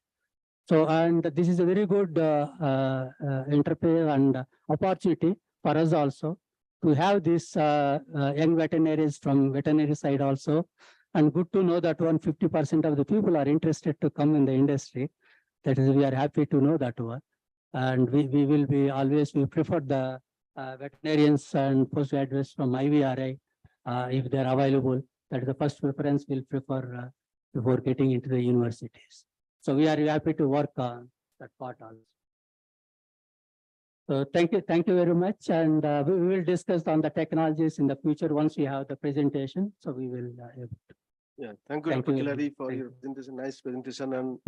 So, and this is a very good interface and opportunity for us also to have these young veterinarians from veterinary side also. And good to know that 150% of the people are interested to come in the industry. That is, we are happy to know that one. And we will be always, we prefer the veterinarians and postgraduates from IVRI if they're available. That is the first preference we'll prefer before getting into the universities. So we are happy to work on that part also. So thank you very much. And we will discuss on the technologies in the future once we have the presentation. So we will. Yeah, thank you, Dr. Kilari, for your presentation, nice presentation and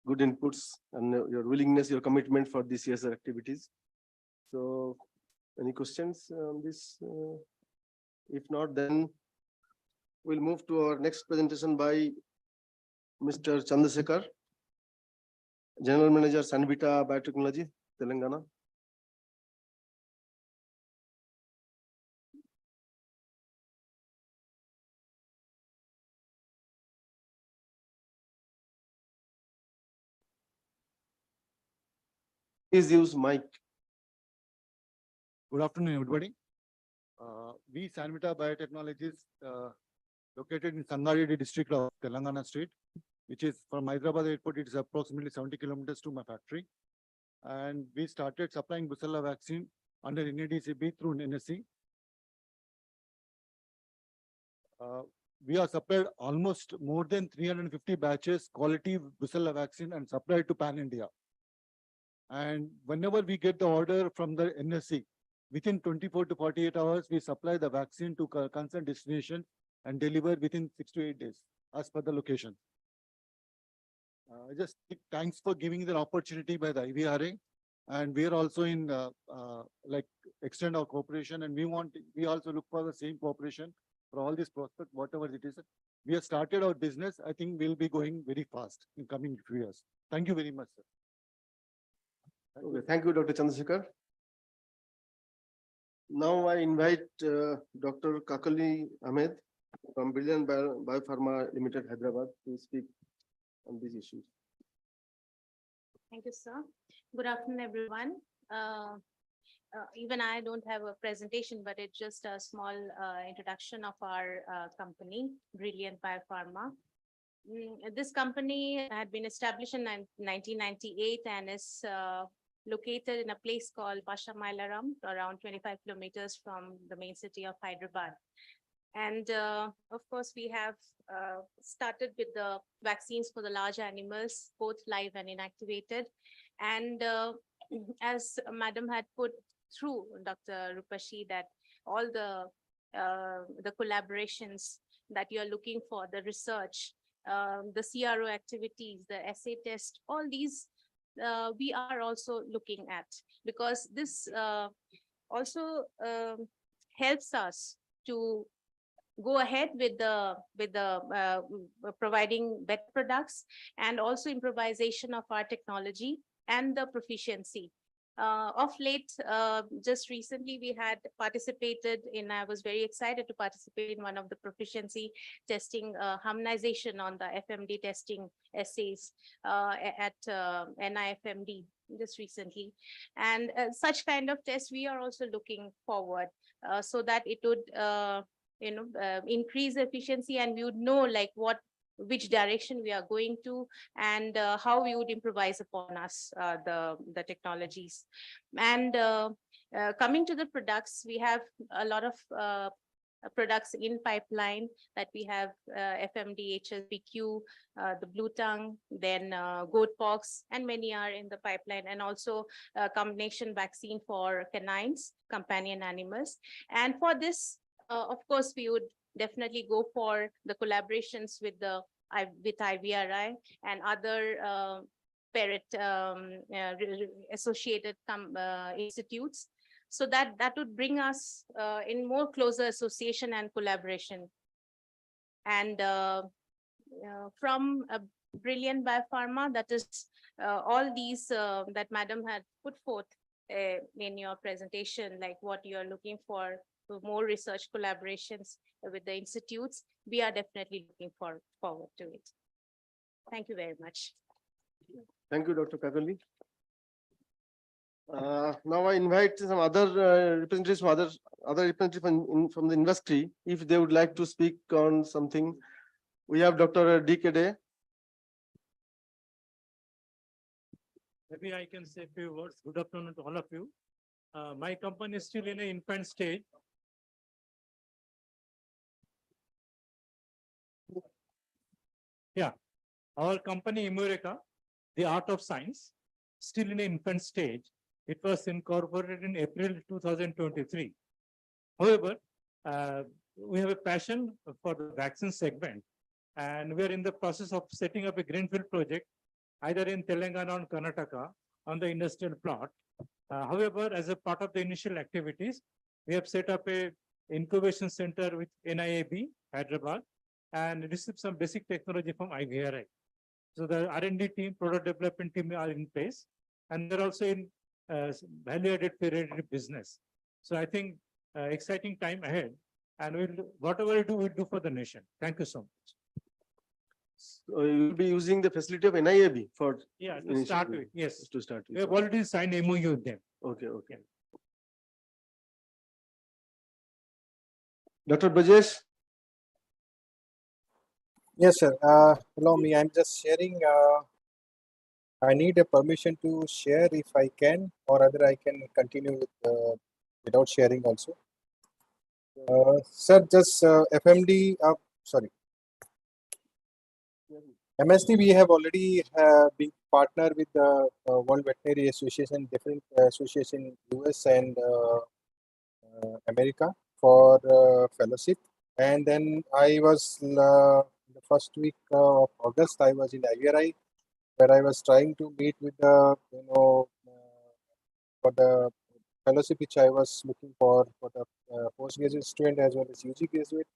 good inputs and your willingness, your commitment for this year's activities. So any questions on this? If not, then we'll move to our next presentation by Mr. Chandrasekhar, General Manager, Sanvita Biotechnology, Telangana. Please use mic. Good afternoon, everybody. We Sanvita Biotechnologies, located in Sangareddy district of Telangana state, which is from Hyderabad airport. It is approximately 70 kilometers to my factory. And we started supplying Brucella vaccine under NADCB through NSC. We are supplied almost more than 350 batches quality Brucella vaccine and supplied to Pan India. And whenever we get the order from the NSC, within 24 to 48 hours, we supply the vaccine to concerned destination and deliver within 6 to 8 days as per the location. Just thanks for giving the opportunity by the IVRA, and we are also in like extend our cooperation, and we also look for the same cooperation for all these prospects, whatever it is. We have started our business. I think we'll be going very fast in coming few years. Thank you very much, sir. Okay, thank you, Dr. Chandrasekhar. Now I invite Dr. Kakali Ahmed from Brilliant Biopharma Limited, Hyderabad, to speak on these issues. Thank you, sir. Good afternoon, everyone. Even I don't have a presentation, but it's just a small introduction of our company, Brilliant Biopharma. This company had been established in 1998 and is located in a place called Pashamailaram, around 25 kilometers from the main city of Hyderabad. And of course, we have started with the vaccines for the large animals, both live and inactivated. And as Madam had put through, Dr. Rupashi, that all the collaborations that you're looking for, the research, the CRO activities, the assay test, all these we are also looking at, because this also helps us to go ahead with the providing better products, and also improvisation of our technology and the proficiency. Of late, just recently, we had participated in, I was very excited to participate in one of the proficiency testing, harmonization on the FMD testing essays at NIFMD just recently. And such kind of tests, we are also looking forward so that it would increase efficiency, and we would know like which direction we are going to, and how we would improvise upon us the technologies. And coming to the products, we have a lot of products in pipeline that we have FMD, HSPQ, the blue tongue, then goat pox, and many are in the pipeline, and also a combination vaccine for canines, companion animals. And for this, of course, we would definitely go for the collaborations with IVRI and other parrot associated institutes, so that would bring us in more closer association and collaboration. And from Brilliant Biopharma, that is all these that Madam had put forth in your presentation, like what you are looking for more research collaborations with the institutes, we are definitely looking forward to it. Thank you very much. Thank you, Dr. Kakali. Now I invite some other representatives from other representatives from the industry, if they would like to speak on something. We have Dr. DKD. Maybe I can say a few words. Good afternoon to all of you. My company is still in an infant stage. Yeah, our company Imureka, the Art of Science, still in an infant stage. It was incorporated in April 2023. However, we have a passion for the vaccine segment, and we are in the process of setting up a greenfield project, either in Telangana or Karnataka, on the industrial plot. However, as a part of the initial activities, we have set up a incubation center with NIAB, Hyderabad, and received some basic technology from IVRI. So the R&D team, product development team are in place, and they're also in value-added periodic business. So I think exciting time ahead, and whatever we do, we'll do for the nation. Thank you so much. So you will be using the facility of NIAB for to start with. Yes, to start with. We have already signed MOU with them. Okay. Dr. Brajesh. Yes, sir. Allow me. I'm just sharing. I need a permission to share if I can, or other I can continue with without sharing also. Sir, just FMD. Sorry. MSD, we have already been partnered with the World Veterinary Association, different association in US and America for fellowship. And then I was the first week of August, I was in IVRI, where I was trying to meet with the, for the fellowship which I was looking for the postgraduate student as well as UG graduate.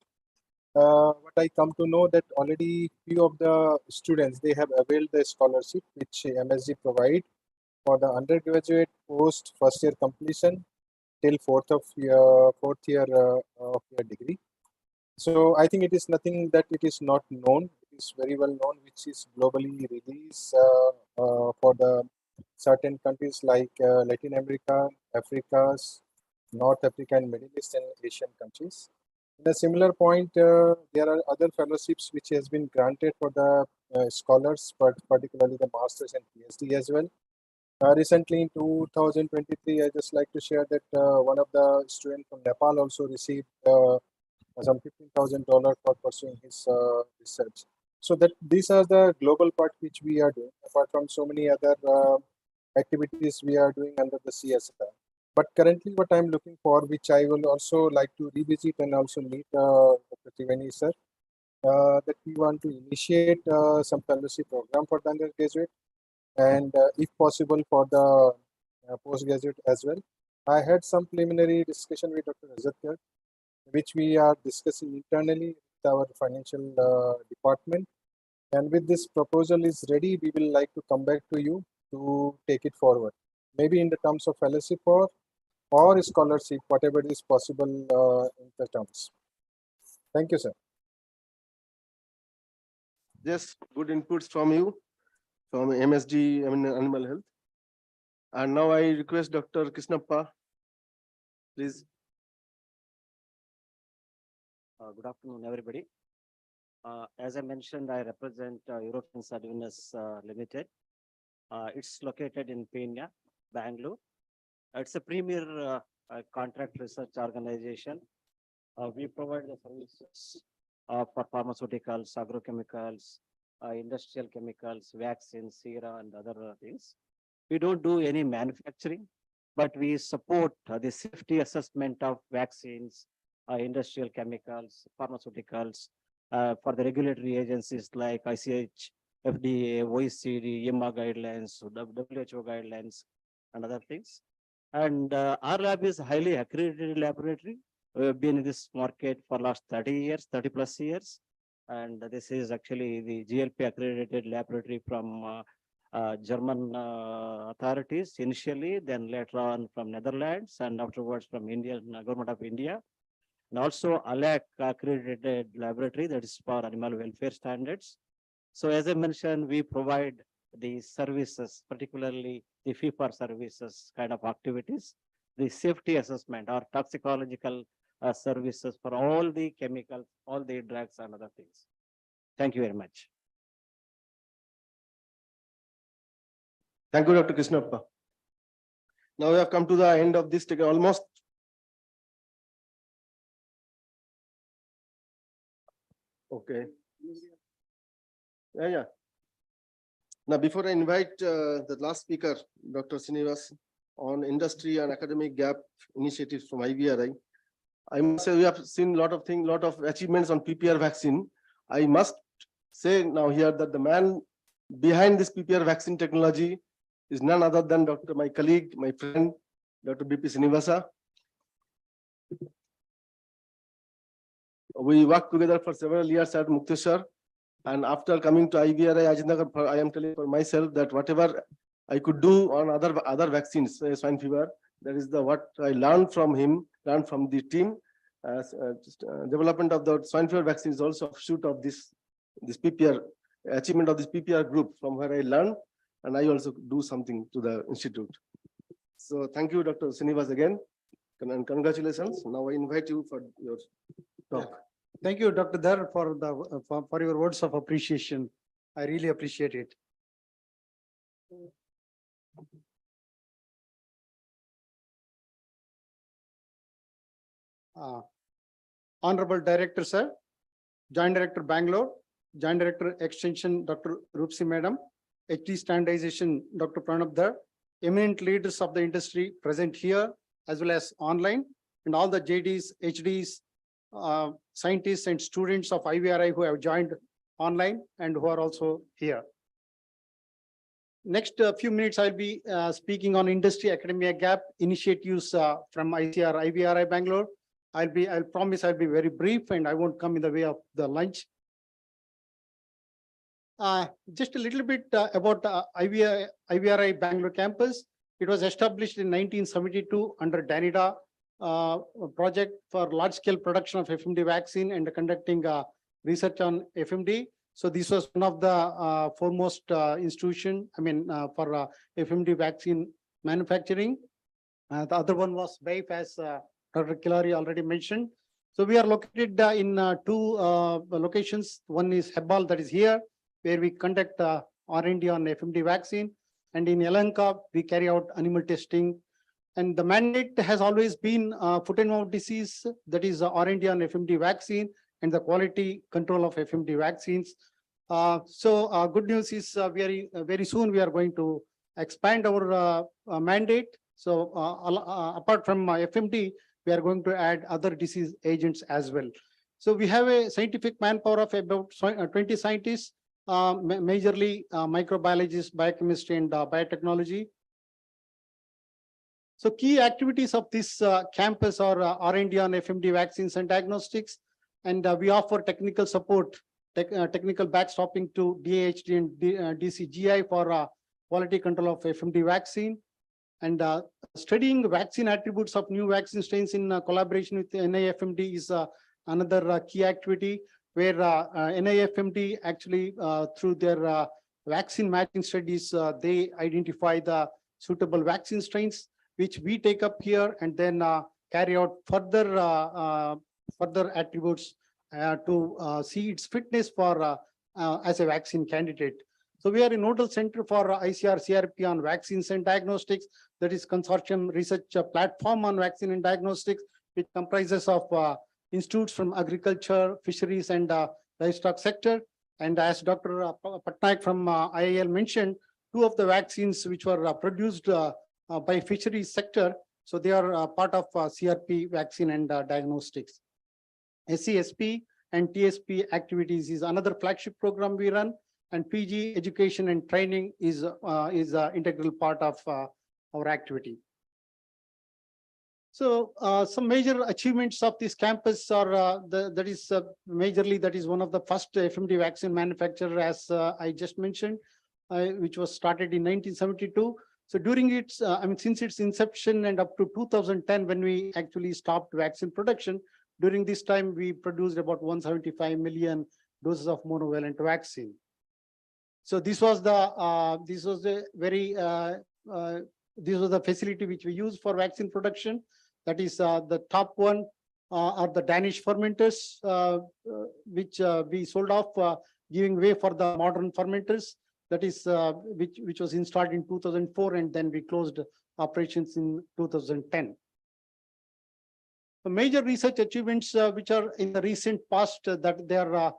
What I come to know that already few of the students, they have availed the scholarship which MSG provide for the undergraduate post first year completion till fourth year of your degree. So I think it is nothing that it is not known. It is very well known, which is globally released for the certain countries like Latin America, Africa's, North Africa, and Middle East and Asian countries. In a similar point, there are other fellowships which has been granted for the scholars, but particularly the masters and PhD as well. Recently in 2023, I just like to share that one of the students from Nepal also received some $15,000 for pursuing his research. So that these are the global part which we are doing, apart from so many other activities we are doing under the CSR. But currently what I'm looking for, which I will also like to revisit and also meet Dr. Triveni sir, that we want to initiate some fellowship program for the undergraduate and if possible for the postgraduate as well. I had some preliminary discussion with Dr. Rajatkar, which we are discussing internally with our financial department. And with this proposal is ready, we will like to come back to you to take it forward. Maybe in the terms of fellowship or scholarship, whatever is possible in the terms. Thank you, sir. Yes, good inputs from you, from MSD, Animal Health. And now I request Dr. Krishnappa, please. Good afternoon, everybody. As I mentioned, I represent European Services Limited. It's located in Pune, Bangalore. It's a premier contract research organization. We provide the services for pharmaceuticals, agrochemicals, industrial chemicals, vaccines, sera, and other things. We don't do any manufacturing, but we support the safety assessment of vaccines, industrial chemicals, pharmaceuticals, for the regulatory agencies like ICH, FDA, OECD, EMA guidelines, WHO guidelines, and other things. And our lab is a highly accredited laboratory. We have been in this market for last 30 years, 30 plus years. And this is actually the GLP accredited laboratory from German authorities initially, then later on from Netherlands, and afterwards from Indian government of India. And also ALAC accredited laboratory, that is for animal welfare standards. So as I mentioned, we provide the services, particularly the fee-for services kind of activities, the safety assessment or toxicological services for all the chemicals, all the drugs and other things. Thank you very much. Thank you, Dr. Krishnappa. Now we have come to the end of this almost. Okay. Yeah. Now, before I invite the last speaker, Dr. Srinivas, on industry and academic gap initiatives from IVRI, I must say we have seen a lot of things, lot of achievements on PPR vaccine. I must say now here that the man behind this PPR vaccine technology is none other than my colleague, my friend, Dr. BP Srinivasa. We worked together for several years at Mukteshwar. And after coming to IVRI, I am telling for myself that whatever I could do on other vaccines, swine fever, that is what I learned from him, learned from the team. Development of the swine fever vaccine is also a shoot of this PPR, achievement of this PPR group from where I learned, and I also do something to the institute. So thank you, Dr. Srinivas, again, and congratulations. Now I invite you for your talk. Yeah. Thank you, Dr. Dhar, for your words of appreciation. I really appreciate it. Honorable Director, sir, Joint Director Bangalore, Joint Director Extension, Dr. Roopsi Madam, HD Standardization, Dr. Pranab Dhar, eminent leaders of the industry present here as well as online, and all the JDs, HDs, scientists and students of IVRI who have joined online and who are also here. Next few minutes, I'll be speaking on industry academia gap initiatives from IVRI-Bengaluru. I'll promise I'll be very brief and I won't come in the way of the lunch. Just a little bit about IVRI-Bengaluru campus. It was established in 1972 under DANIDA project for large-scale production of FMD vaccine and conducting research on FMD. So this was one of the foremost institution, for FMD vaccine manufacturing. The other one was BAIF, as Dr. Kilari already mentioned. So we are located in two locations. One is Hebbal, that is here, where we conduct R&D on FMD vaccine. And in Yelahanka, we carry out animal testing. And the mandate has always been foot and mouth disease, that is R&D on FMD vaccine and the quality control of FMD vaccines. So good news is very soon we are going to expand our mandate. So apart from FMD, we are going to add other disease agents as well. So we have a scientific manpower of about 20 scientists, majorly microbiologists, biochemistry, and biotechnology. So key activities of this campus are R&D on FMD vaccines and diagnostics, and we offer technical support, technical backstopping to DAHD and DCGI for quality control of FMD vaccine, and studying vaccine attributes of new vaccine strains in collaboration with NIFMD is another key activity, where NIFMD actually through their vaccine matching studies, they identify the suitable vaccine strains, which we take up here and then carry out further attributes to see its fitness for as a vaccine candidate. So we are a nodal center for ICR-CRP on vaccines and diagnostics. That is consortium research platform on vaccine and diagnostics, which comprises of institutes from agriculture, fisheries, and livestock sector. And as Dr. Patnaik from IIL mentioned, two of the vaccines which were produced by fisheries sector, so they are part of CRP vaccine and diagnostics. SCSP and TSP activities is another flagship program we run, and PG education and training is an integral part of our activity. So some major achievements of this campus are majorly that is one of the first FMD vaccine manufacturer, as I just mentioned, which was started in 1972. So during its, since its inception and up to 2010, when we actually stopped vaccine production, during this time we produced about 175 million doses of monovalent vaccine. So this was the facility which we use for vaccine production. That is the top one are the Danish fermenters, which we sold off, giving way for the modern fermenters. That is which was installed in 2004, and then we closed operations in 2010. The major research achievements which are in the recent past that they are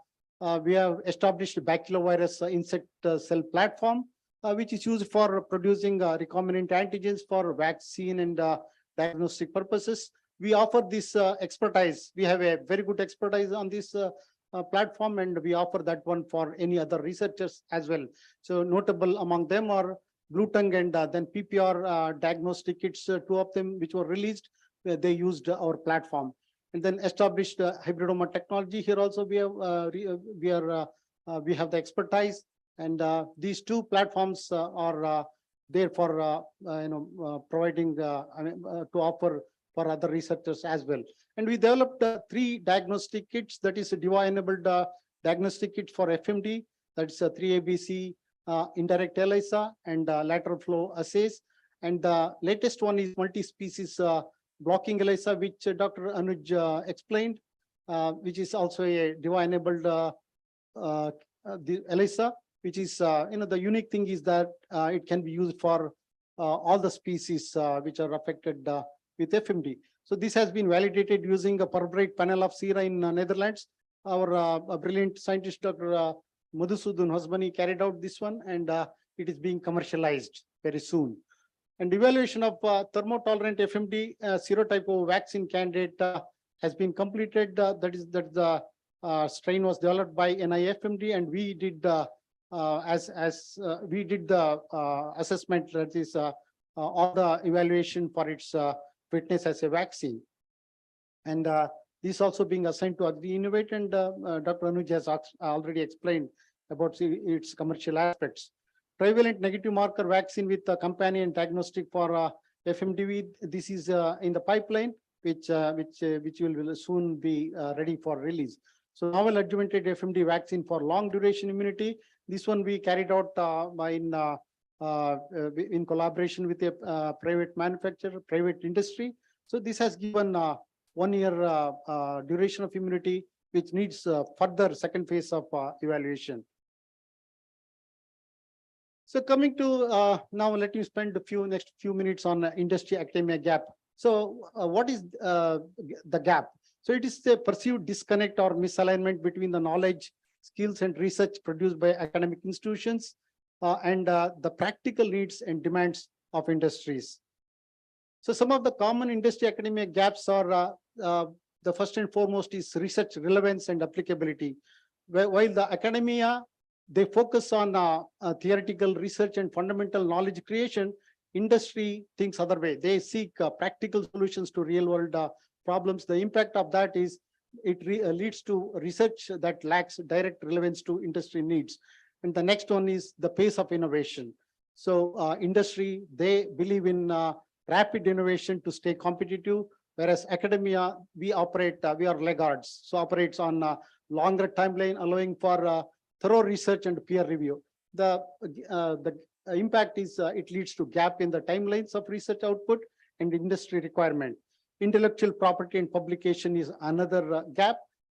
we have established baculovirus insect cell platform, which is used for producing recombinant antigens for vaccine and diagnostic purposes. We offer this expertise. We have a very good expertise on this platform, and we offer that one for any other researchers as well. So notable among them are Blue Tongue and then PPR diagnostic kits, two of them which were released, where they used our platform. And then established hybridoma technology. Here also we have the expertise, and these two platforms are there for providing to offer for other researchers as well. And we developed 3 diagnostic kits, that is a device-enabled diagnostic kit for FMD, that's a 3ABC indirect ELISA and lateral flow assays. And the latest one is multi-species blocking ELISA, which Dr. Anuj explained, which is also a device-enabled ELISA, which is, the unique thing is that it can be used for all the species which are affected with FMD. So this has been validated using a Purbright panel of sera in Netherlands. Our brilliant scientist, Dr. Madhusudhan Hosbani, carried out this one, and it is being commercialized very soon. And evaluation of thermotolerant FMD serotype O vaccine candidate has been completed. That is that the strain was developed by NIFMD, and we did we did the assessment, that is all the evaluation for its fitness as a vaccine. And this also being assigned to Agri Innovate, and Dr. Anuj has already explained about its commercial aspects. Trivalent negative marker vaccine with companion diagnostic for FMDV. This is in the pipeline, which will soon be ready for release. So novel adjuvanted FMD vaccine for long duration immunity. This one we carried out in collaboration with a private manufacturer, private industry. So this has given 1 year duration of immunity, which needs further second phase of evaluation. So coming to now, let me spend next few minutes on industry academia gap. So what is the gap? So it is a perceived disconnect or misalignment between the knowledge, skills, and research produced by academic institutions and the practical needs and demands of industries. So some of the common industry academia gaps are the first and foremost is research relevance and applicability. While the academia, they focus on theoretical research and fundamental knowledge creation, industry thinks other way. They seek practical solutions to real world problems. The impact of that is it leads to research that lacks direct relevance to industry needs. And the next one is the pace of innovation. So industry, they believe in rapid innovation to stay competitive, whereas academia, we are laggards, so operates on a longer timeline, allowing for thorough research and peer review. The impact is it leads to gap in the timelines of research output and industry requirement. Intellectual property and publication is another gap.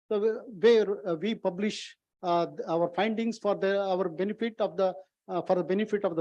So where we publish our findings for our benefit of the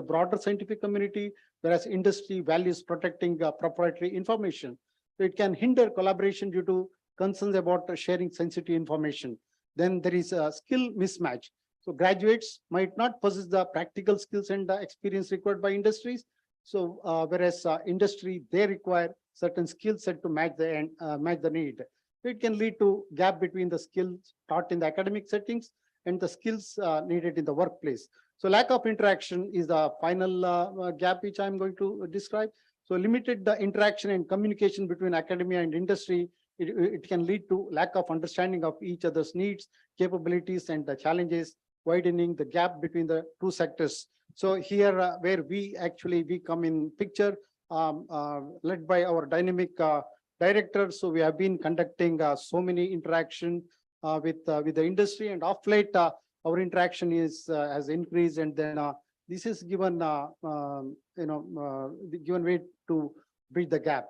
broader scientific community, whereas industry values protecting proprietary information. So it can hinder collaboration due to concerns about sharing sensitive information. Then there is a skill mismatch. So graduates might not possess the practical skills and the experience required by industries. So whereas industry, they require certain skill set to match the need. So it can lead to gap between the skills taught in the academic settings and the skills needed in the workplace. So lack of interaction is the final gap which I'm going to describe. So limited the interaction and communication between academia and industry, it can lead to lack of understanding of each other's needs, capabilities, and the challenges, widening the gap between the two sectors. So here where we come in picture, led by our dynamic director. So we have been conducting so many interaction with the industry, and of late our interaction has increased, and then this is given given way to bridge the gap.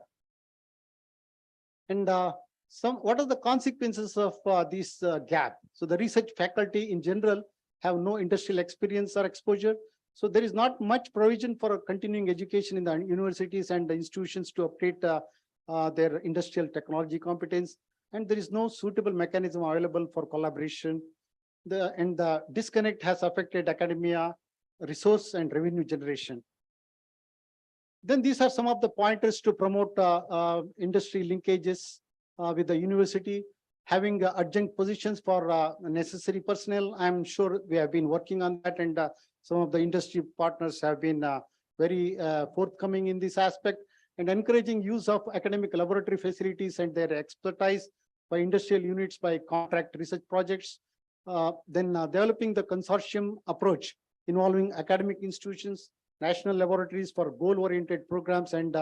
And what are the consequences of this gap? So the research faculty in general have no industrial experience or exposure. So there is not much provision for continuing education in the universities and the institutions to update their industrial technology competence. And there is no suitable mechanism available for collaboration. The disconnect has affected academia, resource, and revenue generation. Then these are some of the pointers to promote industry linkages with the university, having adjunct positions for necessary personnel. I'm sure we have been working on that, and some of the industry partners have been very forthcoming in this aspect, and encouraging use of academic laboratory facilities and their expertise by industrial units by contract research projects. Then developing the consortium approach involving academic institutions, national laboratories for goal-oriented programs and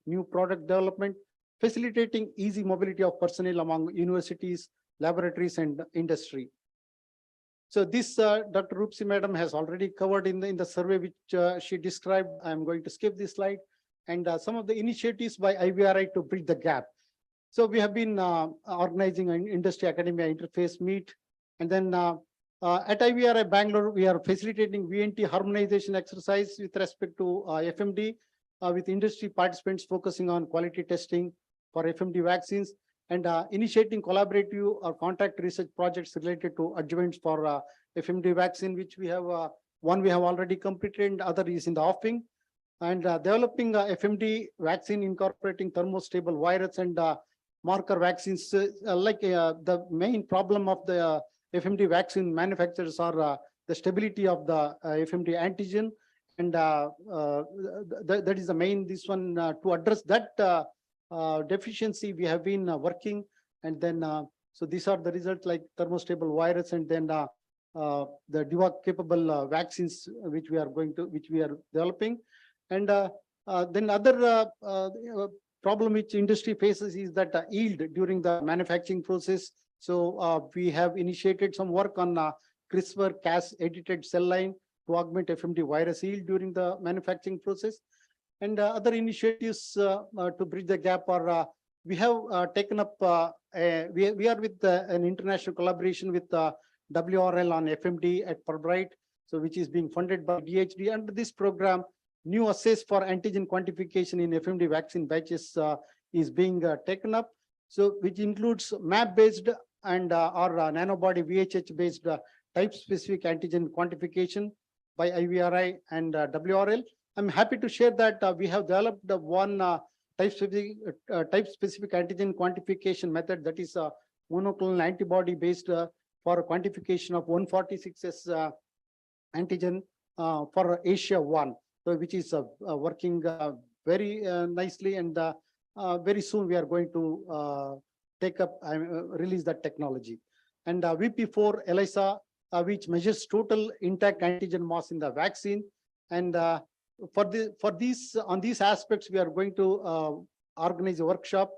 new product development, facilitating easy mobility of personnel among universities, laboratories, and industry. So this Dr. Roopsi Madam has already covered in the survey which she described. I'm going to skip this slide. And some of the initiatives by IVRI to bridge the gap. So we have been organizing an industry academia interface meet. And then at IVRI-Bengaluru, we are facilitating VNT harmonization exercise with respect to FMD, with industry participants focusing on quality testing for FMD vaccines, and initiating collaborative or contract research projects related to adjuvants for FMD vaccine, which we have, one we have already completed and other is in the offing. And developing FMD vaccine incorporating thermostable virus and marker vaccines, the main problem of the FMD vaccine manufacturers are the stability of the FMD antigen. And that is the main, this one, to address that deficiency, we have been working. And then, so these are the results like thermostable virus, and then the DUAC capable vaccines, which we are developing. And then other problem which industry faces is that yield during the manufacturing process. So we have initiated some work on CRISPR-Cas edited cell line to augment FMD virus yield during the manufacturing process. And other initiatives to bridge the gap are, we have taken up, we are with an international collaboration with WRL on FMD at Fulbright, so which is being funded by DHD. Under this program, new assays for antigen quantification in FMD vaccine batches is being taken up. So which includes map-based and or nanobody VHH-based type-specific antigen quantification by IVRI and WRL. I'm happy to share that we have developed one type-specific antigen quantification method, that is a monoclonal antibody-based for quantification of 146S antigen for Asia 1, so which is working very nicely, and very soon we are going to take up release that technology. And VP4 ELISA, which measures total intact antigen mass in the vaccine. And on these aspects, we are going to organize a workshop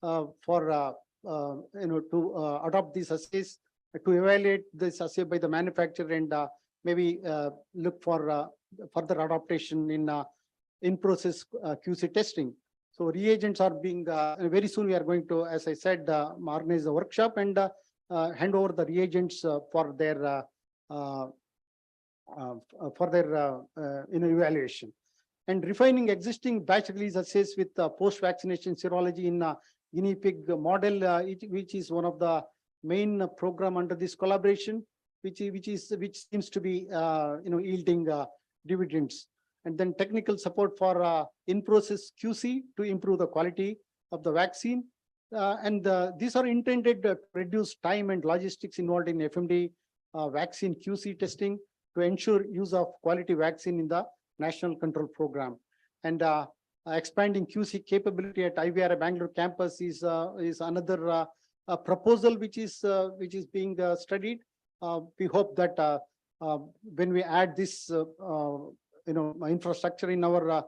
for to adopt these assays, to evaluate this assay by the manufacturer, and maybe look for further adaptation in process QC testing. So reagents are being very soon we are going to, as I said, organize a workshop and hand over the reagents for their evaluation. And refining existing batch release assays with post-vaccination serology in guinea pig model, which is one of the main program under this collaboration, which seems to be yielding dividends. And then technical support for in-process QC to improve the quality of the vaccine. And these are intended to reduce time and logistics involved in FMD vaccine QC testing to ensure use of quality vaccine in the National Control Program. And expanding QC capability at IVRI-Bengaluru campus is another proposal which is being studied. We hope that when we add this infrastructure in our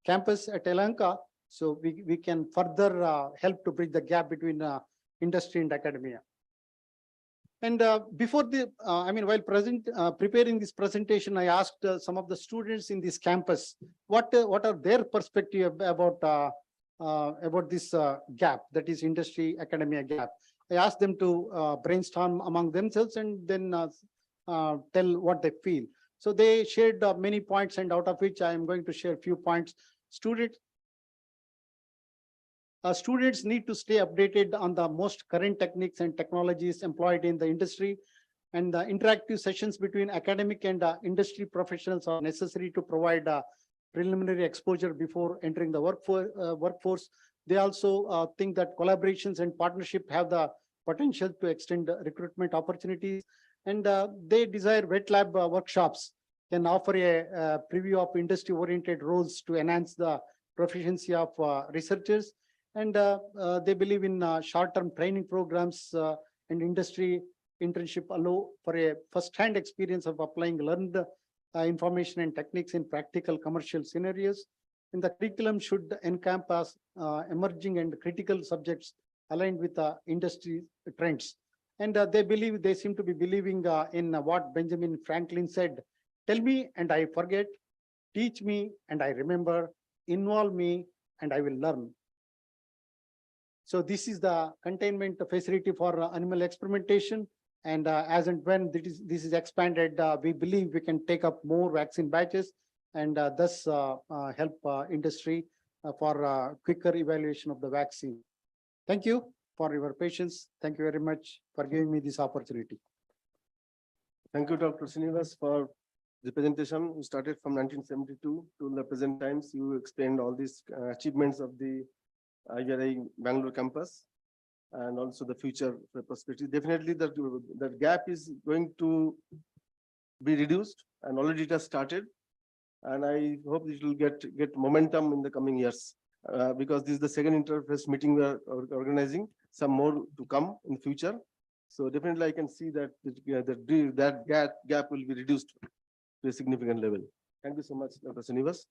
campus at Elanka, so we can further help to bridge the gap between industry and academia. And before while preparing this presentation, I asked some of the students in this campus what are their perspective about this gap, that is industry academia gap. I asked them to brainstorm among themselves and then tell what they feel. So they shared many points, and out of which I am going to share a few points. Students need to stay updated on the most current techniques and technologies employed in the industry, and the interactive sessions between academic and industry professionals are necessary to provide preliminary exposure before entering the workforce. They also think that collaborations and partnership have the potential to extend recruitment opportunities, and they desire wet lab workshops can offer a preview of industry-oriented roles to enhance the proficiency of researchers. And they believe in short-term training programs and industry internship allow for a first-hand experience of applying learned information and techniques in practical commercial scenarios. And the curriculum should encompass emerging and critical subjects aligned with industry trends. And they seem to be believing in what Benjamin Franklin said: "Tell me and I forget, teach me and I remember, involve me and I will learn." So this is the containment facility for animal experimentation. And as and when this is expanded, we believe we can take up more vaccine batches and thus help industry for quicker evaluation of the vaccine. Thank you for your patience. Thank you very much for giving me this opportunity. Thank you, Dr. Srinivas, for the presentation. You started from 1972 to the present times. You explained all these achievements of the IVRI Bangalore campus. and also the future perspective. Definitely that gap is going to be reduced, and already it has started. And I hope it will get momentum in the coming years, because this is the second interface meeting we are organizing. Some more to come in the future. So definitely I can see that that gap will be reduced to a significant level. Thank you so much, Dr. Srinivas.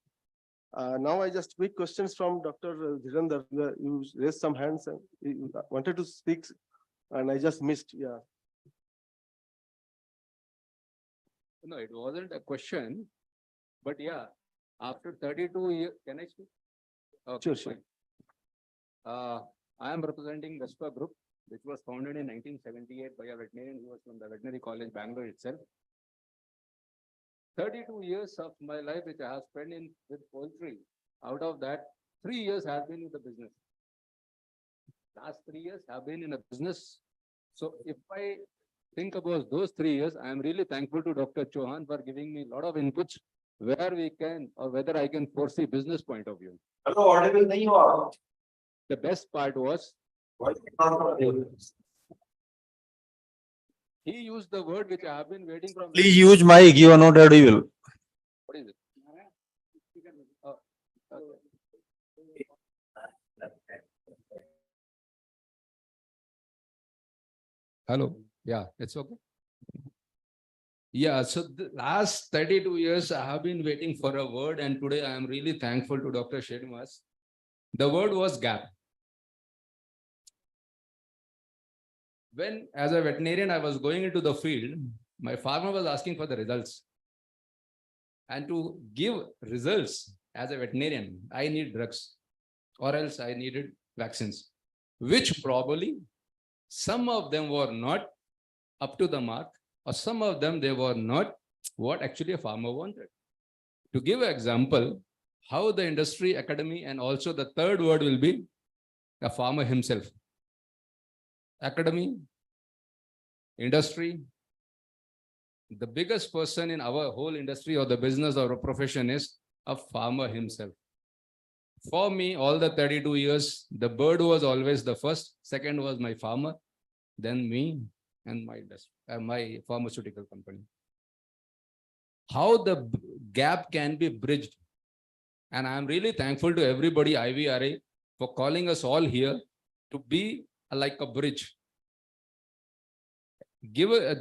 Now I just quick questions from Dr. Dhirendra. You raised some hands and you wanted to speak, and I just missed. Yeah. No, it wasn't a question, but yeah, after 32 years, can I speak? Okay, Sure. I am representing Vespa Group, which was founded in 1978 by a veterinarian who was from the Veterinary College, Bangalore itself. 32 years of my life, which I have spent with poultry. Out of that, 3 years have been in the business. Last 3 years have been in a business. So if I think about those 3 years, I am really thankful to Dr. Chauhan for giving me a lot of inputs where we can or whether I can foresee business point of view. Hello, audible nahi ho aap? The best part was he used the word which I have been waiting from. Please use mic, you are not audible. What is it? Hello. Yeah, it's okay. Yeah, so the last 32 years, I have been waiting for a word, and today I am really thankful to Dr. Srinivas. The word was gap. When, as a veterinarian, I was going into the field, my farmer was asking for the results. And to give results as a veterinarian, I need drugs, or else I needed vaccines, which probably some of them were not up to the mark, or some of them, they were not what actually a farmer wanted. To give an example, how the industry, academy, and also the third word will be the farmer himself. Academy, industry, the biggest person in our whole industry or the business or a profession is a farmer himself. For me, all the 32 years, the bird was always the first, second was my farmer, then me and my industry, my pharmaceutical company. How the gap can be bridged. And I'm really thankful to everybody, IVRI, for calling us all here to be like a bridge.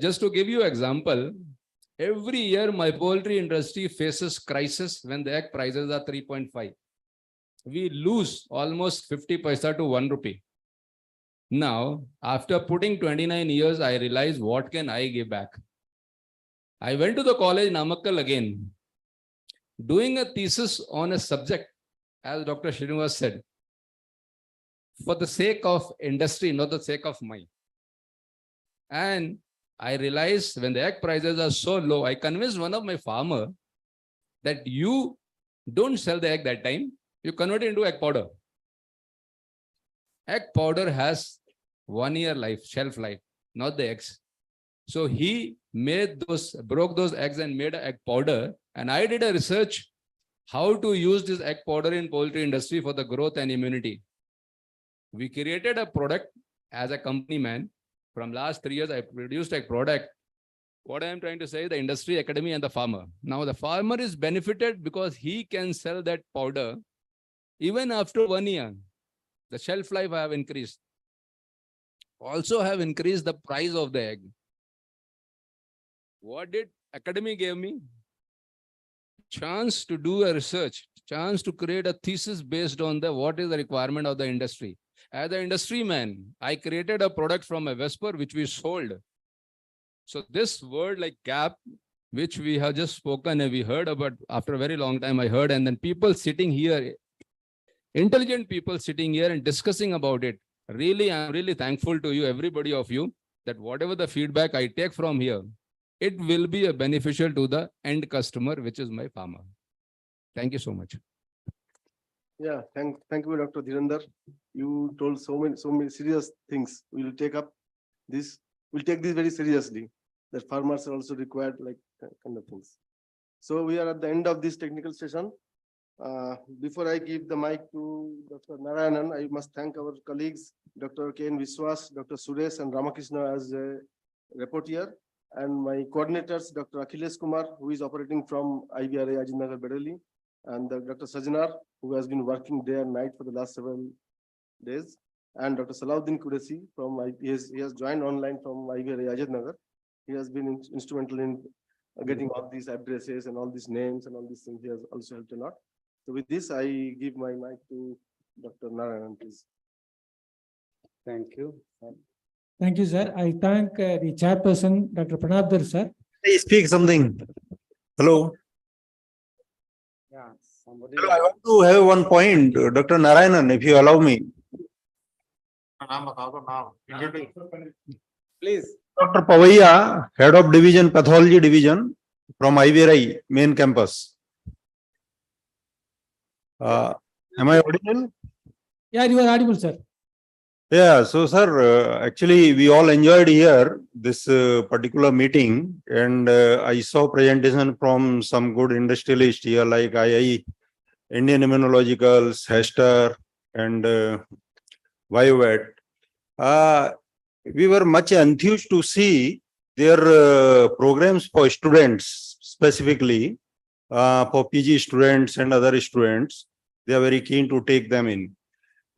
Just to give you an example, every year my poultry industry faces crisis when the egg prices are 3.5. We lose almost 50 paisa to 1 rupee. Now, after putting 29 years, I realized what can I give back. I went to the college Namakkal again, doing a thesis on a subject, as Dr. Srinivas said, for the sake of industry, not the sake of mine. And I realized when the egg prices are so low, I convinced one of my farmer that you don't sell the egg that time, you convert it into egg powder. Egg powder has 1 year life, shelf life, not the eggs. So he broke those eggs and made an egg powder. And I did a research how to use this egg powder in poultry industry for the growth and immunity. We created a product as a company man. From last 3 years, I produced a product. What I am trying to say, the industry, academy, and the farmer. Now the farmer is benefited because he can sell that powder even after 1 year. The shelf life I have increased. Also have increased the price of the egg. What did academy give me? Chance to do a research, chance to create a thesis based on what is the requirement of the industry. As an industry man, I created a product from a Vesper, which we sold. So this word like gap, which we have just spoken and we heard about after a very long time, I heard, and then people sitting here, intelligent people sitting here and discussing about it. Really, I'm really thankful to you, everybody of you, that whatever the feedback I take from here, it will be a beneficial to the end customer, which is my farmer. Thank you so much. Yeah, thank you, Dr. Dhirendra. You told so many serious things. We will take up this. We'll take this very seriously. That farmers are also required like kind of things. So we are at the end of this technical session. Before I give the mic to Dr. Narayanan, I must thank our colleagues, Dr. K.N. Viswas, Dr. Suresh and Ramakrishna as a reporter, and my coordinators, Dr. Akhilesh Kumar, who is operating from IVRI Ajinagar Bedeli, and Dr. Sajanar, who has been working day and night for the last several days, and Dr. Salahuddin Kudesi he has joined online from IVRI Ajinagar. He has been instrumental in getting all these addresses and all these names and all these things. He has also helped a lot. So with this, I give my mic to Dr. Narayanan, please. Thank you. Thank you, sir. I thank the chairperson, Dr. Pranabdar, sir. I speak something. Hello. Yeah, somebody. Hello, I want to have one point, Dr. Narayanan, if you allow me. Please. Dr. Pavaya, Head of Division, Pathology Division from IVRI main campus. Am I audible? Yeah, you are audible, sir. Yeah, so sir, actually we all enjoyed here this particular meeting, and I saw presentation from some good industrialists here like II, Indian Immunologicals, Hester and BioVet. We were much enthused to see their programs for students, specifically for PG students and other students. They are very keen to take them in.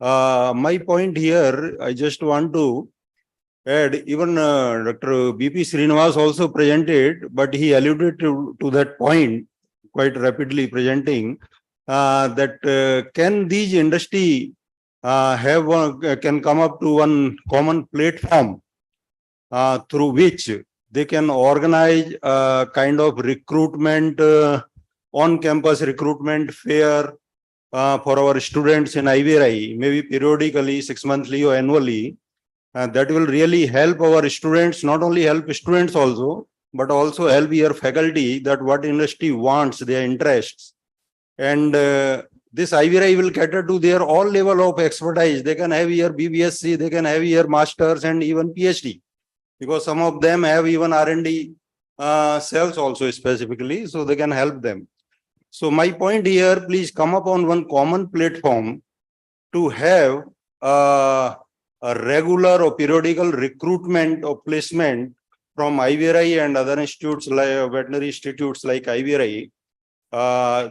My point here, I just want to add, even Dr. BP Srinivas also presented, but he alluded to that point quite rapidly, presenting that can these industry can come up to one common platform through which they can organize a kind of recruitment, on-campus recruitment fair for our students in IVRI, maybe periodically, 6 monthly or annually. That will really help our students, not only help students also, but also help your faculty that what industry wants, their interests. And this IVRI will cater to their all level of expertise. They can have here BBSc, they can have here masters and even PhD, because some of them have even R&D cells also specifically, so they can help them. So my point here, please come up on one common platform to have a regular or periodical recruitment or placement from IVRI and other institutes like veterinary institutes like IVRI.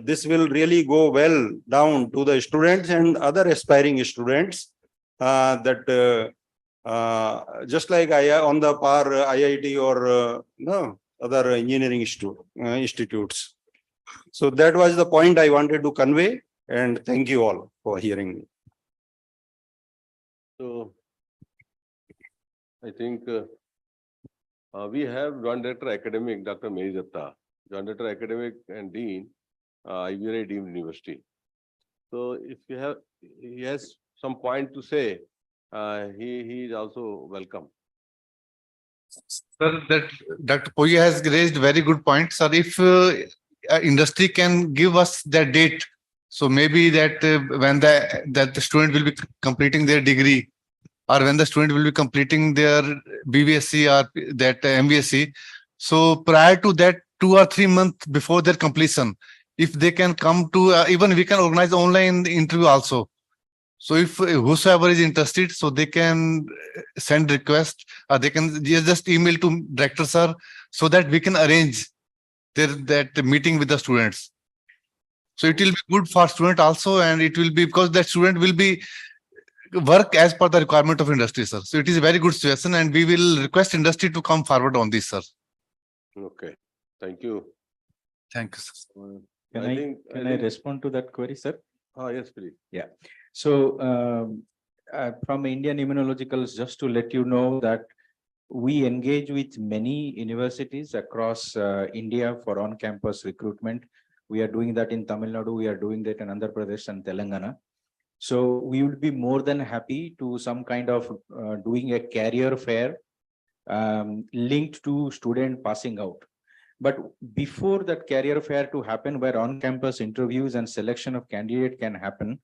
This will really go well down to the students and other aspiring students that just like on the par IIT or no other engineering institutes. So that was the point I wanted to convey, and thank you all for hearing me. So I think we have Joint Director Academic, Dr. Mary Datta, Joint Director Academic and Dean, IVRI Deemed University. So if he has some point to say, he is also welcome. Sir, that Dr. Poya has raised very good point. Sir, if industry can give us the date, so maybe that when the student will be completing their degree, or when the student will be completing their BBSc or that MBSc, so prior to that 2 or 3 months before their completion, if they can come to even we can organize online interview also. So if whosoever is interested, so they can send request, or they can just email to director sir, so that we can arrange that meeting with the students. So it will be good for student also, and it will be because that student will be work as per the requirement of industry, sir. So it is a very good suggestion, and we will request industry to come forward on this, sir. Okay, thank you. Thank you, sir. Can I respond to that query, sir? Yes, please. Yeah. So from Indian Immunologicals, just to let you know that we engage with many universities across India for on-campus recruitment. We are doing that in Tamil Nadu, we are doing that in Andhra Pradesh and Telangana. So we would be more than happy to some kind of doing a career fair linked to student passing out. But before that career fair to happen, where on-campus interviews and selection of candidate can happen,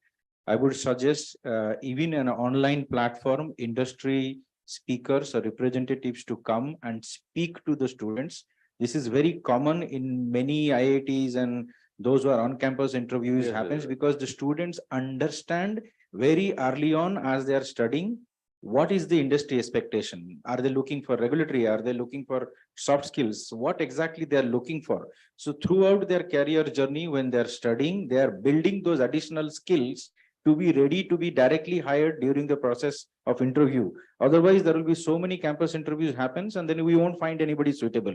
I would suggest even an online platform, industry speakers or representatives to come and speak to the students. This is very common in many IITs and those who are on campus interviews Yes, happens yes. because the students understand very early on as they are studying, what is the industry expectation? Are they looking for regulatory? Are they looking for soft skills? What exactly they are looking for? So throughout their career journey, when they're studying, they are building those additional skills to be ready to be directly hired during the process of interview. Otherwise, there will be so many campus interviews happens and then we won't find anybody suitable.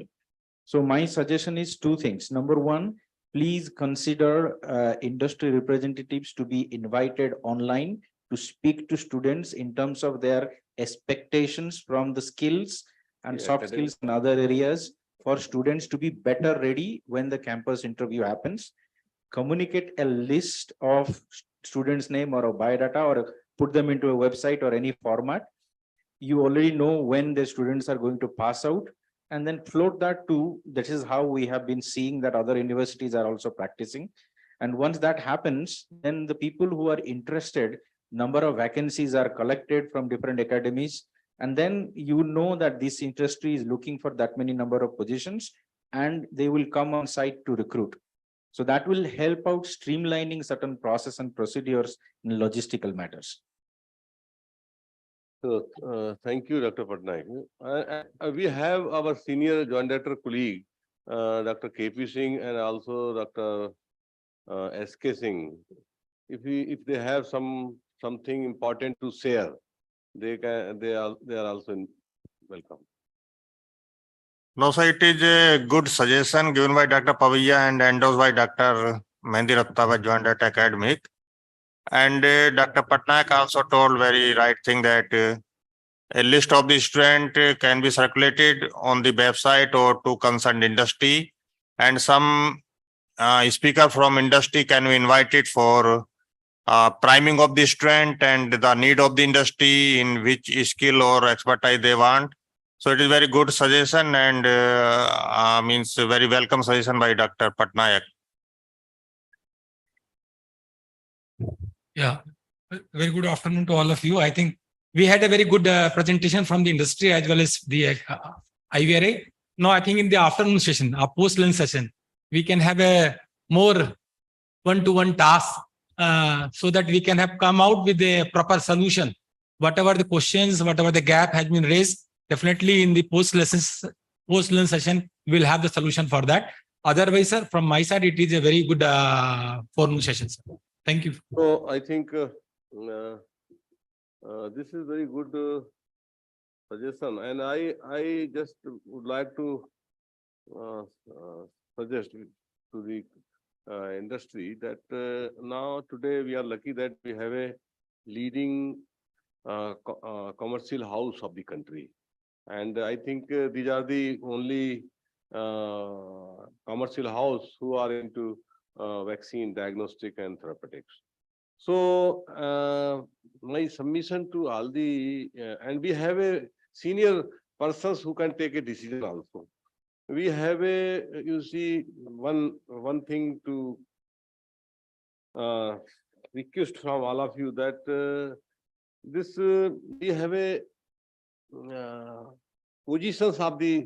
So my suggestion is two things. Number one, please consider industry representatives to be invited online to speak to students in terms of their expectations from the skills and Yeah, soft academic. skills and other areas for students to be better ready when the campus interview happens. Communicate a list of students' name or a biodata or put them into a website or any format. You already know when the students are going to pass out and then float that to, that is how we have been seeing that other universities are also practicing. And once that happens, then the people who are interested, number of vacancies are collected from different academies. And then you know that this industry is looking for that many number of positions and they will come on site to recruit. So that will help out streamlining certain process and procedures in logistical matters. So, thank you, Dr. Patnaik. We have our senior joint director colleague, Dr. KP Singh and also Dr. SK Singh. If they have something important to share, they are also welcome. No, sir, it is a good suggestion given by Dr. Pavia and endorsed by Dr. Mehendi Rattaba, Joint at Academic. And Dr. Patnaik also told very right thing that a list of the student can be circulated on the website or to concerned industry, and some speaker from industry can be invited for priming of the student and the need of the industry in which skill or expertise they want. So it is very good suggestion and means a very welcome suggestion by Dr. Patnaik. Yeah, very good afternoon to all of you. I think we had a very good presentation from the industry as well as the IVRI. Now, I think in the afternoon session, our post-lunch session, we can have a more one-to-one task so that we can have come out with a proper solution. Whatever the questions, whatever the gap has been raised, definitely in the post-lunch session, we'll have the solution for that. Otherwise, sir, from my side, it is a very good formal session, sir. Thank you. So I think this is very good suggestion, and I just would like to suggest to the industry that now today we are lucky that we have a leading commercial house of the country, and I think these are the only commercial house who are into vaccine diagnostic and therapeutics. So my submission to all the and we have a senior persons who can take a decision also. We have a, you see, one thing to request from all of you that this we have a positions of the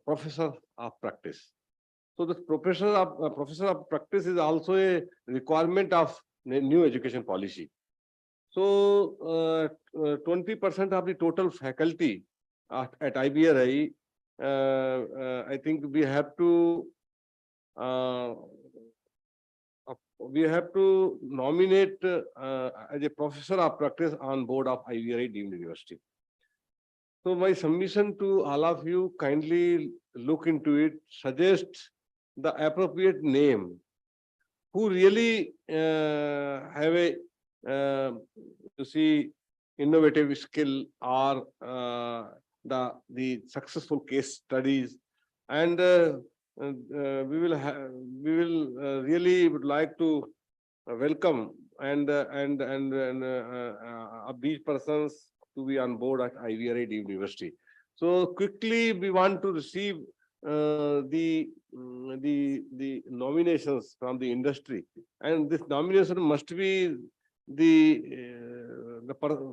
professor of practice. So the professor of practice is also a requirement of new education policy. So 20% of the total faculty at IVRI, I think we have to nominate as a professor of practice on board of IVRI deemed university. So my submission to all of you, kindly look into it, suggest the appropriate name, who really have a you see innovative skill or the successful case studies, and we will really would like to welcome and these persons to be on board at IVRI deemed university. So quickly we want to receive the nominations from the industry, and this nomination must be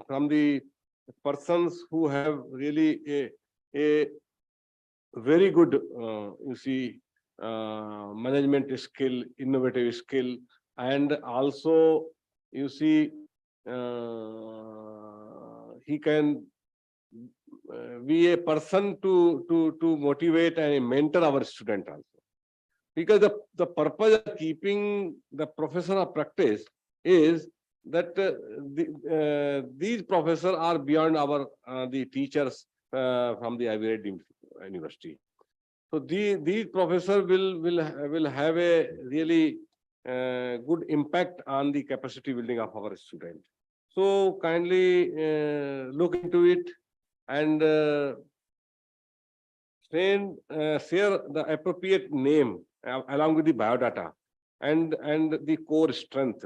from the persons who have really a very good you see management skill, innovative skill, and also you see he can be a person to motivate and mentor our student also. Because the purpose of keeping the professor of practice is that these professors are beyond our the teachers from the IVRI University. So these professors will have a really good impact on the capacity building of our student. So kindly look into it and share the appropriate name along with the biodata and the core strength,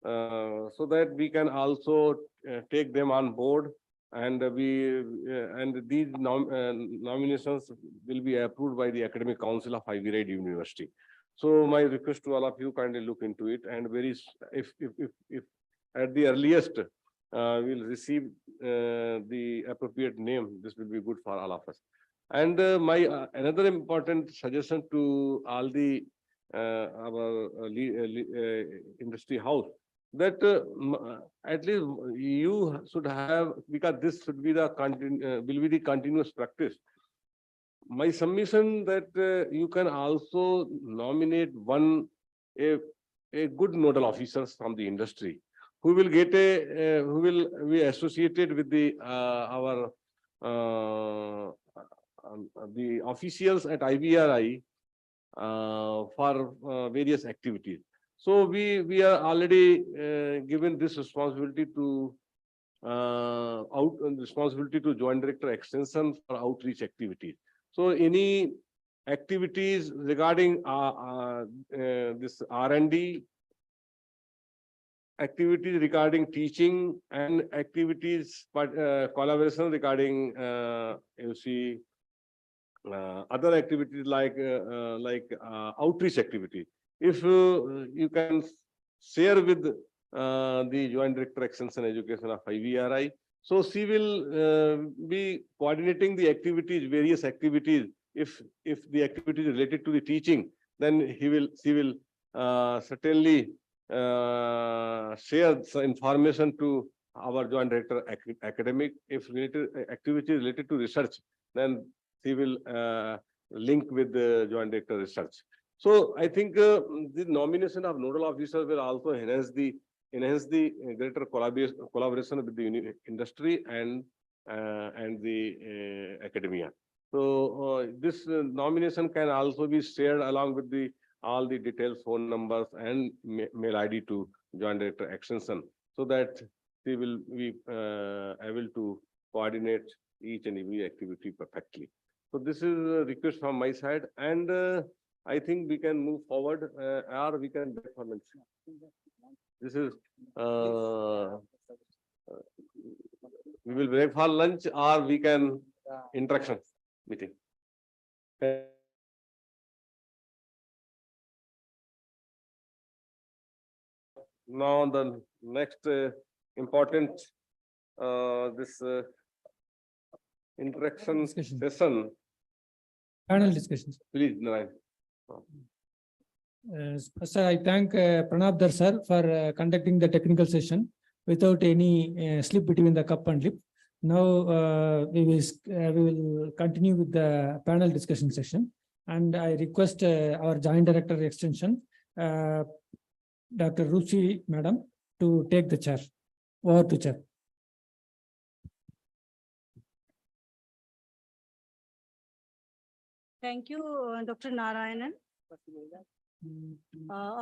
so that we can also take them on board, and these nominations will be approved by the Academic Council of IVRI University. So my request to all of you, kindly look into it, and if at the earliest we'll receive the appropriate name, this will be good for all of us. And my another important suggestion to all the our industry house, that at least you should have, because this should be the will be the continuous practice. My submission that you can also nominate a good nodal officers from the industry who will get who will be associated with the the officials at IVRI for various activities. So we are already given this responsibility to responsibility to Joint Director Extension for outreach activities. So any activities regarding this R&D, activities regarding teaching, and activities but collaboration regarding you see other activities like outreach activity. If you can share with the Joint Director Extension Education of IVRI, so she will be coordinating the activities, various activities. If the activity is related to the teaching, then she will certainly share some information to our Joint Director Academic. If related activity is related to research, then he will link with the Joint Director Research. So I think the nomination of nodal officers will also enhance the greater collaboration with the industry and the academia. So this nomination can also be shared along with all the details, phone numbers, and mail ID to Joint Director Extension, so that they will be able to coordinate each and every activity perfectly. So this is a request from my side, and I think we can move forward, or we can break for lunch. This is we will break for lunch, or we can interaction meeting. Now the next important this interaction session. Panel discussions. Please, Narayan. Sir, I thank Pranab Dar sir for conducting the technical session without any slip between the cup and lip. Now we will continue with the panel discussion session, and I request our Joint Director Extension, Dr. Ruchi Madam, to take the chair. Over to chair. Thank you, Dr. Narayanan.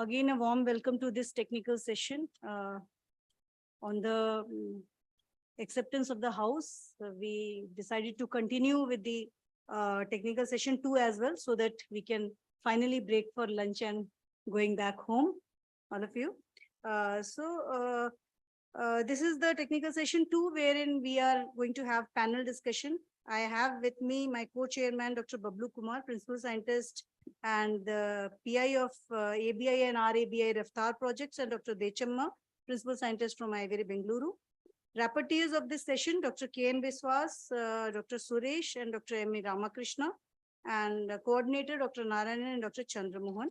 Again, a warm welcome to this technical session. On the acceptance of the House, we decided to continue with the technical session 2 as well, so that we can finally break for lunch and going back home, all of you. This is the technical session 2, wherein we are going to have panel discussion. I have with me my co-chairman, Dr. Bablu Kumar, principal scientist and the PI of ABI and RABI Raftar projects, and Dr. Dechamma, principal scientist from IVRI-Bengaluru. Rapporteurs of this session, Dr. K.N. Biswas, Dr. Suresh, and Dr. M. Ramakrishna. and coordinator Dr. Narayanan and Dr. Chandramohan.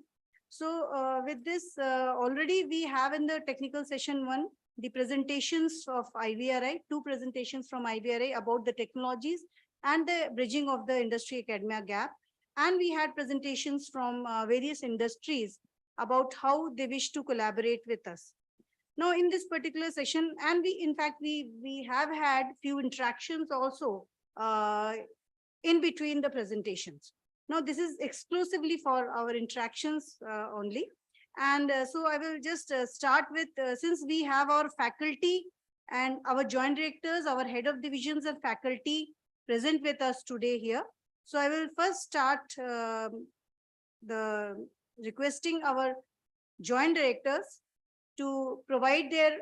So with this, already we have in the technical session 1, the presentations of IVRI, 2 presentations from IVRI about the technologies and the bridging of the industry academia gap. And we had presentations from various industries about how they wish to collaborate with us. Now in this particular session, and we have had few interactions also in between the presentations. Now this is exclusively for our interactions only. And so I will just start with, since we have our faculty and our joint directors, our head of divisions and faculty present with us today here. So I will first start requesting our joint directors to provide their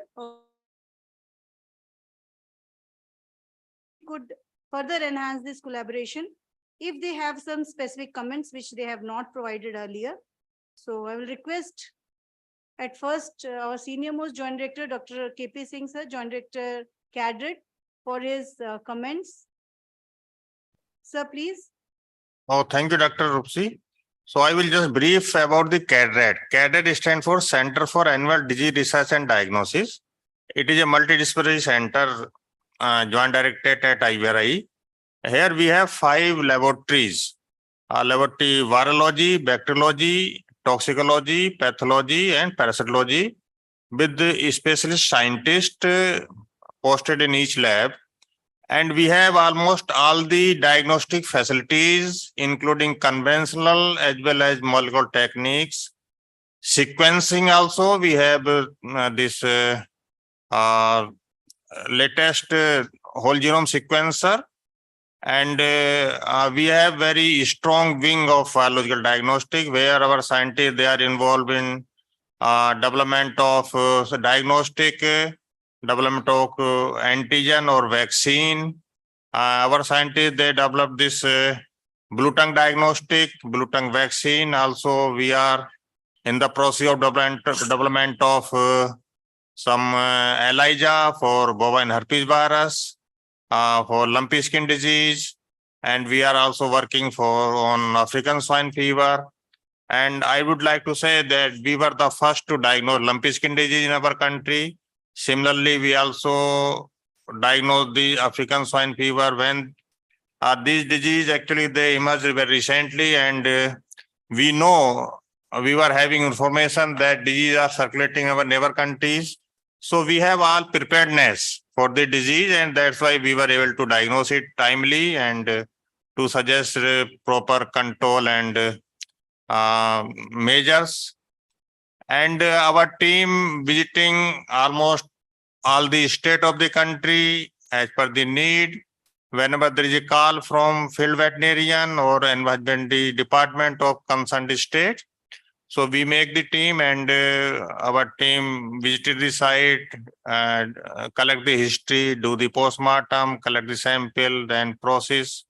could further enhance this collaboration if they have some specific comments which they have not provided earlier. So I will request at first our senior most joint director, Dr. KP Singh sir, joint director Cadret, for his comments. Sir, please. Oh, thank you, Dr. Rupsi. So I will just brief about the CADRED. CADRED stands for Center for Animal Disease Research and Diagnosis. It is a multidisciplinary center joint directed at IVRI. Here we have 5 laboratories. Laboratory virology, bacteriology, toxicology, pathology, and parasitology, with the specialist scientists posted in each lab. And we have almost all the diagnostic facilities, including conventional as well as molecular techniques. Sequencing also, we have this latest whole genome sequencer. And we have very strong wing of biological diagnostic, where our scientists, they are involved in development of diagnostic, development of antigen or vaccine. Our scientists, they develop this blue tongue diagnostic, blue tongue vaccine. Also, we are in the process of development of some ELISA for bovine herpes virus, for lumpy skin disease, and we are also working on African swine fever. And I would like to say that we were the first to diagnose lumpy skin disease in our country. Similarly, we also diagnosed the African swine fever when these disease actually they emerged very recently, and we know we were having information that disease are circulating in our neighbor countries. So we have all preparedness for the disease, and that's why we were able to diagnose it timely and to suggest proper control and measures. And our team visiting almost all the state of the country as per the need. Whenever there is a call from field veterinarian or environment department of concerned state, so we make the team, and our team visited the site and collect the history, do the postmortem, collect the sample, then process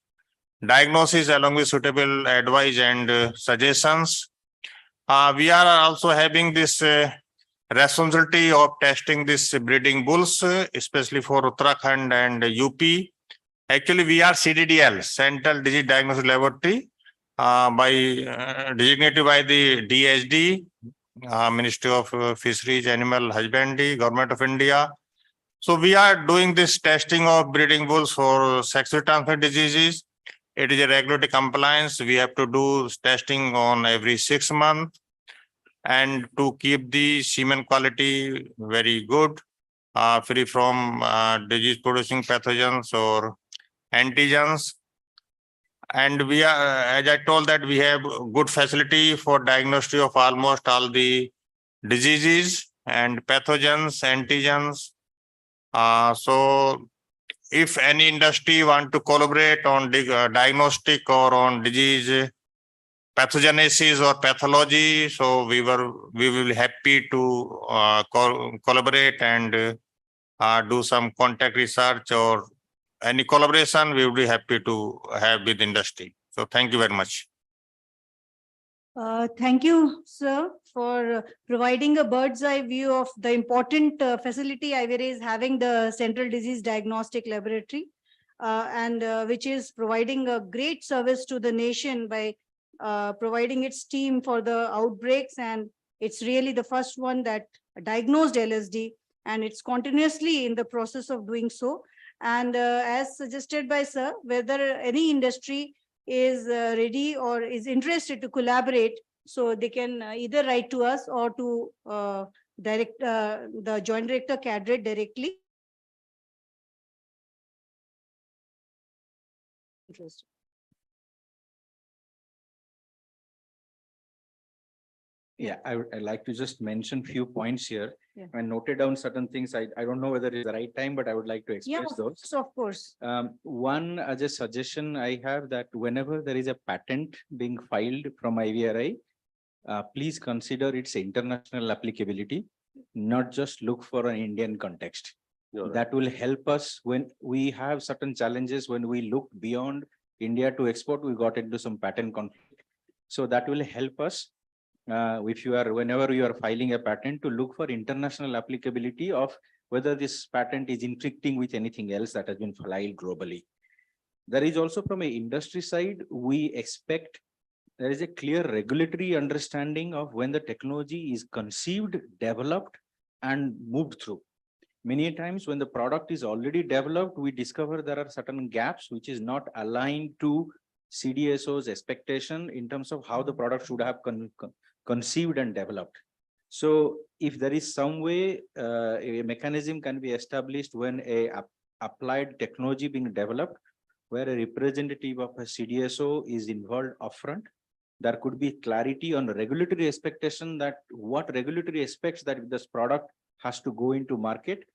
diagnosis along with suitable advice and suggestions. We are also having this responsibility of testing this breeding bulls, especially for Uttarakhand and UP. Actually, we are CDDL, Central Disease Diagnostic Laboratory, designated by the DSD, Ministry of Fisheries, Animal Husbandry, Government of India. So we are doing this testing of breeding bulls for sexually transmitted diseases. It is a regulatory compliance. We have to do testing on every 6 months, and to keep the semen quality very good, free from disease-producing pathogens or antigens. And we are, as I told, that we have good facility for diagnosis of almost all the diseases and pathogens, antigens. So if any industry want to collaborate on diagnostic or on disease pathogenesis or pathology, so we will be happy to collaborate and do some contact research or any collaboration. We will be happy to have with industry. So thank you very much. Thank you, sir, for providing a bird's eye view of the important facility IVRI is having, the Central Disease Diagnostic Laboratory. and which is providing a great service to the nation by providing its team for the outbreaks. And it's really the first one that diagnosed LSD, and it's continuously in the process of doing so. And as suggested by sir, whether any industry is ready or is interested to collaborate, so they can either write to us or to direct the Joint Director cadre directly. Interesting. Yeah, I'd like to just mention few points here. Yeah. I noted down certain things. I don't know whether it's the right time, but I would like to Yeah, express those. so of course. One, as a suggestion I have, that whenever there is a patent being filed from IVRI, please consider its international applicability, not just look for an Indian context. That will help us when we have certain challenges. When we look beyond India to export, we got into some patent conflict. So that will help us whenever you are filing a patent, to look for international applicability of whether this patent is inflicting with anything else that has been filed globally. There is also, from an industry side, we expect there is a clear regulatory understanding of when the technology is conceived, developed, and moved through. Many times when the product is already developed, we discover there are certain gaps which is not aligned to CDSO's expectation in terms of how the product should have conceived and developed. So if there is some way a mechanism can be established when a applied technology being developed, where a representative of a CDSO is involved upfront, there could be clarity on regulatory expectation, that what regulatory expects that this product has to go into market,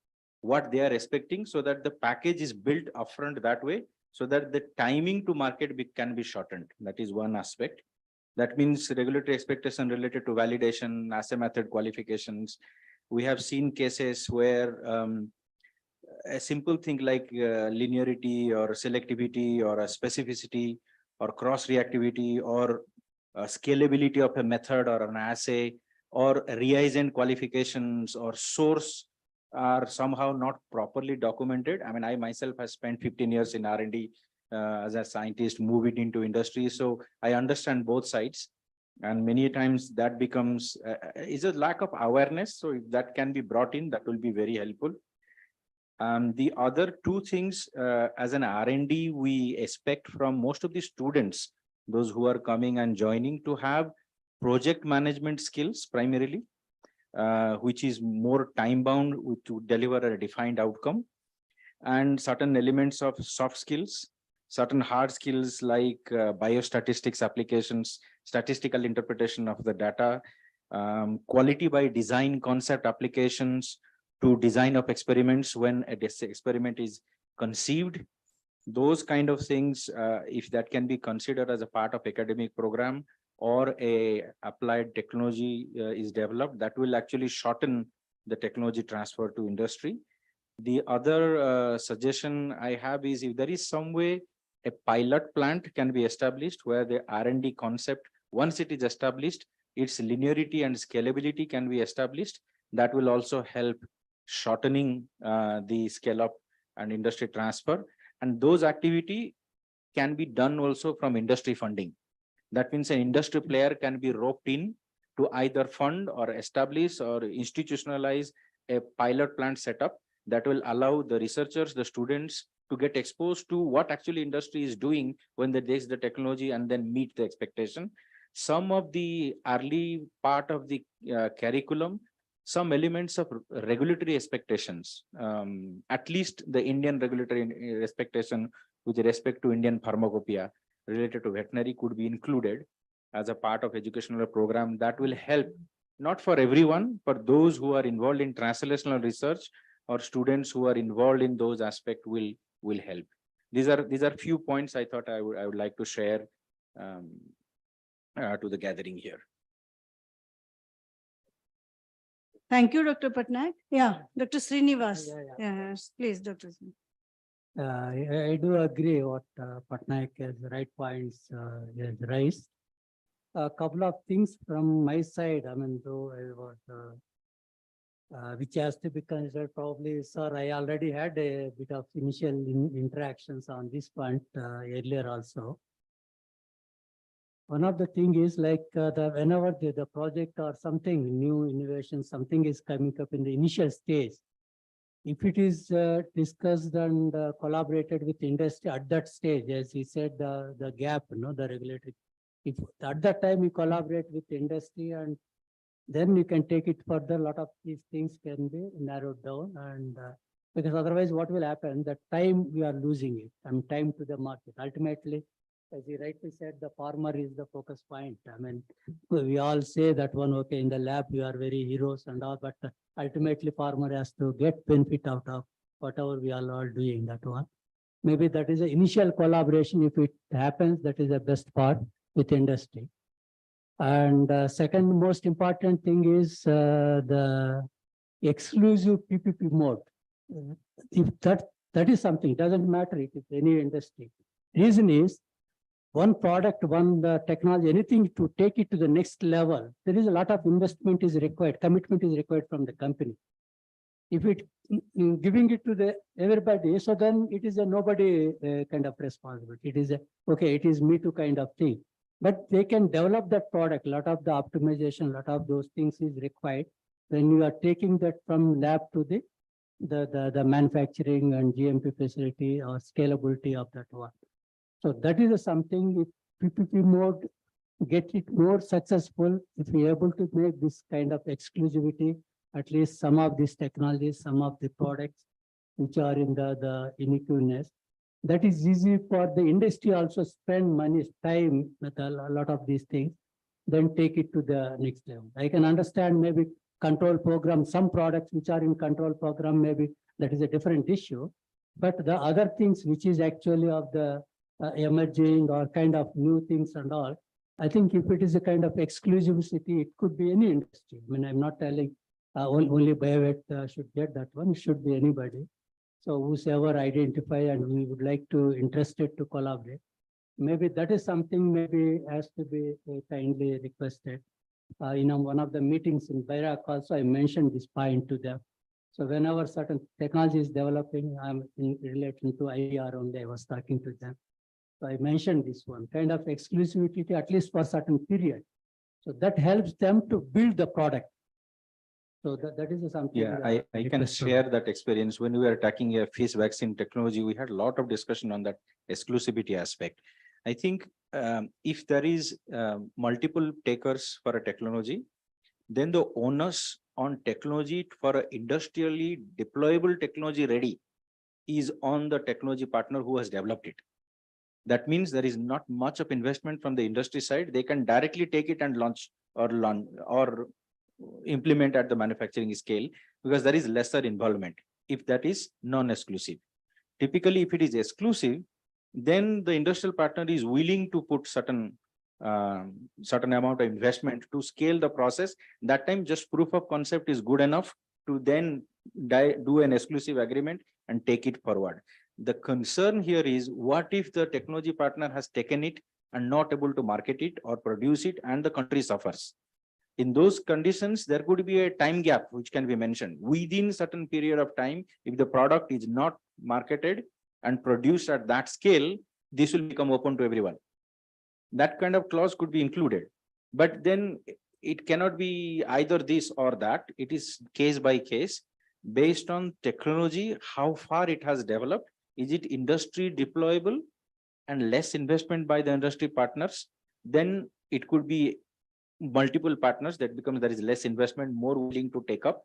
what they are expecting, so that the package is built upfront that way, so that the timing to market can be shortened. That is one aspect. That means regulatory expectation related to validation, assay method qualifications. We have seen cases where a simple thing like linearity or selectivity or a specificity or cross-reactivity or scalability of a method or an assay or reagent qualifications or source are somehow not properly documented. I mean, I myself have spent 15 years in R&D as a scientist, moving into industry. So I understand both sides. And many times that becomes is a lack of awareness. So if that can be brought in, that will be very helpful. The other two things as an R&D, we expect from most of the students, those who are coming and joining, to have project management skills primarily, which is more time bound to deliver a defined outcome, and certain elements of soft skills, certain hard skills like biostatistics applications, statistical interpretation of the data, quality by design concept applications to design of experiments when a experiment is conceived. Those kind of things, if that can be considered as a part of academic program or a applied technology is developed, that will actually shorten the technology transfer to industry. The other suggestion I have is, if there is some way a pilot plant can be established where the R&D concept, once it is established, its linearity and scalability can be established, that will also help shortening the scale up and industry transfer. And those activity can be done also from industry funding. That means an industry player can be roped in to either fund or establish or institutionalize a pilot plant setup that will allow the researchers, the students, to get exposed to what actually industry is doing when they take the technology and then meet the expectation. Some of the early part of the curriculum, some elements of regulatory expectations, at least the Indian regulatory expectation with respect to Indian pharmacopoeia related to veterinary could be included as a part of educational program. That will help, not for everyone, but those who are involved in translational research or students who are involved in those aspects will help. These are few points I thought I would like to share to the gathering here. Thank you, Dr. Patnaik. Yeah, Dr. Srinivas. Yes, please, Dr. I do agree what Patnaik has right points has raised. A couple of things from my side. I mean, though I was which has to be considered probably, sir, I already had a bit of initial interactions on this point earlier also. One of the thing is like whenever the project or something new innovation, something is coming up in the initial stage, if it is discussed and collaborated with industry at that stage, as he said, the gap, the regulatory, if at that time you collaborate with industry and then you can take it further, a lot of these things can be narrowed down, and because otherwise what will happen, the time we are losing it, time to the market. Ultimately, as he rightly said, the farmer is the focus point. I mean, we all say that one, okay, in the lab, we are very heroes and all, but ultimately farmer has to get benefit out of whatever we are all doing, that one. Maybe that is the initial collaboration. If it happens, that is the best part with industry. And second most important thing is the exclusive PPP mode. If that is something, doesn't matter if it's any industry. Reason is, one product, one technology, anything to take it to the next level, there is a lot of investment is required, commitment is required from the company. If it giving it to everybody, so then it is a nobody kind of responsibility. It is a, okay, it is me too kind of thing. But they can develop that product, a lot of the optimization, a lot of those things is required when you are taking that from lab to the manufacturing and GMP facility or scalability of that one. So that is something, if PPP mode get it more successful, if we are able to make this kind of exclusivity, at least some of these technologies, some of the products which are in the uniqueness, that is easy for the industry also spend money, time with a lot of these things, then take it to the next level. I can understand maybe control program, some products which are in control program, maybe that is a different issue. But the other things which is actually of the emerging or kind of new things and all, I think if it is a kind of exclusivity, it could be any industry. I mean, I'm not telling only BioVet should get that one, it should be anybody. So whosoever identify and we would like to interested to collaborate, maybe that is something maybe has to be kindly requested. One of the meetings in Bairak also, I mentioned this point to them. So whenever certain technology is developing, I'm in relation to IR only, I was talking to them. So I mentioned this one, kind of exclusivity, at least for a certain period. So that helps them to build the product. So that is something. Yeah, I can share that experience. When we were attacking a face vaccine technology, we had a lot of discussion on that exclusivity aspect. I think if there is multiple takers for a technology, then the onus on technology for an industrially deployable technology ready is on the technology partner who has developed it. That means there is not much of investment from the industry side. They can directly take it and launch or implement at the manufacturing scale because there is lesser involvement if that is non-exclusive. Typically, if it is exclusive, then the industrial partner is willing to put certain amount of investment to scale the process. That time just proof of concept is good enough to then do an exclusive agreement and take it forward. The concern here is what if the technology partner has taken it and not able to market it or produce it and the country suffers. In those conditions, there could be a time gap which can be mentioned. Within certain period of time, if the product is not marketed and produced at that scale, this will become open to everyone. That kind of clause could be included. But then it cannot be either this or that. It is case by case based on technology, how far it has developed. Is it industry deployable and less investment by the industry partners? Then it could be multiple partners that becomes there is less investment, more willing to take up,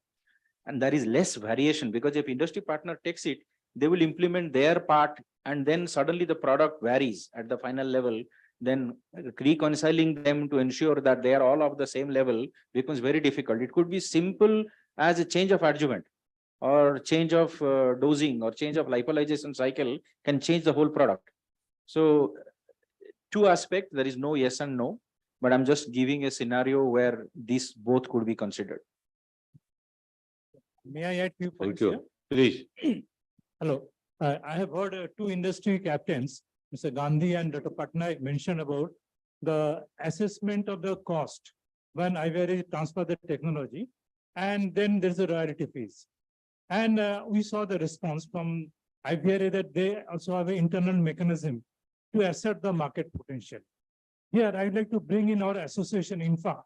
and there is less variation because if industry partner takes it, they will implement their part and then suddenly the product varies at the final level. Then reconciling them to ensure that they are all of the same level becomes very difficult. It could be simple as a change of adjuvant or change of dosing or change of lyophilization cycle can change the whole product. So two aspects, there is no yes and no, but I'm just giving a scenario where these both could be considered. May I add few points? Thank you. Please. Hello, I have heard two industry captains, Mr. Gandhi and Dr. Patnaik, mention about the assessment of the cost when IVRI transfer the technology. and then there's a royalty fees. And we saw the response from IVRI that they also have an internal mechanism to assert the market potential. Here, I'd like to bring in our association, INFA,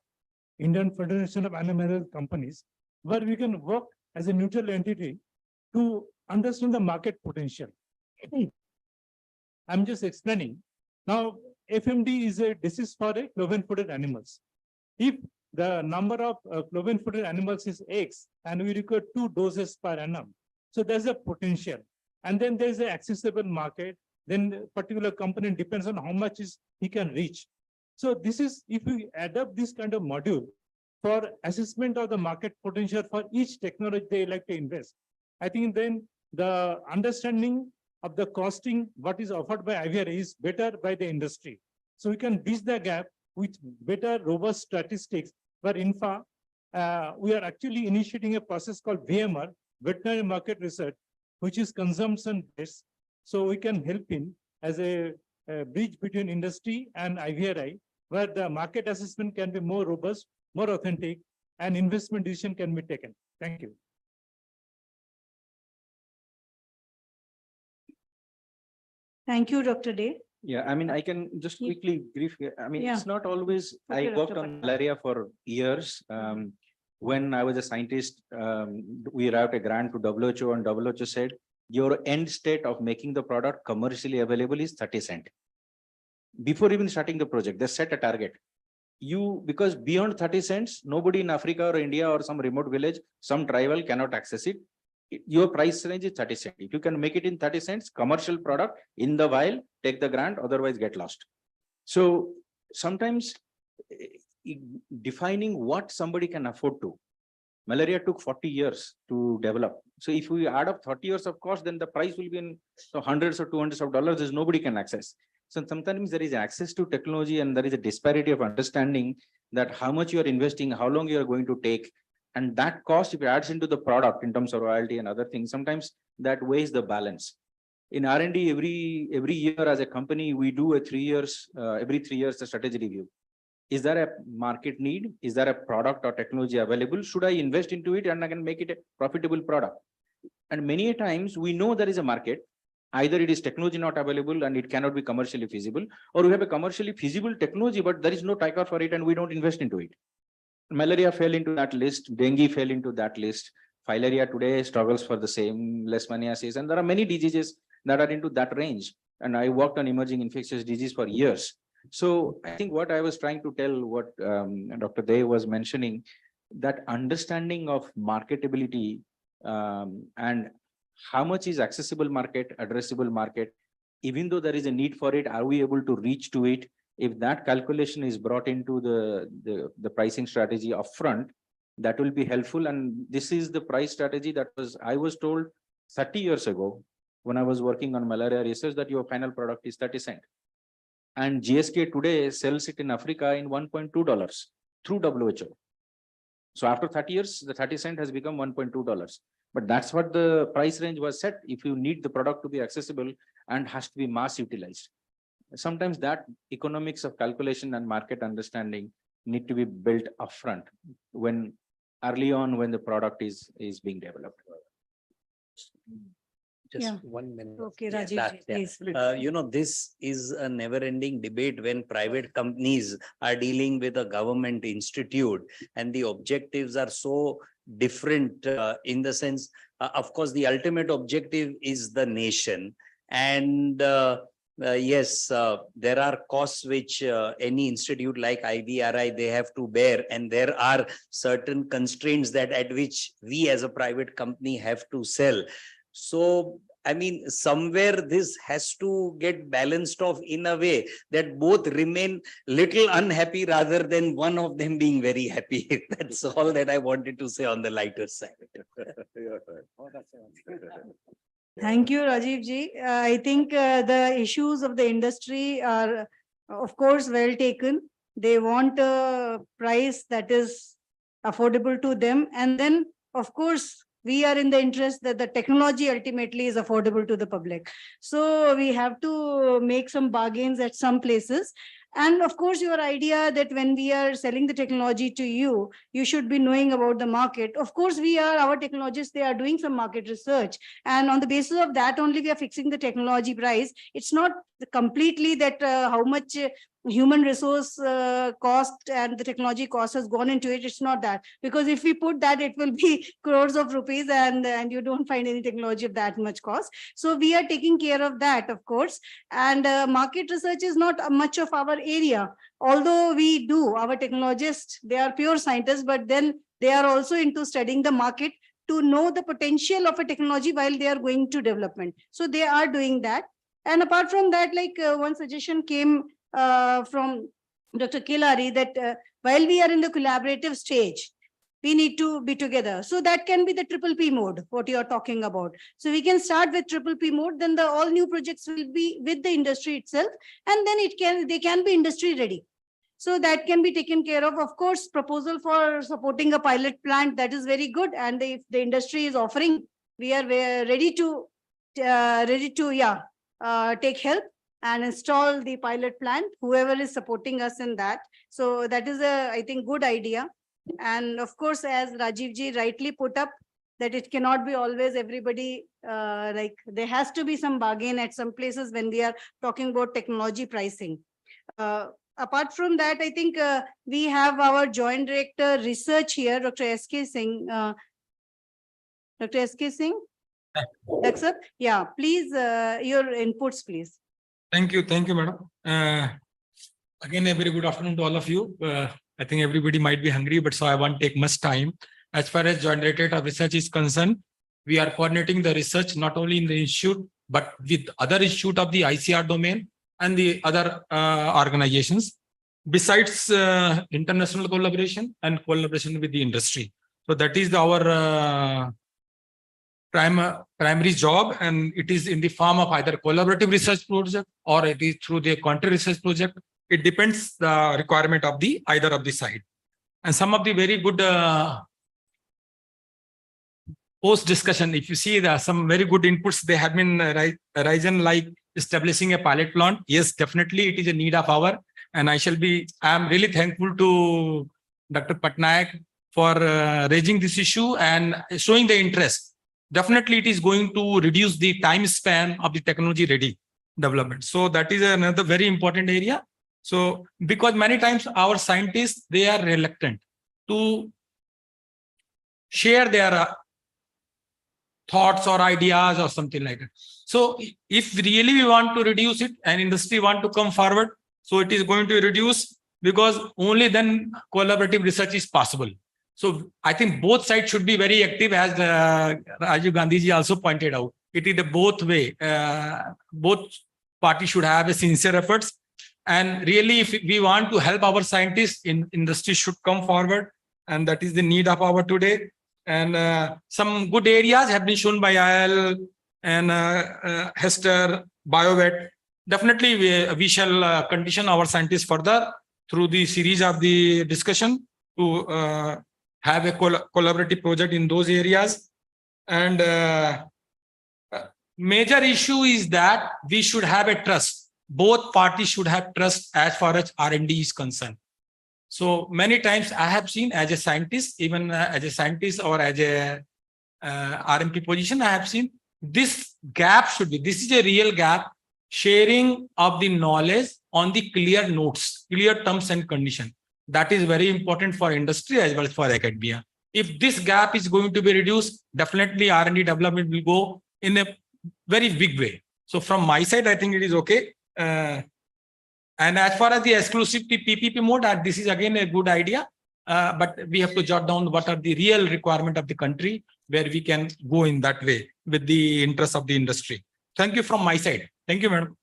Indian Federation of Animal Companies, where we can work as a neutral entity to understand the market potential. I'm just explaining. Now, FMD is a disease for a cloven-footed animals. If the number of cloven-footed animals is X and we require 2 doses per annum, so there's a potential. And then there's an accessible market. Then the particular company depends on how much is he can reach. So this is, if we adopt this kind of module for assessment of the market potential for each technology they like to invest, I think then the understanding of the costing, what is offered by IVRI is better by the industry. So we can bridge the gap with better, robust statistics. Where INFA, we are actually initiating a process called VMR, Veterinary Market Research, which is consumption-based. So we can help in as a bridge between industry and IVRI, where the market assessment can be more robust, more authentic, and investment decision can be taken. Thank you. Thank you, Dr. Day. Yeah, I mean, I can just quickly brief. I mean, Yeah. it's not always, Okay, I worked Dr. on malaria for years. When I was a scientist, we wrote a grant to WHO and WHO said, your end state of making the product commercially available is 30 cents. Before even starting the project, they set a target. Because beyond 30 cents, nobody in Africa or India or some remote village, some tribal cannot access it. Your price range is 30 cents. If you can make it in 30 cents, commercial product in the wild, take the grant, otherwise get lost. So sometimes defining what somebody can afford to. Malaria took 40 years to develop. So if we add up 30 years of cost, then the price will be in hundreds or $200s of dollars, there's nobody can access. So sometimes there is access to technology and there is a disparity of understanding that how much you are investing, how long you are going to take. And that cost, if it adds into the product in terms of royalty and other things, sometimes that weighs the balance. In R&D, every year as a company, we do a 3 years, every 3 years, a strategy review. Is there a market need? Is there a product or technology available? Should I invest into it and I can make it a profitable product? And many times we know there is a market. Either it is technology not available and it cannot be commercially feasible, or we have a commercially feasible technology, but there is no tiger for it and we don't invest into it. Malaria fell into that list. Dengue fell into that list. Filaria today struggles for the same, leishmaniasis, and there are many diseases that are into that range. And I worked on emerging infectious disease for years. So I think what I was trying to tell, what Dr. Dey was mentioning, that understanding of marketability and how much is accessible market, addressable market, even though there is a need for it, are we able to reach to it? If that calculation is brought into the pricing strategy upfront, that will be helpful. And this is the price strategy that I was told 30 years ago when I was working on malaria research, that your final product is 30 cents. And GSK today sells it in Africa in $1.2 through WHO. So after 30 years, the 30 cents has become $1.2. But that's what the price range was set if you need the product to be accessible and has to be mass utilized. Sometimes that economics of calculation and market understanding need to be built upfront when early on when the product is being developed. Just 1 minute. Okay, Rajiv, please. You know, this is a never-ending debate when private companies are dealing with a government institute and the objectives are so different in the sense, of course, the ultimate objective is the nation. And yes, there are costs which any institute like IVRI, they have to bear. And there are certain constraints that at which we as a private company have to sell. So, I mean, somewhere this has to get balanced off in a way that both remain little unhappy rather than one of them being very happy. That's all that I wanted to say on the lighter side. Thank you, Rajiv ji. I think the issues of the industry are, of course, well taken. They want a price that is affordable to them. And then, of course, we are in the interest that the technology ultimately is affordable to the public. So we have to make some bargains at some places. And of course, your idea that when we are selling the technology to you, you should be knowing about the market. Of course, our technologists, they are doing some market research. And on the basis of that only, we are fixing the technology price. It's not completely that how much human resource cost and the technology cost has gone into it. It's not that, because if we put that, it will be crores of rupees, and you don't find any technology of that much cost. So we are taking care of that, of course. And market research is not much of our area, although we do. Our technologists, they are pure scientists, but then they are also into studying the market to know the potential of a technology while they are going to development. So they are doing that. And apart from that, like one suggestion came from Dr. Kilari, that while we are in the collaborative stage, we need to be together. So that can be the triple P mode, what you are talking about. So we can start with triple P mode, then the all new projects will be with the industry itself, and then they can be industry ready. So that can be taken care of. Of course, proposal for supporting a pilot plant, that is very good. And if the industry is offering, we are ready to take help and install the pilot plant, whoever is supporting us in that. So that is I think, good idea. And of course, as Rajiv ji rightly put up, that it cannot be always everybody, like there has to be some bargain at some places when we are talking about technology pricing. Apart from that, I think we have our Joint Director Research here, Dr. S.K. Singh. Dr. S.K. Singh? That's it. Yeah, please, your inputs, please. Thank you, madam. Again, a very good afternoon to all of you. I think everybody might be hungry, but so I won't take much time. As far as Joint Directorate of Research is concerned, we are coordinating the research not only in the institute, but with other institute of the ICR domain and the other organizations, besides international collaboration and collaboration with the industry. So that is our primary job, and it is in the form of either collaborative research project or it is through the quantitative research project. It depends the requirement of the either of the side. And some of the very good post discussion, if you see, there are some very good inputs they have been risen, like establishing a pilot plant. Yes, definitely it is a need of our, and I am really thankful to Dr. Patnaik for raising this issue and showing the interest. Definitely it is going to reduce the time span of the technology ready development. So that is another very important area. So because many times our scientists, they are reluctant to share their thoughts or ideas or something like that. So if really we want to reduce it and industry want to come forward, so it is going to reduce, because only then collaborative research is possible. So I think both sides should be very active, as Rajiv Gandhi ji also pointed out. It is the both way. Both parties should have a sincere efforts. And really, if we want to help our scientists, industry should come forward. And that is the need of our today. And some good areas have been shown by IL and Hester, BioVet. Definitely, we shall condition our scientists further through the series of the discussion to have a collaborative project in those areas. And major issue is that we should have a trust. Both parties should have trust as far as R&D is concerned. So many times I have seen as a scientist, even as a scientist or as a RMP position, I have seen this gap should be, this is a real gap, sharing of the knowledge on the clear notes, clear terms and conditions. That is very important for industry as well as for academia. If this gap is going to be reduced, definitely R&D development will go in a very big way. So from my side, I think it is okay. And as far as the exclusivity PPP mode, this is again a good idea, but we have to jot down what are the real requirement of the country where we can go in that way with the interest of the industry. Thank you from my side. Thank you, madam.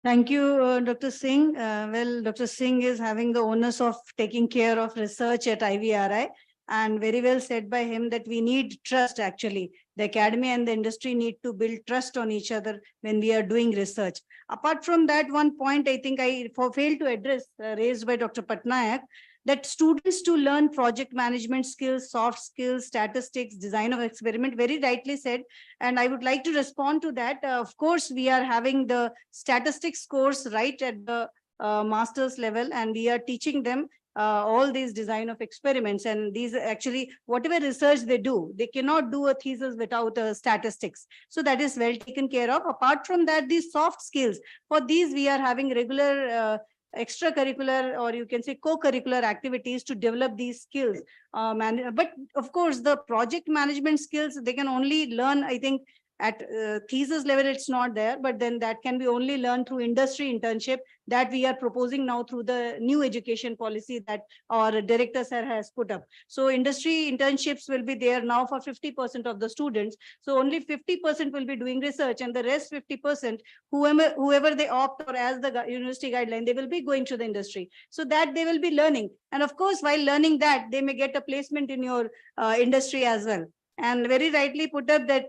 Thank you, Dr. Singh. Well, Dr. Singh is having the onus of taking care of research at IVRI, and very well said by him that we need trust actually. The academy and the industry need to build trust on each other when we are doing research. Apart from that, one point I think I failed to address, raised by Dr. Patnaik, that students to learn project management skills, soft skills, statistics, design of experiment, very rightly said. And I would like to respond to that. Of course, we are having the statistics course right at the master's level, and we are teaching them all these design of experiments. And these actually, whatever research they do, they cannot do a thesis without statistics. So that is well taken care of. Apart from that, these soft skills, for these we are having regular extracurricular, or you can say co-curricular activities to develop these skills. But of course, the project management skills, they can only learn, I think, at thesis level, it's not there, but then that can be only learned through industry internship that we are proposing now through the new education policy that our director sir has put up. So industry internships will be there now for 50% of the students. So only 50% will be doing research, and the rest 50%, whoever they opt, or as the university guideline, they will be going to the industry. So that they will be learning. And of course, while learning that, they may get a placement in your industry as well. And very rightly put up that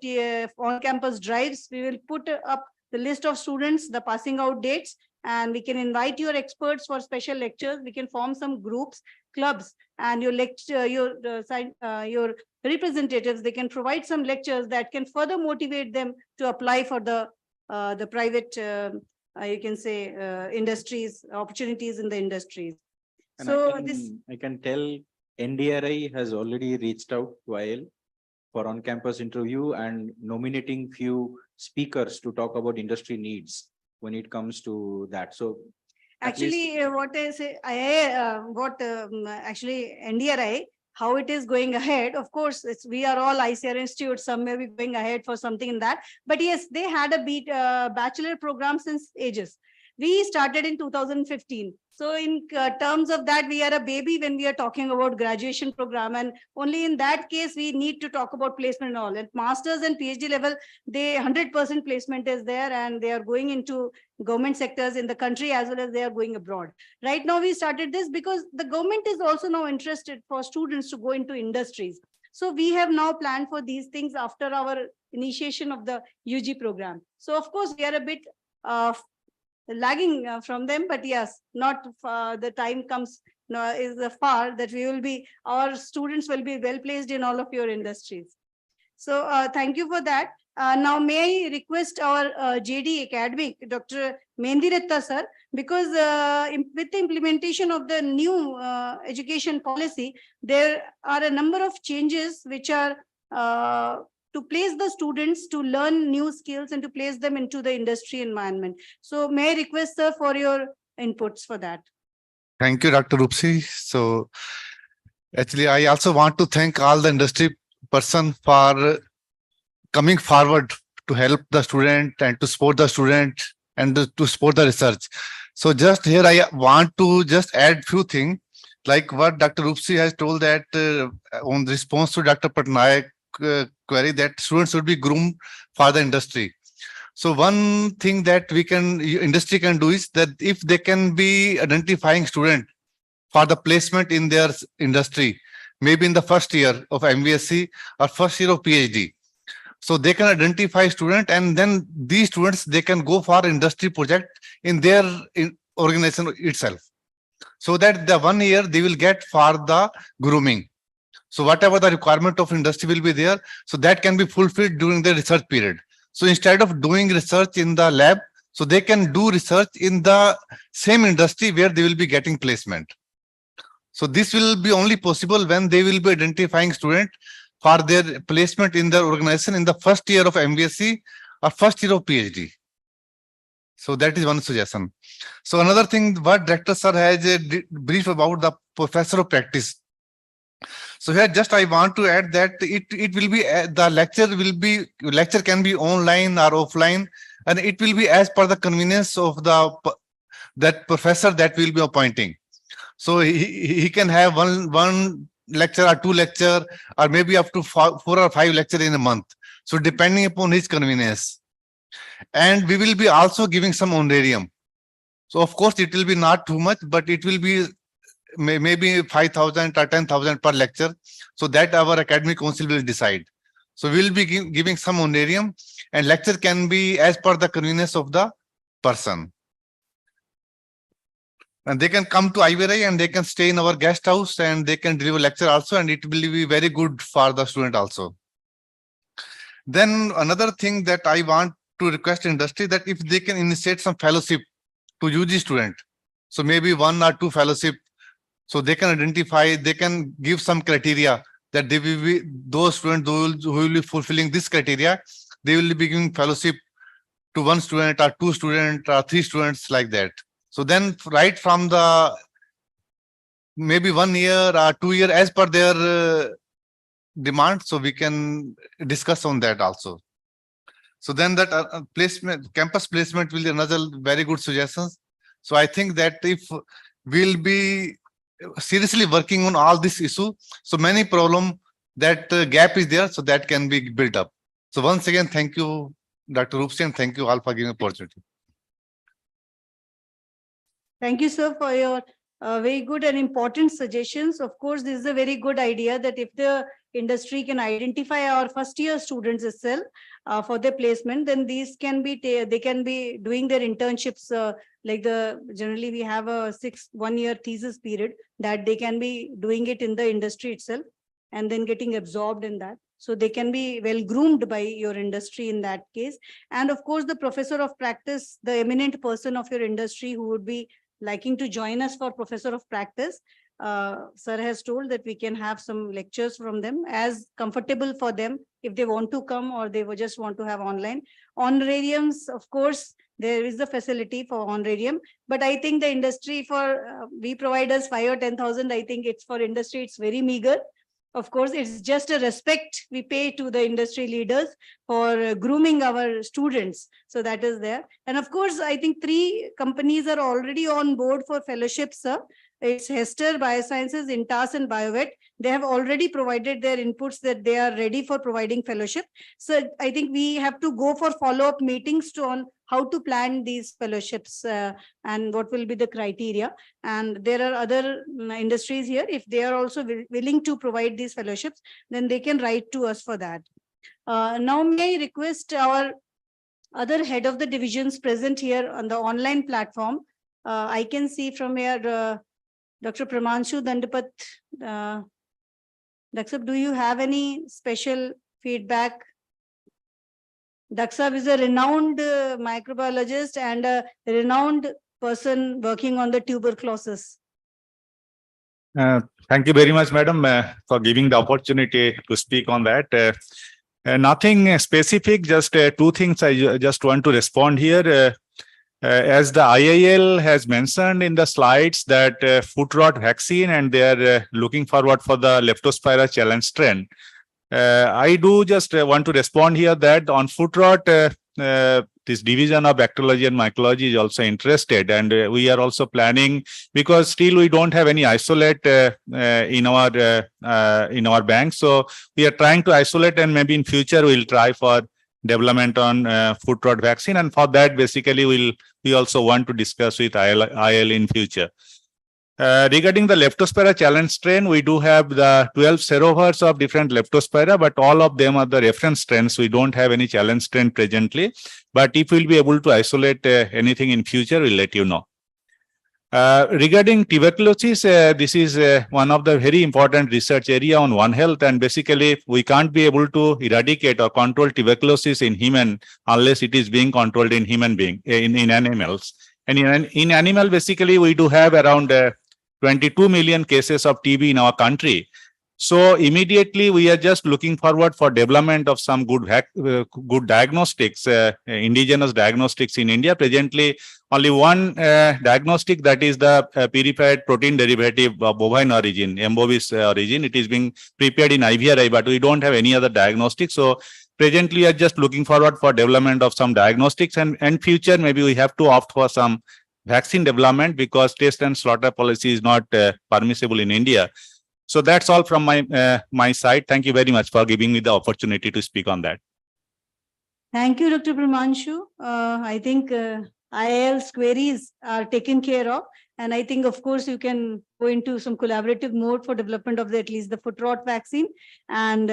on-campus drives, we will put up the list of students, the passing out dates, and we can invite your experts for special lectures. We can form some groups, clubs, and your lecture, your representatives, they can provide some lectures that can further motivate them to apply for the private, you can say, industries, opportunities in the industries. And So I can tell NDRI has already reached out to IL for on-campus interview and nominating few speakers to talk about industry needs when it comes to that. So actually, what I say, actually NDRI, how it is going ahead. Of course, we are all ICR institutes. Some may be going ahead for something in that. But yes, they had a bachelor program since ages. We started in 2015. So in terms of that, we are a baby when we are talking about graduation program. And only in that case, we need to talk about placement and all. At master's and PhD level, they 100% placement is there, and they are going into government sectors in the country as well as they are going abroad. Right now, we started this because the government is also now interested for students to go into industries. So we have now planned for these things after our initiation of the UG program. So of course, we are a bit lagging from them, but yes, not the time comes is far that we will be, our students will be well placed in all of your industries. So thank you for that. Now may I request our JD Academic, Dr. Mendiretta sir, because with the implementation of the new education policy, there are a number of changes which are to place the students to learn new skills and to place them into the industry environment. So may I request sir for your inputs for that. Thank you, Dr. Rupsi. So actually, I also want to thank all the industry person for coming forward to help the student and to support the student and to support the research. So just here, I want to just add few things, like what Dr. Rupsi has told, that on response to Dr. Patnaik query, that students should be groomed for the industry. So one thing that industry can do is that if they can be identifying student for the placement in their industry, maybe in the first year of MBSc or first year of PhD. So they can identify student, and then these students, they can go for industry project in their organization itself. So that the 1 year they will get for the grooming. So whatever the requirement of industry will be there, so that can be fulfilled during the research period. So instead of doing research in the lab, so they can do research in the same industry where they will be getting placement. So this will be only possible when they will be identifying student for their placement in their organization in the first year of MBSc or first year of PhD. So that is one suggestion. So another thing, what Director Sir has a brief about the professor of practice. So here just I want to add that it will be the lecture can be online or offline, and it will be as per the convenience of that professor that will be appointing. So he can have one lecture or two lecture, or maybe up to 4 or 5 lecture in a month. So depending upon his convenience. And we will be also giving some honorarium. So of course it will be not too much, but it will be maybe 5,000 or 10,000 per lecture. So that our academic council will decide. So we will be giving some honorarium, and lecture can be as per the convenience of the person. And they can come to IVRI and they can stay in our guest house and they can deliver lecture also, and it will be very good for the student also. Then another thing that I want to request industry, that if they can initiate some fellowship to UG student. So maybe 1 or 2 fellowship. So they can identify, they can give some criteria that they will be those students who will be fulfilling this criteria, they will be giving fellowship to 1 student or 2 students or 3 students like that. So then right from the maybe 1 year or 2 year as per their demand, so we can discuss on that also. So then that placement, campus placement will be another very good suggestions. So I think that if we'll be seriously working on all this issue, so many problem that gap is there, so that can be built up. So once again, thank you, Dr. Rupsi, and thank you all for giving opportunity. Thank you, sir, for your very good and important suggestions. Of course, this is a very good idea that if the industry can identify our first year students itself for their placement, then these can be, they can be doing their internships like generally we have a 1-year thesis period that they can be doing it in the industry itself and then getting absorbed in that. So they can be well groomed by your industry in that case. And of course, the professor of practice, the eminent person of your industry who would be liking to join us for professor of practice, sir has told that we can have some lectures from them as comfortable for them if they want to come or they just want to have online. Honorariums, of course, there is the facility for honorarium, but I think the industry we provide us 5 or 10,000. I think it's for industry, it's very meager. Of course, it's just a respect we pay to the industry leaders for grooming our students. So that is there. And of course, I think 3 companies are already on board for fellowships, sir. It's Hester, Biosciences, Intas, and BioVet. They have already provided their inputs that they are ready for providing fellowship. So I think we have to go for follow-up meetings on how to plan these fellowships and what will be the criteria. And there are other industries here. If they are also willing to provide these fellowships, then they can write to us for that. Now, may I request our other head of the divisions present here on the online platform. I can see from here, Dr. Pramanshu Dandapat. Dr. do you have any special feedback? Dr. is a renowned microbiologist and a renowned person working on the tuberculosis. Thank you very much, madam, for giving the opportunity to speak on that. Nothing specific, just 2 things I just want to respond here. As the IIL has mentioned in the slides that foot rot vaccine, and they are looking forward for the Leptospira challenge strain. I do just want to respond here that on foot rot, this division of bacteriology and mycology is also interested, and we are also planning, because still we don't have any isolate in our bank. So we are trying to isolate, and maybe in future we'll try for development on foot rot vaccine, and for that basically we also want to discuss with IL in future. Regarding the Leptospira challenge strain, we do have the 12 serovars of different Leptospira, but all of them are the reference strains. We don't have any challenge strain presently, but if we'll be able to isolate anything in future, we'll let you know. Regarding tuberculosis, this is one of the very important research area on One Health, and basically we can't be able to eradicate or control tuberculosis in human unless it is being controlled in human being, in animals. And in animal, basically we do have around 22 million cases of TB in our country. So immediately we are just looking forward for development of some good diagnostics, indigenous diagnostics in India. Presently, only one diagnostic, that is the purified protein derivative of bovine origin, Mbovis origin. It is being prepared in IVRI, but we don't have any other diagnostic. So presently, we are just looking forward for development of some diagnostics, and future maybe we have to opt for some vaccine development because test and slaughter policy is not permissible in India. So that's all from my side. Thank you very much for giving me the opportunity to speak on that. Thank you, Dr. Pramanshu. I think IIL's queries are taken care of. And I think, of course, you can go into some collaborative mode for development of at least the foot rot vaccine and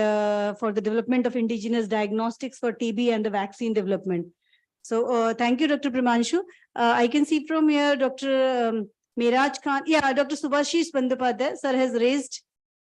for the development of indigenous diagnostics for TB and the vaccine development. So thank you, Dr. Pramanshu. I can see from here, Dr. Miraj Khan. Yeah, Dr. Subhashish Bandyopadhyay, sir has raised,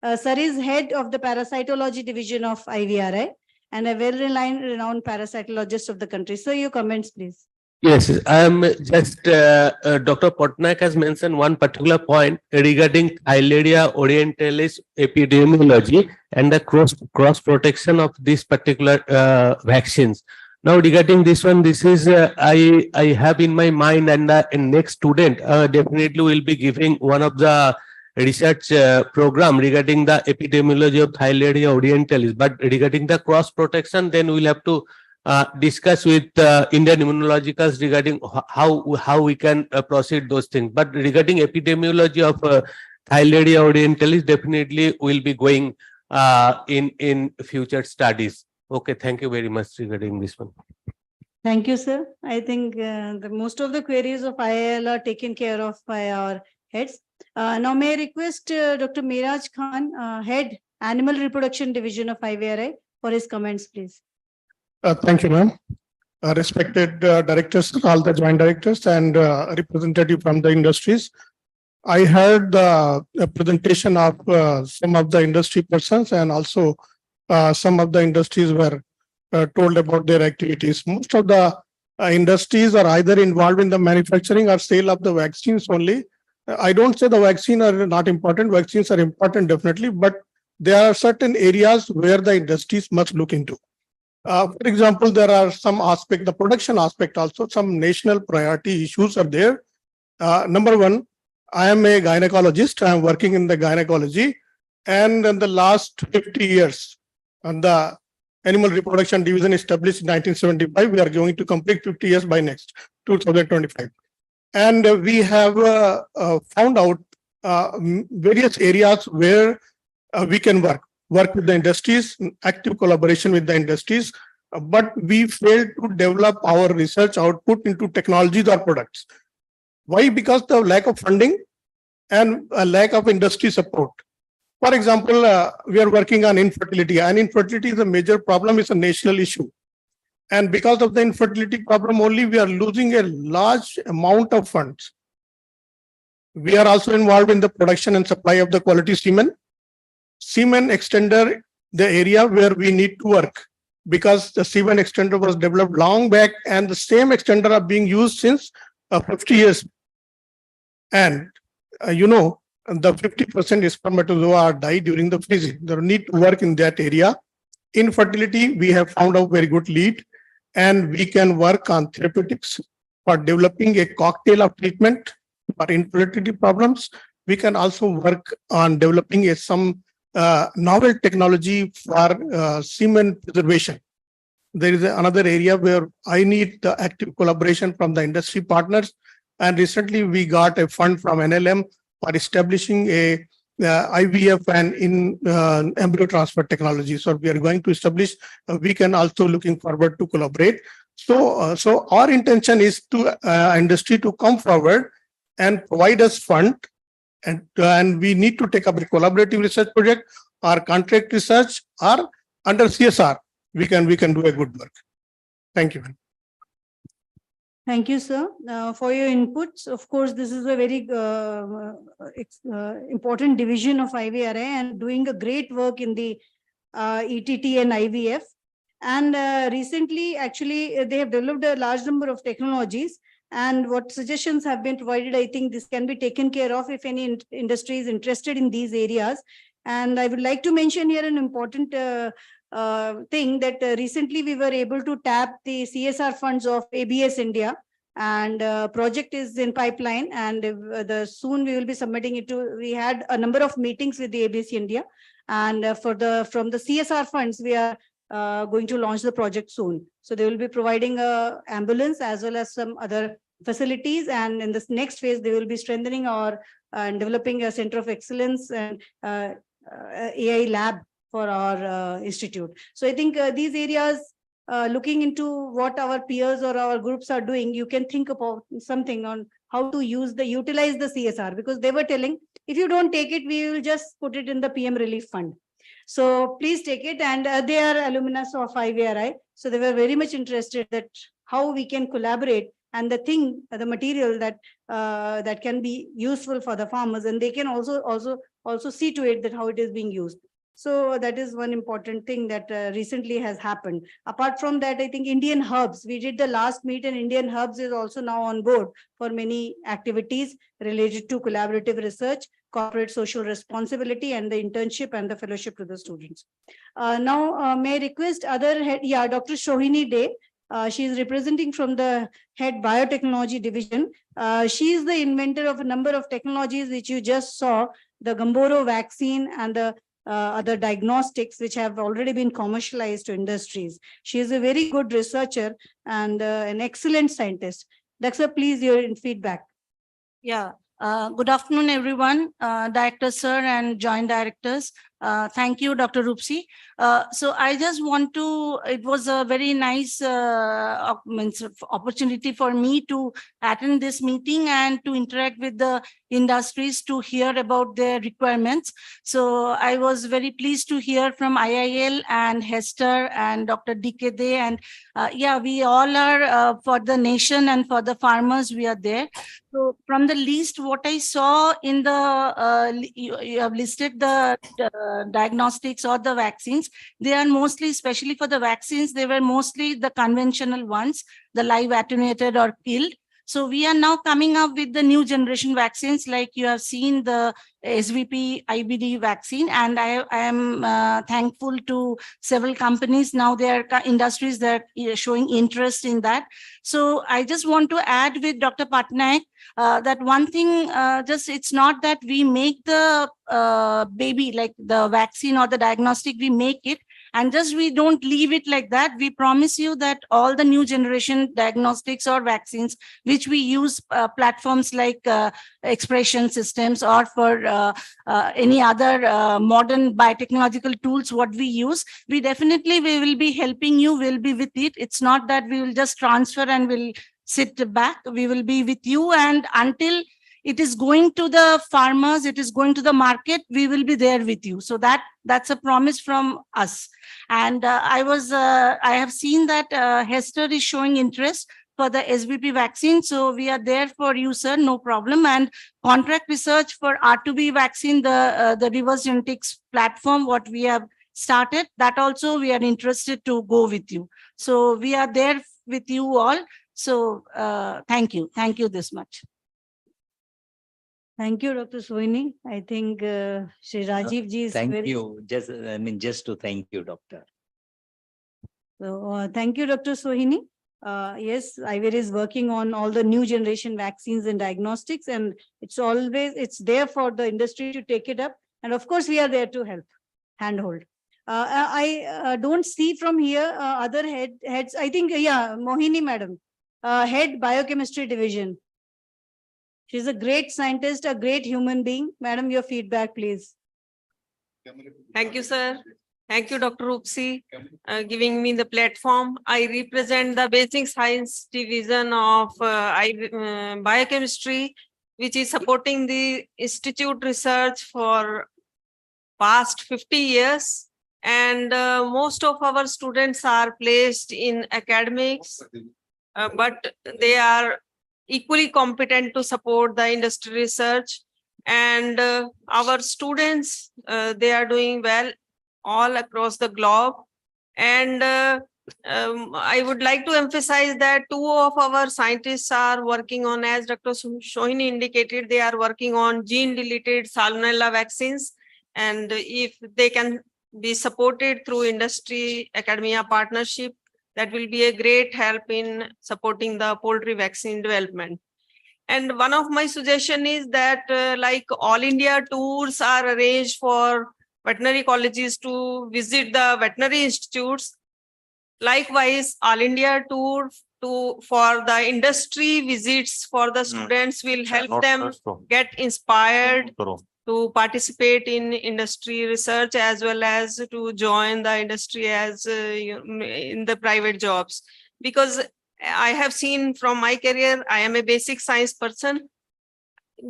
sir is head of the parasitology division of IVRI and a well-renowned parasitologist of the country. So your comments, please. Yes, I am just, Dr. Patnaik has mentioned one particular point regarding Theileria orientalis epidemiology and the cross protection of these particular vaccines. Now regarding this one, this is I have in my mind, and the next student definitely will be giving one of the research program regarding the epidemiology of Theileria orientalis. But regarding the cross protection, then we'll have to discuss with Indian immunologicals regarding how we can proceed those things. But regarding epidemiology of Theileria orientalis, definitely will be going in future studies. Okay, thank you very much regarding this one. Thank you, sir. I think the most of the queries of IIL are taken care of by our heads. Now, may I request Dr. Miraj Khan, Head, Animal Reproduction Division of IVRI, for his comments, please. Thank you, ma'am. Respected directors, all the joint directors and representative from the industries. I heard the presentation of some of the industry persons, and also some of the industries were told about their activities. Most of the industries are either involved in the manufacturing or sale of the vaccines only. I don't say the vaccine are not important. Vaccines are important, definitely, but there are certain areas where the industries must look into. For example, there are some aspect, the production aspect also, some national priority issues are there. Number one, I am a gynecologist. I am working in the gynecology, and in the last 50 years, and the Animal Reproduction Division established in 1975. We are going to complete 50 years by next 2025. And we have found out various areas where we can work with the industries, active collaboration with the industries, but we failed to develop our research output into technologies or products. Why? Because the lack of funding and a lack of industry support. For example, we are working on infertility, and infertility is a major problem, it's a national issue. And because of the infertility problem only, we are losing a large amount of funds. We are also involved in the production and supply of the quality semen. Semen extender, the area where we need to work, because the semen extender was developed long back, and the same extender are being used since 50 years. And you know, the 50% spermatozoa die during the freezing. There need to work in that area. Infertility, we have found out very good lead, and we can work on therapeutics for developing a cocktail of treatment for infertility problems. We can also work on developing some novel technology for semen preservation. There is another area where I need the active collaboration from the industry partners. And recently we got a fund from NLM for establishing a IVF and in embryo transfer technology. So we are going to establish, we can also looking forward to collaborate. So our intention is to industry to come forward and provide us fund, and we need to take up a collaborative research project or contract research, or under CSR, we can do a good work. Thank you. Thank you, sir, for your inputs. Of course, this is a very important division of IVRI and doing a great work in the ETT and IVF. And recently, actually, they have developed a large number of technologies. And what suggestions have been provided, I think this can be taken care of if any industry is interested in these areas. And I would like to mention here an important thing that recently we were able to tap the CSR funds of ABS India, and project is in pipeline, and soon we will be submitting it to, we had a number of meetings with the ABS India, and from the CSR funds, we are going to launch the project soon. So they will be providing a ambulance as well as some other facilities, and in this next phase, they will be strengthening our and developing a center of excellence and AI lab for our institute. So I think these areas, looking into what our peers or our groups are doing, you can think about something on how to utilize the CSR, because they were telling, if you don't take it, we will just put it in the PM relief fund. So please take it, and they are alumnus of IVRI. So they were very much interested that how we can collaborate, and the material that that can be useful for the farmers, and they can also see to it that how it is being used. So that is one important thing that recently has happened. Apart from that, I think Indian Hubs, we did the last meet, and Indian Hubs is also now on board for many activities related to collaborative research, corporate social responsibility, and the internship and the fellowship to the students. Now, may I request other head, Dr. Sohini Dey. She is representing from the head biotechnology division. She is the inventor of a number of technologies which you just saw, the Gamboro vaccine and the other diagnostics which have already been commercialized to industries. She is a very good researcher and an excellent scientist. Dr. Please, your feedback. Yeah. Good afternoon, everyone, Director Sir and Joint Directors. Thank you, Dr. Rupsi. So I just want to, it was a very nice opportunity for me to attend this meeting and to interact with the industries to hear about their requirements. So I was very pleased to hear from IIL and Hester and Dr. DK Dey, and we all are for the nation and for the farmers, we are there. So from the list, what I saw in the, you have listed the diagnostics or the vaccines. They are mostly, especially for the vaccines, they were mostly the conventional ones, the live attenuated or killed. So we are now coming up with the new generation vaccines, like you have seen the SVP IBD vaccine, and I am thankful to several companies. Now there are industries that are showing interest in that. So I just want to add with Dr. Patnaik that one thing, just it's not that we make the baby, like the vaccine or the diagnostic, we make it, and just we don't leave it like that. We promise you that all the new generation diagnostics or vaccines, which we use platforms like expression systems or for any other modern biotechnological tools, what we use, we will be helping you, we'll be with it. It's not that we will just transfer and we'll sit back. We will be with you, and until it is going to the farmers, it is going to the market, we will be there with you. So that's a promise from us. And I have seen that Hester is showing interest for the SVP vaccine. So we are there for you, sir, no problem. And contract research for R2B vaccine, the reverse genetics platform, what we have started, that also we are interested to go with you. So we are there with you all. So thank you this much. Thank you, Dr. Sohini. I think Shri Rajiv ji is thank you. Just to thank you, Doctor. So thank you, Dr. Sohini. Yes, IVRI is working on all the new generation vaccines and diagnostics, and it's there for the industry to take it up. And of course, we are there to help, handhold. I don't see from here other heads. I think, Mohini madam, head biochemistry division. She's a great scientist, a great human being. Madam, your feedback, please. Thank you, sir. Thank you, Dr. Rupsi, giving me the platform. I represent the basic science division of biochemistry, which is supporting the institute research for past 50 years. And most of our students are placed in academics, but they are equally competent to support the industry research. And our students, they are doing well all across the globe. And I would like to emphasize that two of our scientists are working on, as Dr. Sohini indicated, they are working on gene-deleted salmonella vaccines. And if they can be supported through industry academia partnership, that will be a great help in supporting the poultry vaccine development. And one of my suggestion is that like all India tours are arranged for veterinary colleges to visit the veterinary institutes. Likewise, all India tour for the industry visits for the students will help them get inspired to participate in industry research as well as to join the industry as in the private jobs. Because I have seen from my career, I am a basic science person.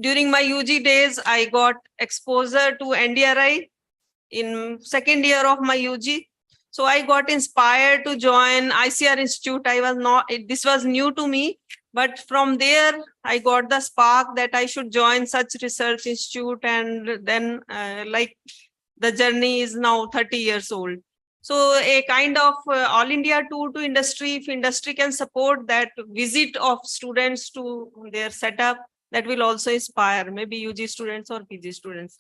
During my UG days, I got exposure to NDRI in second year of my UG. So I got inspired to join ICR Institute. This was new to me, but from there I got the spark that I should join such research institute. And then The journey is now 30 years old. So a kind of all India tour to industry, if industry can support that visit of students to their setup, that will also inspire maybe UG students or PG students.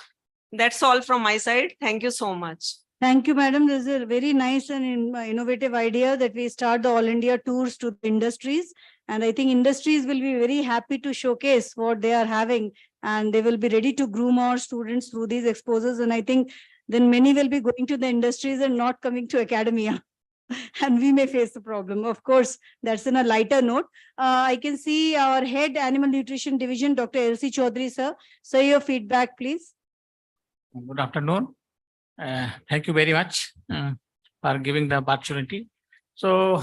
That's all from my side. Thank you so much. Thank you, madam. This is a very nice and innovative idea that we start the all India tours to the industries. And I think industries will be very happy to showcase what they are having, and they will be ready to groom our students through these exposures. And I think then many will be going to the industries and not coming to academia. And we may face the problem. Of course, that's in a lighter note. I can see our head animal nutrition division, Dr. L.C. Chaudhary, sir. Sir, your feedback, please. Good afternoon. Thank you very much for giving the opportunity. So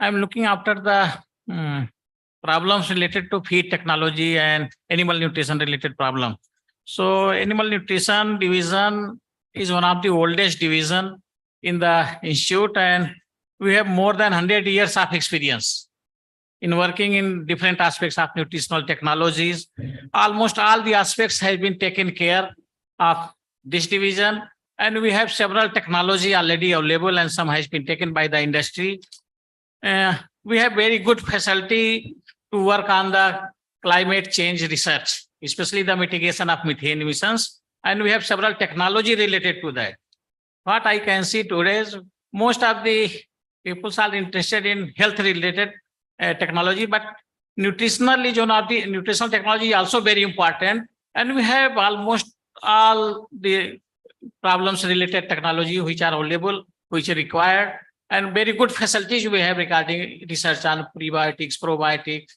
I'm looking after the problems related to feed technology and animal nutrition related problem. So animal nutrition division is one of the oldest division in the institute, and we have more than 100 years of experience in working in different aspects of nutritional technologies. Almost all the aspects have been taken care of this division, and we have several technology already available, and some has been taken by the industry. We have very good facility to work on the climate change research, especially the mitigation of methane emissions, and we have several technology related to that. What I can see today is most of the people are interested in health related technology, but nutritional is one of the nutritional technology is also very important, and we have almost all the problems related technology which are available, which are required, and very good facilities we have regarding research on prebiotics, probiotics,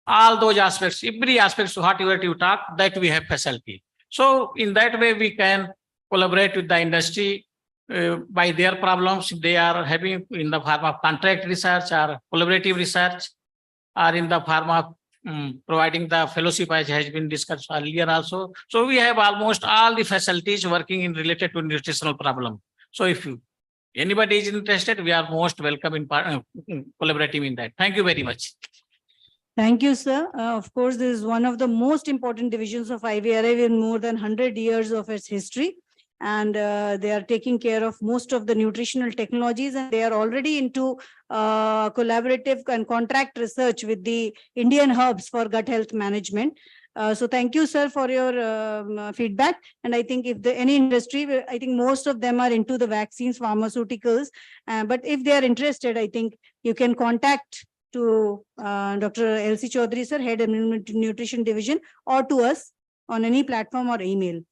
all those aspects, every aspect, whatever you talk, that we have facility. So in that way, we can collaborate with the industry by their problems they are having in the form of contract research or collaborative research, or in the form of providing the fellowship as has been discussed earlier also. So we have almost all the facilities working in related to nutritional problem. So if anybody is interested, we are most welcome in collaborating in that. Thank you very much. Thank you, sir. Of course, this is one of the most important divisions of IVRI with more than 100 years of its history. And they are taking care of most of the nutritional technologies, and they are already into collaborative and contract research with the Indian hubs for gut health management. So thank you, sir, for your feedback. And I think if any industry, I think most of them are into the vaccines, pharmaceuticals. But if they are interested, I think you can contact to Dr. L.C. Chaudhary, sir, Head of Nutrition Division, or to us on any platform or email.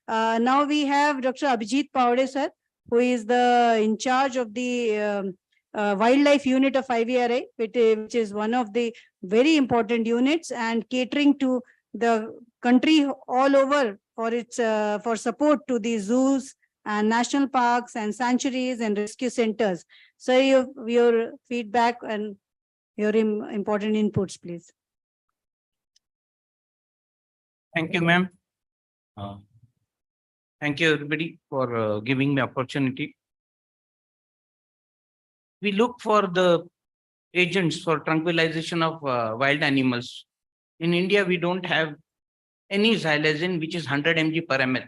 Now we have Dr. Abhijit Pawade, sir, who is in charge of the wildlife unit of IVRI, which is one of the very important units and catering to the country all over for its for support to the zoos and national parks and sanctuaries and rescue centers. So your feedback and your important inputs, please. Thank you, ma'am. Thank you, everybody, for giving me opportunity. We look for the agents for tranquilization of wild animals. In India, we don't have any xylazine which is 100 mg per ml.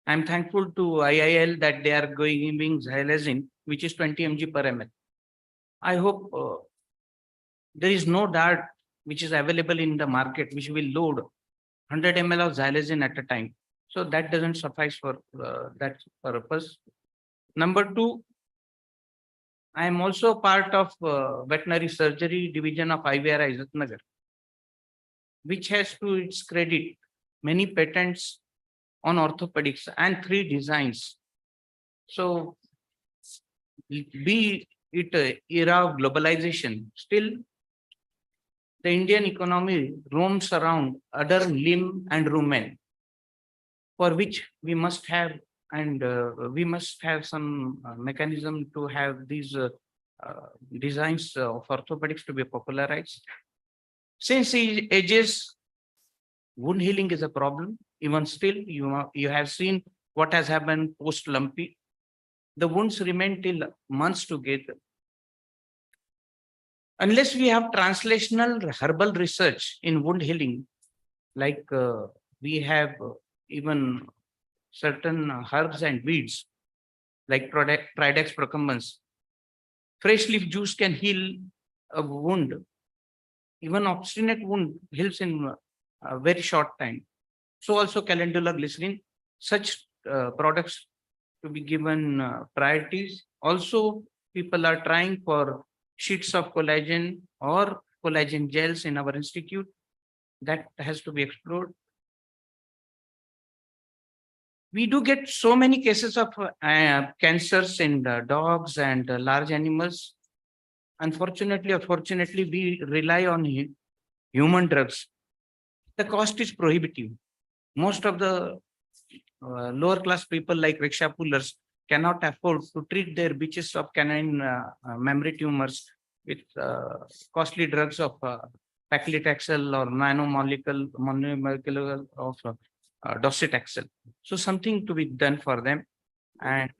I'm thankful to IIL that they are giving xylazine which is 20 mg per ml. I hope there is no dart which is available in the market which will load 100 ml of xylazine at a time. So that doesn't suffice for that purpose. Number two, I am also part of veterinary surgery division of IVRI Nagar, which has to its credit many patents on orthopedics and 3 designs. So be it era of globalization, still the Indian economy roams around other limb and rumen, for which we must have some mechanism to have these designs of orthopedics to be popularized. Since ages, wound healing is a problem. Even still, you have seen what has happened post lumpy. The wounds remain till months together. Unless we have translational herbal research in wound healing, like we have even certain herbs and weeds like Pridex procumbens. Fresh leaf juice can heal a wound. Even obstinate wound heals in a very short time. So also calendula glycerin, such products to be given priorities. Also, people are trying for sheets of collagen or collagen gels in our institute. That has to be explored. We do get so many cases of cancers in dogs and large animals. Unfortunately or fortunately, we rely on human drugs. The cost is prohibitive. Most of the lower class people like rickshaw pullers cannot afford to treat their bitches of canine mammary tumors with costly drugs of paclitaxel or nanomolecule of docetaxel. So something to be done for them, and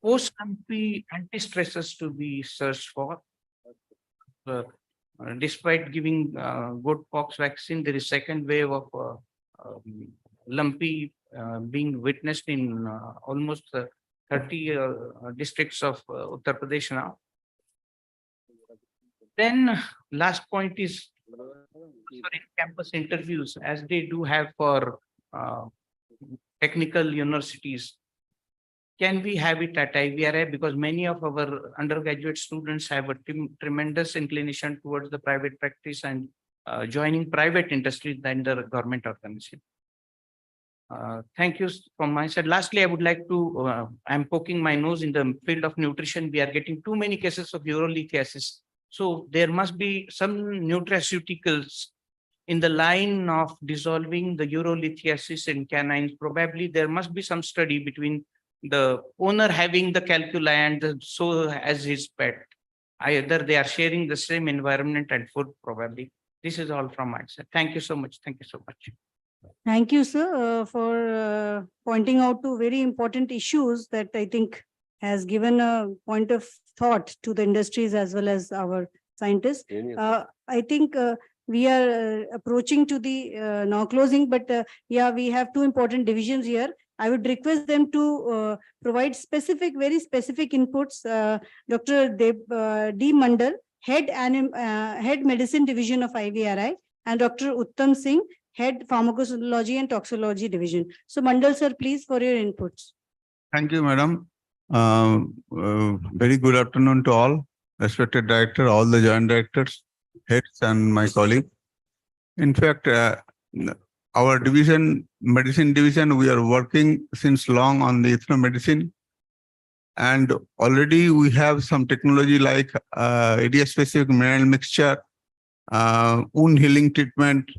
anti-stressors to be searched for. Despite giving good pox vaccine, there is second wave of lumpy being witnessed in almost 30 districts of Uttar Pradesh now. Then last point is campus interviews, as they do have for technical universities. Can we have it at IVRI? Because many of our undergraduate students have a tremendous inclination towards the private practice and joining private industry than the government organization. Thank you from my side. Lastly, I would like to, I'm poking my nose in the field of nutrition. We are getting too many cases of urolithiasis. So there must be some nutraceuticals in the line of dissolving the urolithiasis in canines. Probably there must be some study between the owner having the calculi and so as his pet. Either they are sharing the same environment and food probably. This is all from my side. Thank you so much. Thank you so much. Thank you, sir, for pointing out two very important issues that I think has given a point of thought to the industries as well as our scientists. I think we are approaching to the now closing, but yeah, we have two important divisions here. I would request them to provide very specific inputs. Dr. D. Mandal, Head Medicine Division of IVRI, and Dr. Uttam Singh, Head Pharmacology and Toxicology Division. So Mandal sir, please for your inputs. Thank you, madam. Very good afternoon to all, respected director, all the joint directors, heads and my colleague. In fact, our division, medicine division, we are working since long on the ethnomedicine. And already we have some technology like area-specific mineral mixture, wound healing treatment,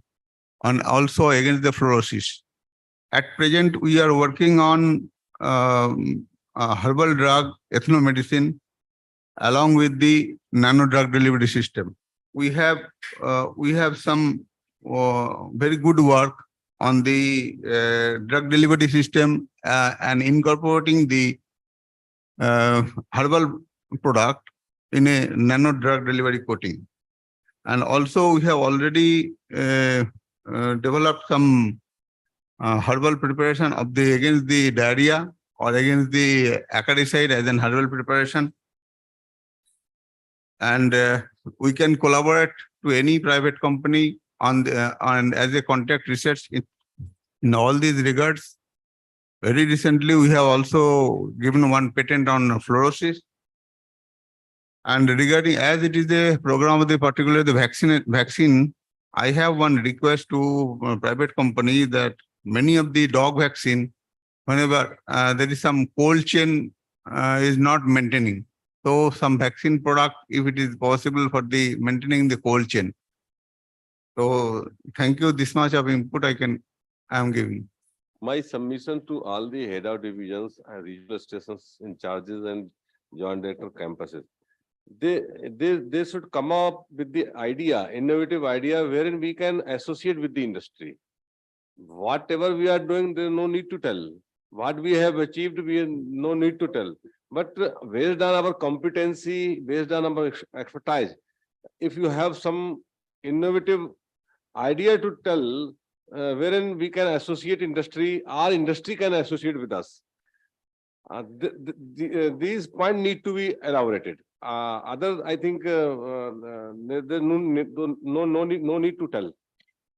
and also against the fluorosis. At present, we are working on herbal drug ethnomedicine along with the nano drug delivery system. We have some very good work on the drug delivery system and incorporating the herbal product in a nano drug delivery coating. And also we have already developed some herbal preparation of against the diarrhea or against the acaricide as an herbal preparation. And we can collaborate to any private company on as a contact research in all these regards. Very recently, we have also given one patent on fluorosis. And regarding, as it is a program of the particular the vaccine, I have one request to private company that many of the dog vaccine, whenever there is some cold chain is not maintaining. So some vaccine product, if it is possible for the maintaining the cold chain. So thank you. This much of input I am giving. My submission to all the head of divisions and regional stations in charges and joint director campuses. They should come up with the idea, innovative idea, wherein we can associate with the industry. Whatever we are doing, there is no need to tell. What we have achieved, we have no need to tell. But based on our competency, based on our expertise, if you have some innovative idea to tell, wherein we can associate industry, our industry can associate with us. These points need to be elaborated. Others, I think, there's no need to tell.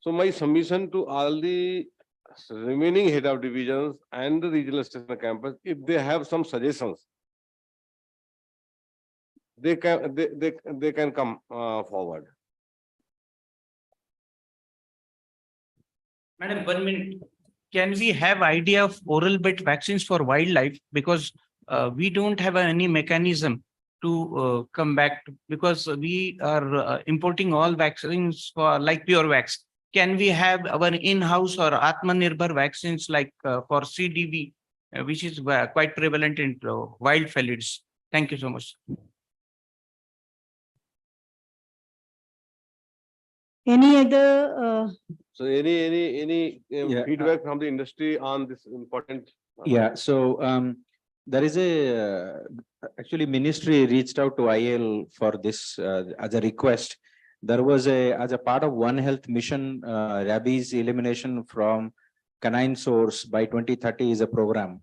So my submission to all the remaining head of divisions and the regional station campus, if they have some suggestions, they can come forward. Madam, 1 minute. Can we have idea of oral bet vaccines for wildlife? Because we don't have any mechanism to come back because we are importing all vaccines for like PureVax. Can we have our in-house or Atmanirbhar vaccines like for CDV, which is quite prevalent in wild felids? Thank you so much. Any other? So any feedback from the industry on this important? Yeah, so there is a actually ministry reached out to IL for this as a request. There was as a part of One Health mission, rabies elimination from canine source by 2030 is a program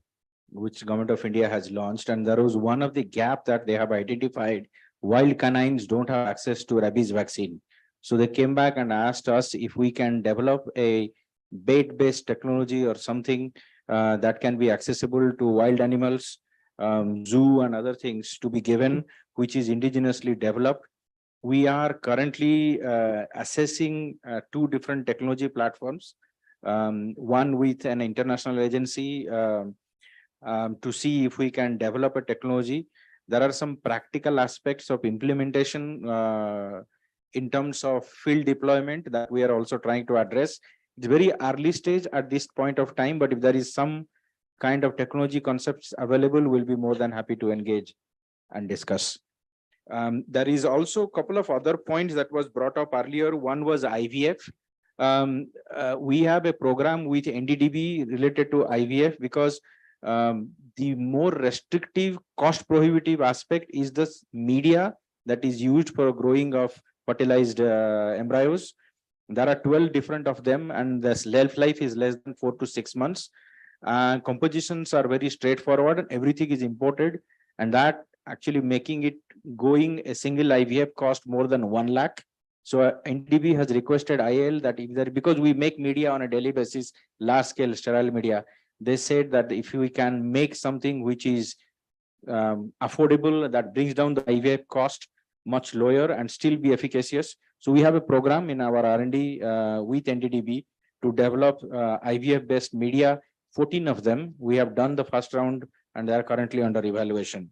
which Government of India has launched, and there was one of the gap that they have identified. Wild canines don't have access to rabies vaccine. So they came back and asked us if we can develop a bait-based technology or something that can be accessible to wild animals, zoo and other things to be given, which is indigenously developed. We are currently assessing 2 different technology platforms, one with an international agency to see if we can develop a technology. There are some practical aspects of implementation in terms of field deployment that we are also trying to address. It's very early stage at this point of time, but if there is some kind of technology concepts available, we'll be more than happy to engage and discuss. There is also a couple of other points that was brought up earlier. One was IVF. We have a program with NDDB related to IVF because the more restrictive, cost prohibitive aspect is the media that is used for growing of fertilized embryos. There are 12 different of them, and the shelf life is less than 4 to 6 months. Compositions are very straightforward, and everything is imported, and that actually making it going a single IVF cost more than 1 lakh. So NDB has requested IL that if there, because we make media on a daily basis, large scale sterile media, they said that if we can make something which is affordable, that brings down the IVF cost much lower and still be efficacious. So we have a program in our R&D with NDDB to develop IVF based media, 14 of them. We have done the first round and they are currently under evaluation.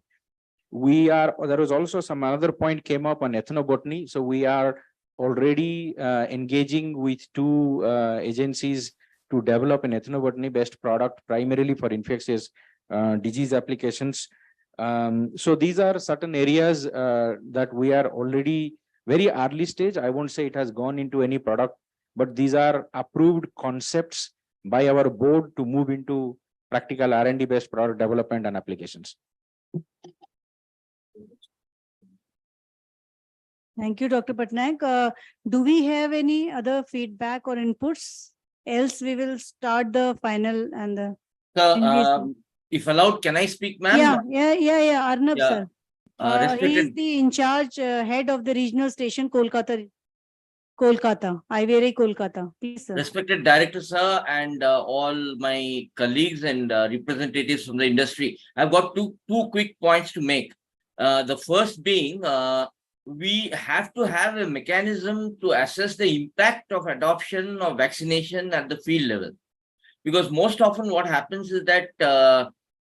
There was also some other point came up on ethnobotany. So we are already engaging with 2 agencies to develop an ethnobotany based product primarily for infectious disease applications. So these are certain areas that we are already very early stage. I won't say it has gone into any product, but these are approved concepts by our board to move into practical R&D based product development and applications. Thank you, Dr. Patnaik. Do we have any other feedback or inputs? Else we will start the final and the. So, if allowed, can I speak, ma'am? Yeah. Arnab, Yeah. sir. He is the in charge head of the regional station, Kolkata, IVRI Kolkata. Please, sir. Respected director, sir, and all my colleagues and representatives from the industry. I've got two quick points to make. The first being, we have to have a mechanism to assess the impact of adoption of vaccination at the field level. Because most often what happens is that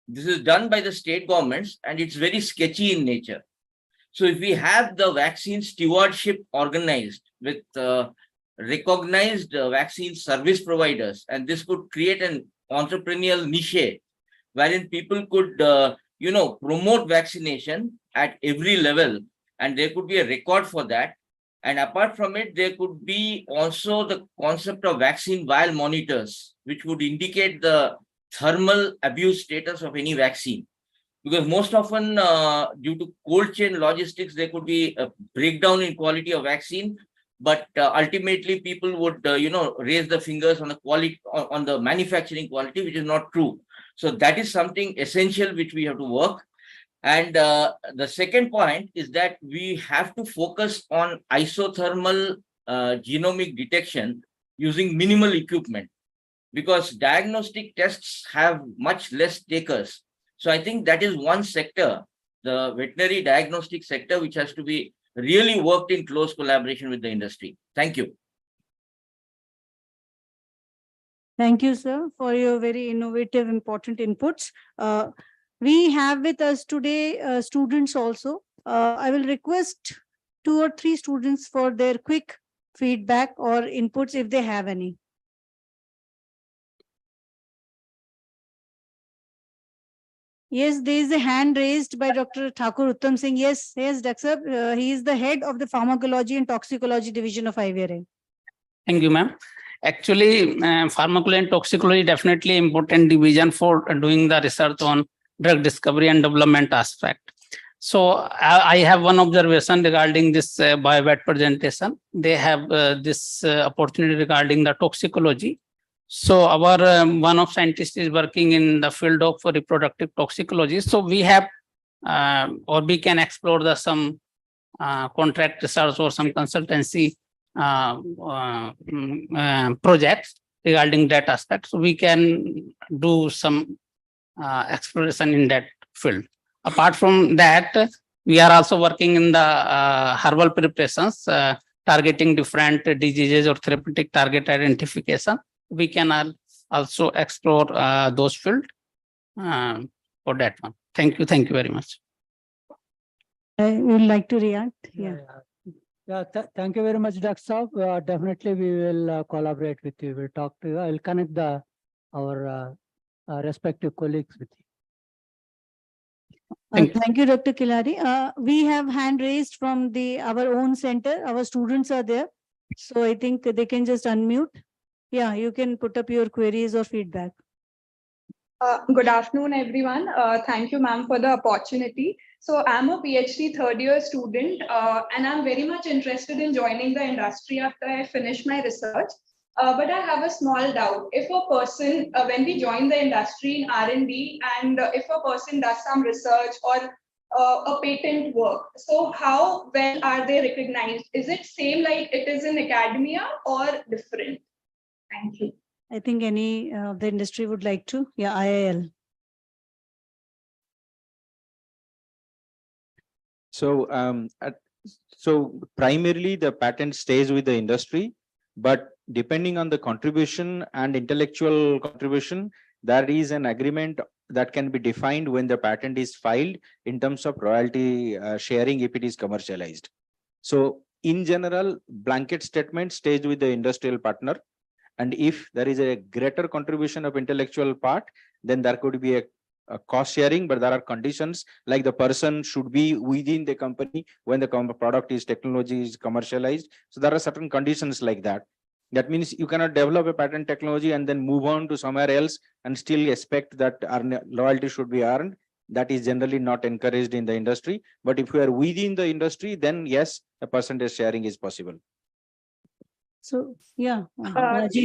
this is done by the state governments and it's very sketchy in nature. So if we have the vaccine stewardship organized with recognized vaccine service providers, and this could create an entrepreneurial niche wherein people could, promote vaccination at every level, and there could be a record for that. And apart from it, there could be also the concept of vaccine vial monitors, which would indicate the thermal abuse status of any vaccine. Because most often, due to cold chain logistics, there could be a breakdown in quality of vaccine. but ultimately people would, raise the fingers on the quality, on the manufacturing quality, which is not true. So that is something essential which we have to work. And the second point is that we have to focus on isothermal genomic detection using minimal equipment, because diagnostic tests have much less takers. So I think that is one sector, the veterinary diagnostic sector, which has to be really worked in close collaboration with the industry. Thank you. Thank you, sir, for your very innovative, important inputs. We have with us today students also. I will request 2 or 3 students for their quick feedback or inputs if they have any. Yes, there is a hand raised by Dr. Thakur Uttam Singh. Yes, Dr. He is the head of the Pharmacology and Toxicology Division of IVRI. Thank you, ma'am. Actually, pharmacology and toxicology definitely important division for doing the research on drug discovery and development aspect. So I have one observation regarding this BioVet presentation. They have this opportunity regarding the toxicology. So our one of scientists is working in the field of reproductive toxicology. So we have or we can explore the some contract research or some consultancy projects regarding that aspect. So we can do some exploration in that field. Apart from that, we are also working in the herbal preparations, targeting different diseases or therapeutic target identification. We can also explore those fields for that one. Thank you very much. I would like to react. Thank you very much, Dr. Saab. Definitely, we will collaborate with you. We'll talk to you. I will connect our respective colleagues with you. Thank you, Dr. Kilari. We have hand raised from our own center. Our students are there. So I think they can just unmute. Yeah, you can put up your queries or feedback. Good afternoon, everyone. Thank you, ma'am, for the opportunity. So I'm a PhD third-year student, and I'm very much interested in joining the industry after I finish my research. But I have a small doubt. If a person, when we join the industry in R&D, and if a person does some research or a patent work, so how well are they recognized? Is it same like it is in academia or different? Thank you. I think any of the industry would like to. Yeah, IIL. So, so primarily the patent stays with the industry, but depending on the contribution and intellectual contribution, there is an agreement that can be defined when the patent is filed in terms of royalty sharing if it is commercialized. So in general, blanket statement stays with the industrial partner. And if there is a greater contribution of intellectual part, then there could be a cost sharing, but there are conditions like the person should be within the company when the product is technology is commercialized. So there are certain conditions like that. That means you cannot develop a patent technology and then move on to somewhere else and still expect that royalty should be earned. That is generally not encouraged in the industry. But if you are within the industry, then yes, a percentage sharing is possible. So, yeah.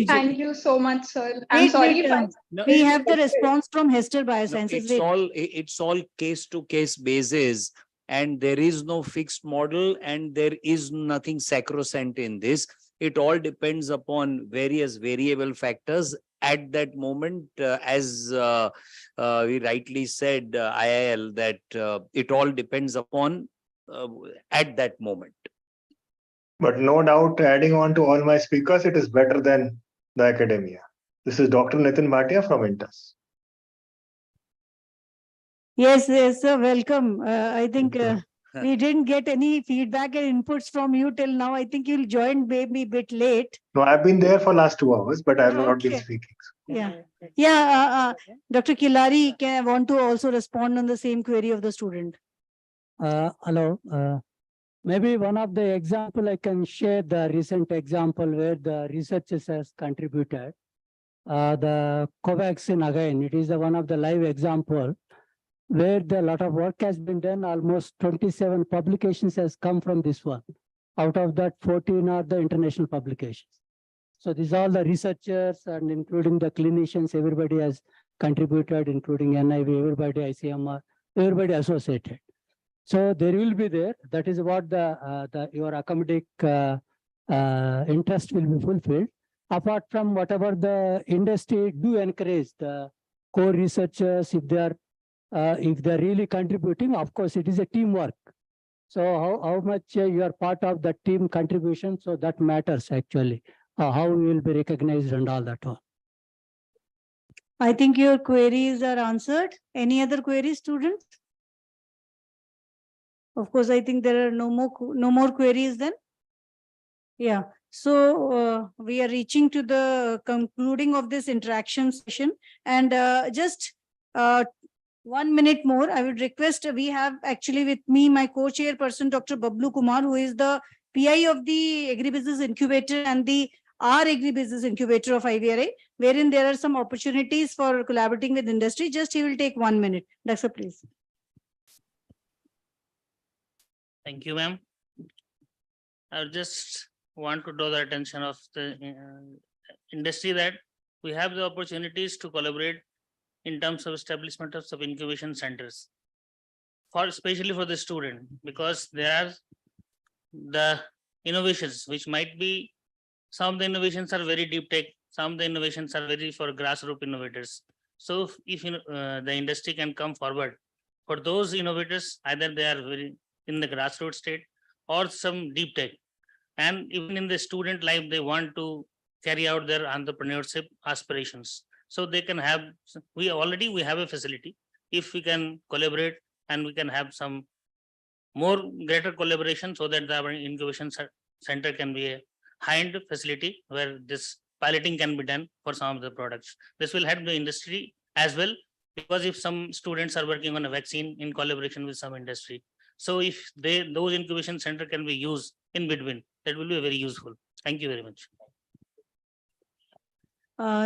Thank you so much, sir. I'm sorry if we have the response from Hester Biosciences. It's all case to case basis, and there is no fixed model and there is nothing sacrosanct in this. It all depends upon various variable factors at that moment. As we rightly said, IIL, that it all depends upon at that moment. But no doubt, adding on to all my speakers, it is better than the academia. This is Dr. Nitin Bhatia from Intas. Yes, sir. Welcome. I think we didn't get any feedback and inputs from you till now. I think you'll join maybe a bit late. No, I've been there for last 2 hours, but I've not been speaking. Yeah. Dr. Kilari, want to also respond on the same query of the student. Hello. Maybe one of the example I can share the recent example where the researchers has contributed. The Covaxin again, it is one of the live example where a lot of work has been done. Almost 27 publications has come from this one. Out of that, 14 are the international publications. So these are all the researchers and including the clinicians, everybody has contributed, including NIV, everybody, ICMR, everybody associated. So there will be there. That is what your academic interest will be fulfilled. Apart from whatever the industry do encourage the core researchers, if they're really contributing, of course, it is a teamwork. So how much you are part of the team contribution, so that matters actually. How you will be recognized and all that one. I think your queries are answered. Any other queries, students? Of course, I think there are no more queries then. Yeah. So we are reaching to the concluding of this interaction session, and just 1 minute more, I would request, we have actually with me my co-chairperson, Dr. Bablu Kumar, who is the PI of the Agribusiness Incubator and the Agribusiness Incubator of IVRI, wherein there are some opportunities for collaborating with industry. Just he will take 1 minute. Doctor, please. Thank you, ma'am. I just want to draw the attention of the industry that we have the opportunities to collaborate in terms of establishment of sub-incubation centers, especially for the student, because there are the innovations which might be, some of the innovations are very deep tech, some of the innovations are very for grassroots innovators. So if the industry can come forward for those innovators, either they are very in the grassroots state or some deep tech, and even in the student life, they want to carry out their entrepreneurship aspirations. So they can have, we have a facility. If we can collaborate and we can have some more greater collaboration, so that our incubation center can be a high-end facility where this piloting can be done for some of the products. This will help the industry as well, because if some students are working on a vaccine in collaboration with some industry, so if those incubation center can be used in between, that will be very useful. Thank you very much.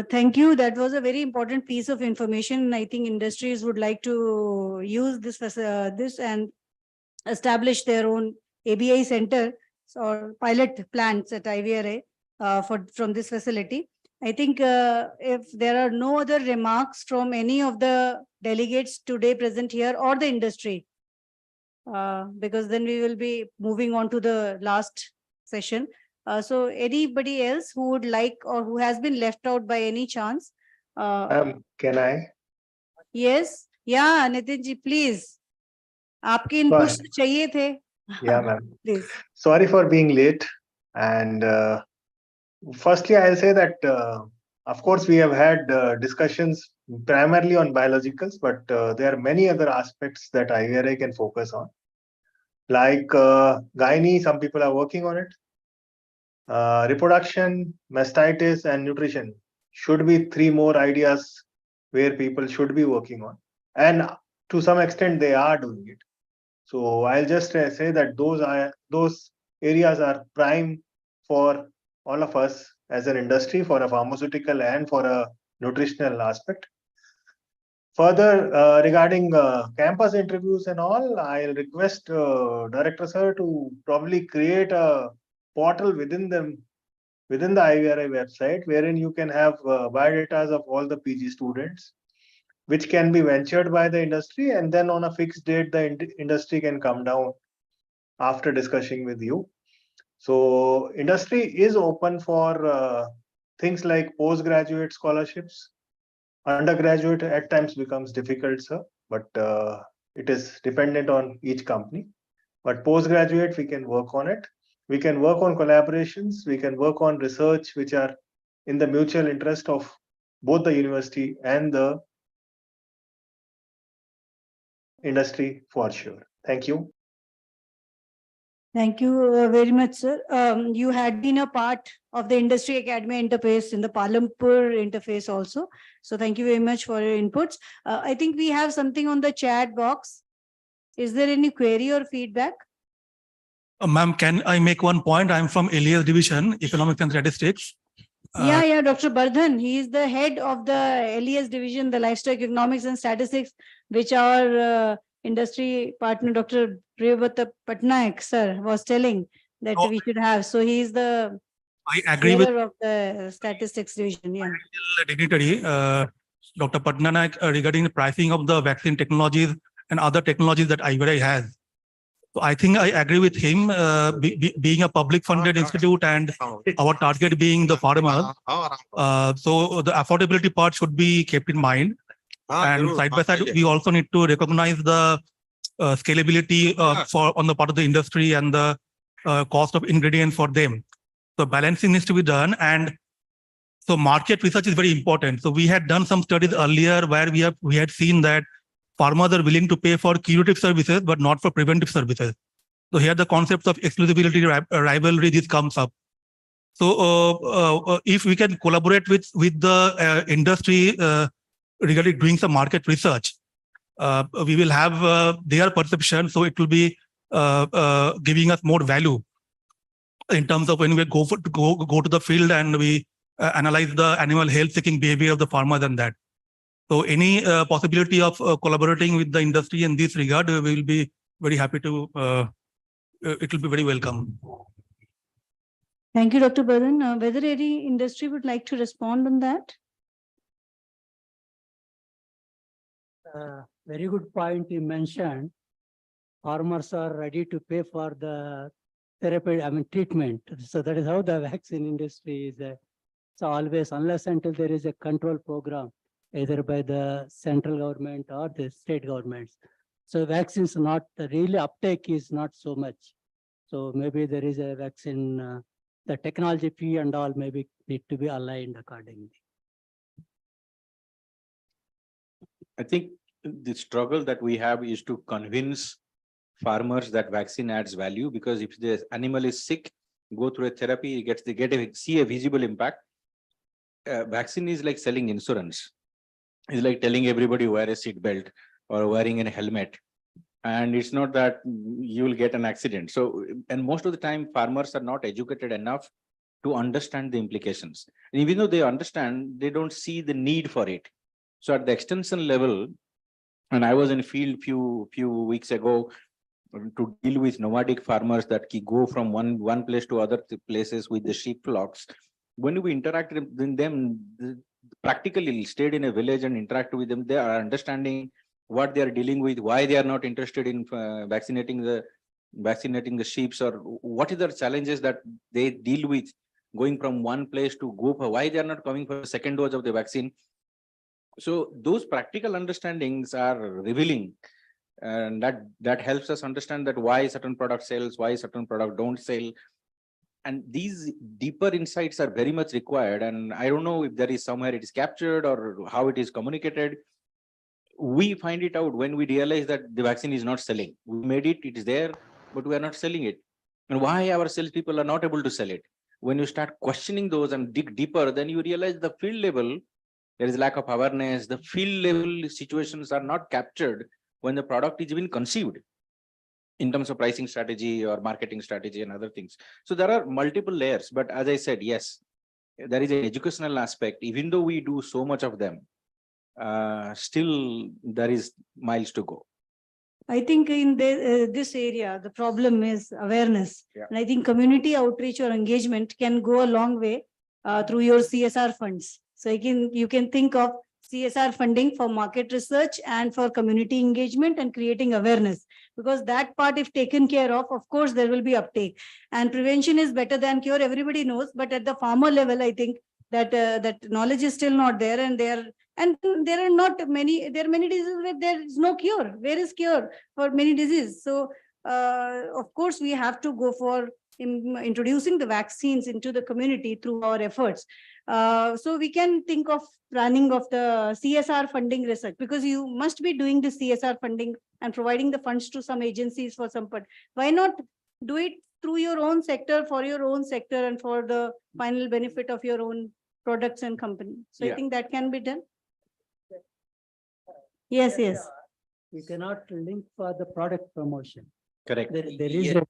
Thank you. That was a very important piece of information. I think industries would like to use this and establish their own ABI center or pilot plants at IVRI from this facility. I think if there are no other remarks from any of the delegates today present here or the industry, because then we will be moving on to the last session. So anybody else who would like or who has been left out by any chance? Can I? Yes. Yeah, Nitin ji, please. Aapke inputs chahiye the. Yeah, ma'am. Please. Sorry for being late. And firstly, I'll say that, of course, we have had discussions primarily on biologicals, but there are many other aspects that IVRI can focus on. Like gynae, some people are working on it. Reproduction, mastitis, and nutrition should be 3 more ideas where people should be working on. And to some extent, they are doing it. So I'll just say that those areas are prime for all of us as an industry, for a pharmaceutical and for a nutritional aspect. Further, regarding campus interviews and all, I'll request Director Sir to probably create a portal within the IVRI website, wherein you can have biodatas of all the PG students, which can be ventured by the industry, and then on a fixed date, the industry can come down after discussing with you. So industry is open for things like postgraduate scholarships. Undergraduate at times becomes difficult, sir, but it is dependent on each company. But postgraduate, we can work on it. We can work on collaborations. We can work on research which are in the mutual interest of both the university and the industry for sure. Thank you. Thank you very much, sir. You had been a part of the industry academy interface in the Palampur interface also. So thank you very much for your inputs. I think we have something on the chat box. Is there any query or feedback? Ma'am, can I make one point? I'm from LES division, Economics and Statistics. Yeah, Dr. Bardhan. He is the head of the LES division, the Livestock Economics and Statistics, which our industry partner, Dr. Priyavrat Patnaik, sir, was telling that we should have. So he is the I agree with chair of the statistics division. Yeah. dignitary, Dr. Patnaik, regarding the pricing of the vaccine technologies and other technologies that IVRI has. So I think I agree with him, being a public funded institute and our target being the farmers. So the affordability part should be kept in mind. And side by side, we also need to recognize the scalability on the part of the industry and the cost of ingredients for them. So balancing needs to be done. And so market research is very important. So we had done some studies earlier where we had seen that farmers are willing to pay for curative services, but not for preventive services. So here the concepts of exclusivity, rivalry, this comes up. So if we can collaborate with the industry regarding doing some market research, we will have their perception. So it will be giving us more value in terms of when we go to the field and we analyze the animal health seeking behavior of the farmers and that. So any possibility of collaborating with the industry in this regard, we will be very happy to, it will be very welcome. Thank you, Dr. Badan. Whether any industry would like to respond on that? Very good point you mentioned. Farmers are ready to pay for the therapy, treatment. So that is how the vaccine industry is. So always, unless until there is a control program, either by the central government or the state governments. So vaccines not, the really uptake is not so much. So maybe there is a vaccine, the technology fee and all maybe need to be aligned accordingly. I think the struggle that we have is to convince farmers that vaccine adds value, because if the animal is sick, go through a therapy, see a visible impact. Vaccine is like selling insurance. It's like telling everybody wear a seat belt or wearing a helmet. And it's not that you will get an accident. So, and most of the time farmers are not educated enough to understand the implications. And even though they understand, they don't see the need for it. So at the extension level, and I was in a field few weeks ago to deal with nomadic farmers that go from one place to other places with the sheep flocks. When we interacted with them, practically stayed in a village and interacted with them, they are understanding what they are dealing with, why they are not interested in vaccinating the sheep, or what are the challenges that they deal with going from one place to go for, why they are not coming for the second dose of the vaccine. So those practical understandings are revealing, and that helps us understand that why certain product sells, why certain product don't sell. And these deeper insights are very much required. And I don't know if there is somewhere it is captured or how it is communicated. We find it out when we realize that the vaccine is not selling. We made it, it is there, but we are not selling it. And why our salespeople are not able to sell it? When you start questioning those and dig deeper, then you realize the field level, there is lack of awareness. The field level situations are not captured when the product is even conceived in terms of pricing strategy or marketing strategy and other things. So there are multiple layers, but as I said, yes, there is an educational aspect. Even though we do so much of them, still there is miles to go. I think in this area, the problem is awareness. Yeah. And I think community outreach or engagement can go a long way through your CSR funds. So you can think of CSR funding for market research and for community engagement and creating awareness, because that part, if taken care of course, there will be uptake. And prevention is better than cure, everybody knows. But at the farmer level, I think that that knowledge is still not there, and there are many diseases where there is no cure. Where is cure for many diseases? So of course, we have to go for introducing the vaccines into the community through our efforts. So we can think of planning of the CSR funding research, because you must be doing the CSR funding and providing the funds to some agencies for some part. Why not do it through your own sector, for your own sector, and for the final benefit of your own products and company? So Yeah. I think that can be done. Yes. You cannot link for the product promotion. Correct. There is a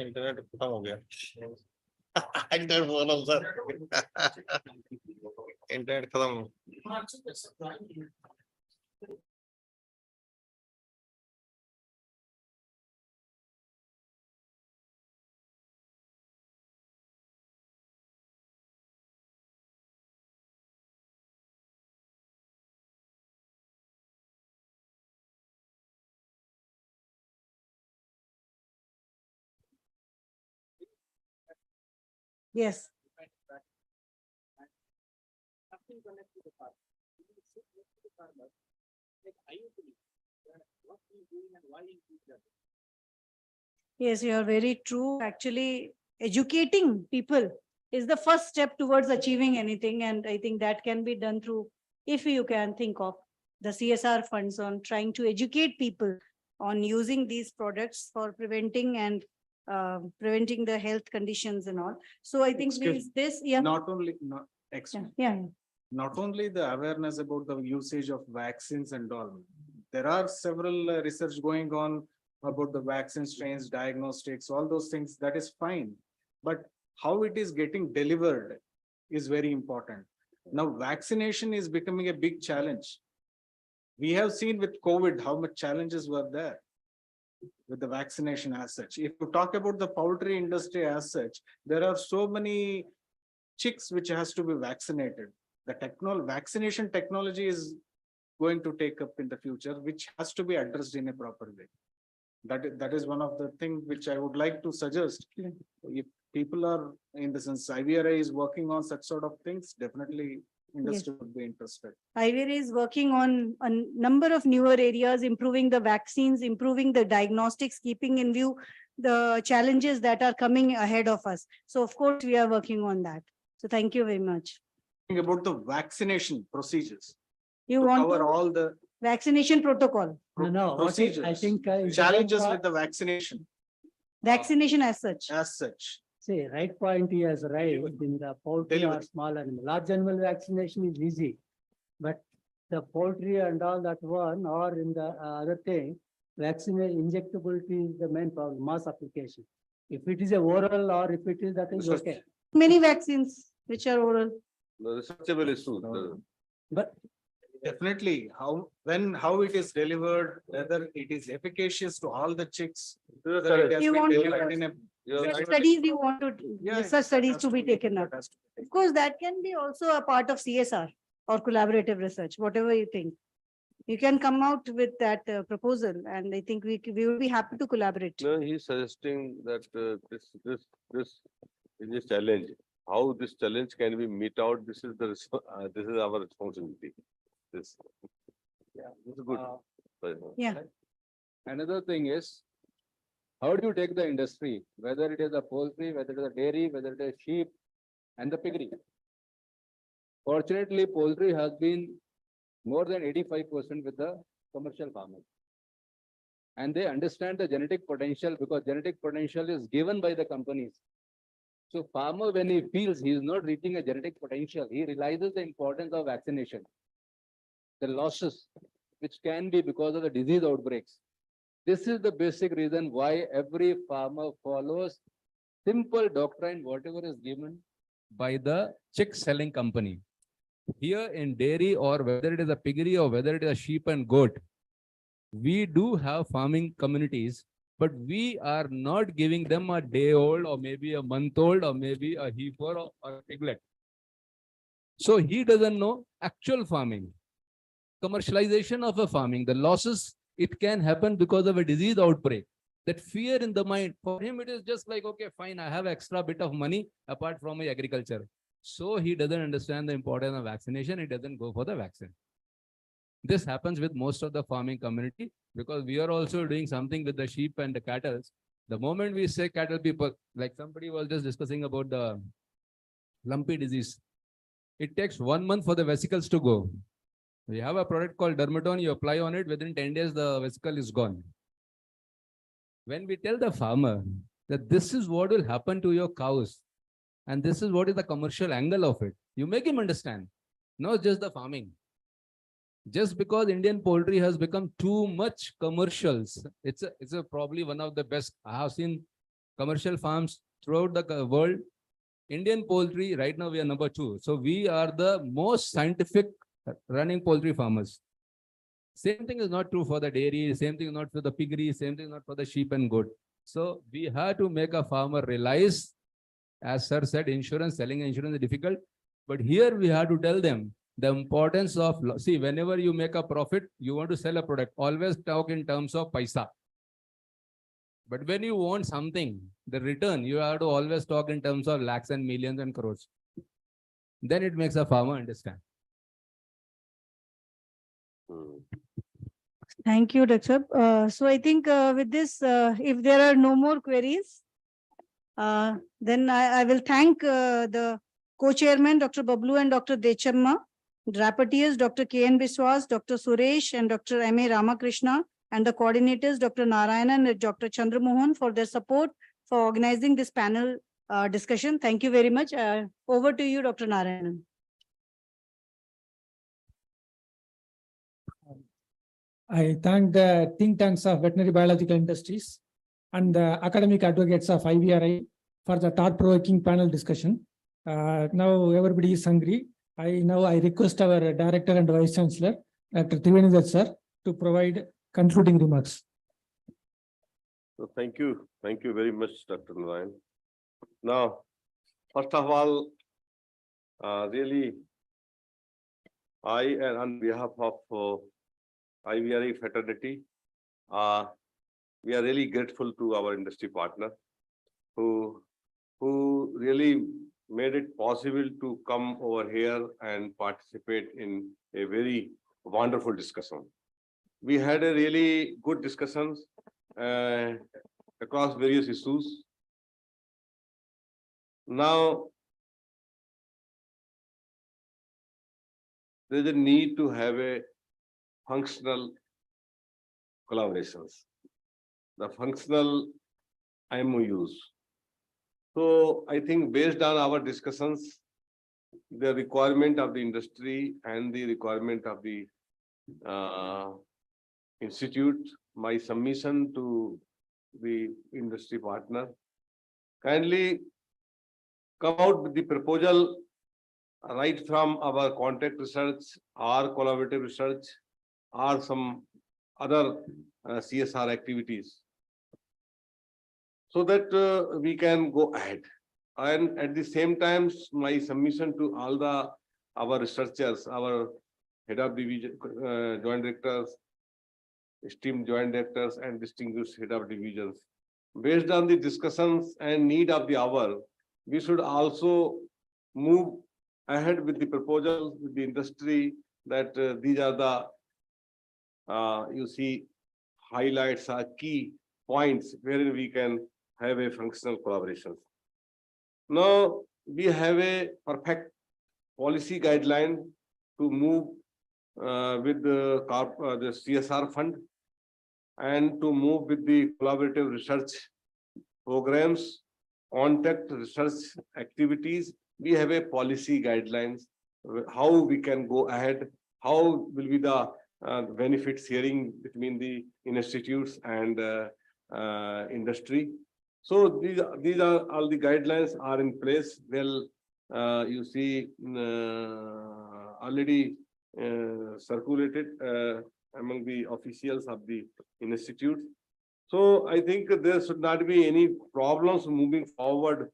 internet खत्म हो गया internet बोल रहा हूँ sir internet खत्म Yes. Yes, you are very true. Actually, educating people is the first step towards achieving anything. And I think that can be done through, if you can think of the CSR funds on trying to educate people on using these products for preventing and preventing the health conditions and all. So I think this, yeah. Not only, Yeah. not only the awareness about the usage of vaccines and all, there are several research going on about the vaccine strains, diagnostics, all those things, that is fine. But how it is getting delivered is very important. Now, vaccination is becoming a big challenge. We have seen with COVID how much challenges were there with the vaccination as such. If you talk about the poultry industry as such, there are so many chicks which has to be vaccinated. The vaccination technology is going to take up in the future, which has to be addressed in a proper way. That is one of the things which I would like to suggest. If people are, in the sense, IVRI is working on such sort of things, definitely industry would be interested. IVRI is working on a number of newer areas, improving the vaccines, improving the diagnostics, keeping in view the challenges that are coming ahead of us. So of course, we are working on that. So thank you very much. About the vaccination procedures. You want cover to all the vaccination protocol? No, procedures. I think challenges with the vaccination Vaccination as such. as such. See, right point he has raised in the poultry or small animal. Large animal vaccination is easy. But the poultry and all that one, or in the other thing, vaccination injectability is the main problem, mass application. If it is a oral or if it is that is okay. Many vaccines which are oral. The researchable issue. But definitely how it is delivered, whether it is efficacious to all the chicks. whether it has You been want to- delivered in a- Studies you want to, research studies to be taken up. Of course, that can be also a part of CSR or collaborative research, whatever you think. You can come out with that proposal, and I think we will be happy to collaborate. No, he's suggesting that this is a challenge. How this challenge can be meet out, this is our responsibility. This is good. Yeah. Another thing is, how do you take the industry, whether it is a poultry, whether it is a dairy, whether it is sheep and the piggery? Fortunately, poultry has been more than 85% with the commercial farmers. And they understand the genetic potential because genetic potential is given by the companies. So farmer, when he feels he is not reaching a genetic potential, he realizes the importance of vaccination. The losses, which can be because of the disease outbreaks. This is the basic reason why every farmer follows simple doctrine, whatever is given by the chick selling company. Here in dairy, or whether it is a piggery or whether it is a sheep and goat, we do have farming communities, but we are not giving them a day old or maybe a month old or maybe a heifer or a piglet. So he doesn't know actual farming, commercialization of a farming, the losses. It can happen because of a disease outbreak. That fear in the mind, for him, it is just like, okay, fine, I have extra bit of money apart from my agriculture. So he doesn't understand the importance of vaccination. He doesn't go for the vaccine. This happens with most of the farming community because we are also doing something with the sheep and the cattle. The moment we say cattle people, like somebody was just discussing about the lumpy disease, it takes 1 month for the vesicles to go. We have a product called Dermatone, you apply on it, within 10 days, the vesicle is gone. When we tell the farmer that this is what will happen to your cows, and this is what is the commercial angle of it, you make him understand, not just the farming. Just because Indian poultry has become too much commercials, it's a probably one of the best. I have seen commercial farms throughout the world. Indian poultry, right now we are number 2. So we are the most scientific running poultry farmers. Same thing is not true for the dairy, same thing is not for the piggery, same thing is not for the sheep and goat. So we have to make a farmer realize, as sir said, selling insurance is difficult. But here we have to tell them the importance of, see, whenever you make a profit, you want to sell a product, always talk in terms of paisa. But when you want something, the return, you have to always talk in terms of lakhs and millions and crores. Then it makes a farmer understand. Thank you, Dr. So I think with this, if there are no more queries, then I will thank the co-chairman, Dr. Bablu and Dr. Dechamma, rapporteurs, Dr. K.N. Biswas, Dr. Suresh and Dr. M.A. Ramakrishna, and the coordinators, Dr. Narayanan and Dr. Chandramohan, for their support for organizing this panel discussion. Thank you very much. Over to you, Dr. Narayanan. I thank the think tanks of veterinary biological industries and the academic advocates of IVRI for the thought-provoking panel discussion. Now everybody is hungry. I request our Director and Vice Chancellor, Dr. Trivenidar sir, to provide concluding remarks. So thank you very much, Dr. Narayan. Now, first of all, really, I and on behalf of IVRI fraternity, we are really grateful to our industry partner who really made it possible to come over here and participate in a very wonderful discussion. We had a really good discussions across various issues. Now, there is a need to have a functional collaborations, the functional MOUs. So I think based on our discussions, the requirement of the industry and the requirement of the institute, my submission to the industry partner, kindly come out with the proposal right from our contact research, our collaborative research, or some other CSR activities, so that we can go ahead. And at the same time, my submission to all our researchers, our head of division, joint directors, esteemed joint directors, and distinguished head of divisions, based on the discussions and need of the hour, we should also move ahead with the proposals with the industry that these are the you see highlights are key points wherein we can have a functional collaboration. Now we have a perfect policy guideline to move with the CSR fund and to move with the collaborative research programs, contact research activities. We have a policy guidelines, how we can go ahead, how will be the benefit sharing between the institutes and industry. So these are all the guidelines are in place. Well, you see already circulated among the officials of the institute. So I think there should not be any problems moving forward,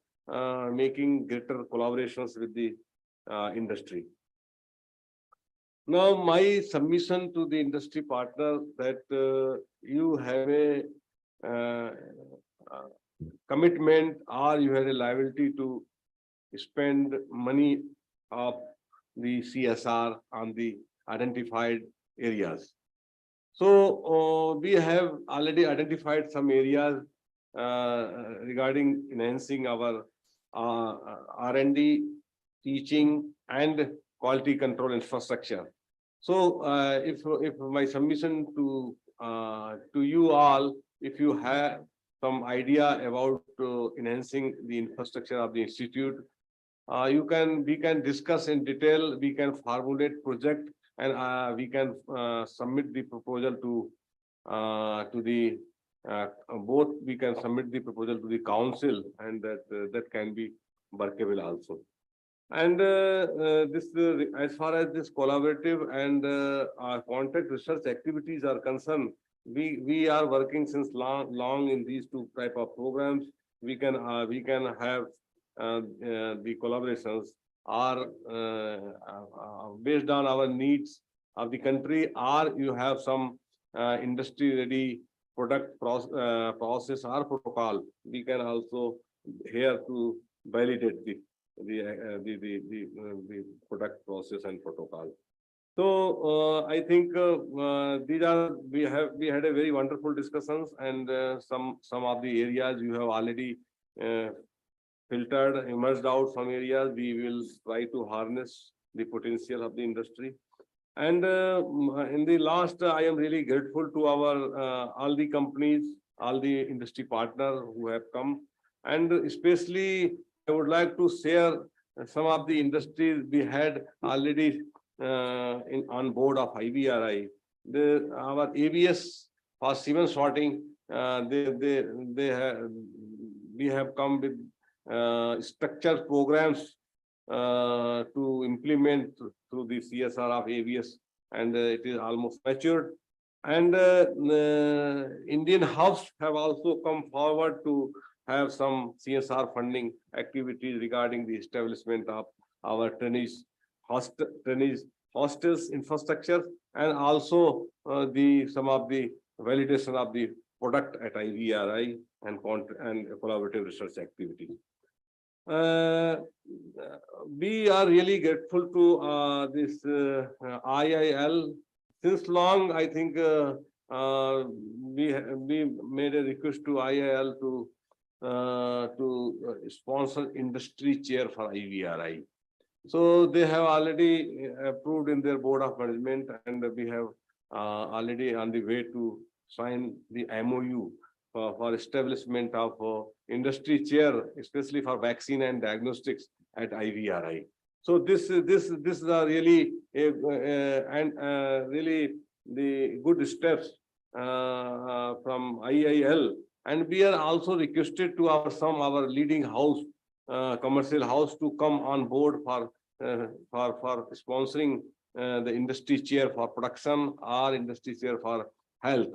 making greater collaborations with the industry. Now, my submission to the industry partner that you have a commitment or you have a liability to spend money of the CSR on the identified areas. So we have already identified some areas regarding enhancing our R&D, teaching, and quality control infrastructure. So if my submission to you all, if you have some idea about enhancing the infrastructure of the institute, we can discuss in detail, we can formulate project, and we can submit the proposal to the both. We can submit the proposal to the council, and that can be workable also. And this as far as this collaborative and our contact research activities are concerned, we are working since long in these two type of programs. We can have the collaborations are based on our needs of the country, or you have some industry ready product process or protocol. We can also here to validate the product process and protocol. So I think these are we had a very wonderful discussions, and some of the areas you have already filtered, emerged out. Some areas we will try to harness the potential of the industry. And in the last, I am really grateful to our all the companies, all the industry partners who have come, and especially I would like to share some of the industries we had already on board of IVRI. Our ABS for cement sorting, we have come with structured programs to implement through the CSR of ABS, and it is almost matured. And Indian hubs have also come forward to have some CSR funding activities regarding the establishment of our trainees hostels infrastructure, and also some of the validation of the product at IVRI and collaborative research activities. We are really grateful to this IIL. Since long, I think we made a request to IIL to sponsor industry chair for IVRI. So they have already approved in their board of management, and we have already on the way to sign the MOU for establishment of industry chair, especially for vaccine and diagnostics at IVRI. So this is really really the good steps from IIL, and we are also requested to our leading house, commercial house, to come on board for sponsoring the industry chair for production or industry chair for health,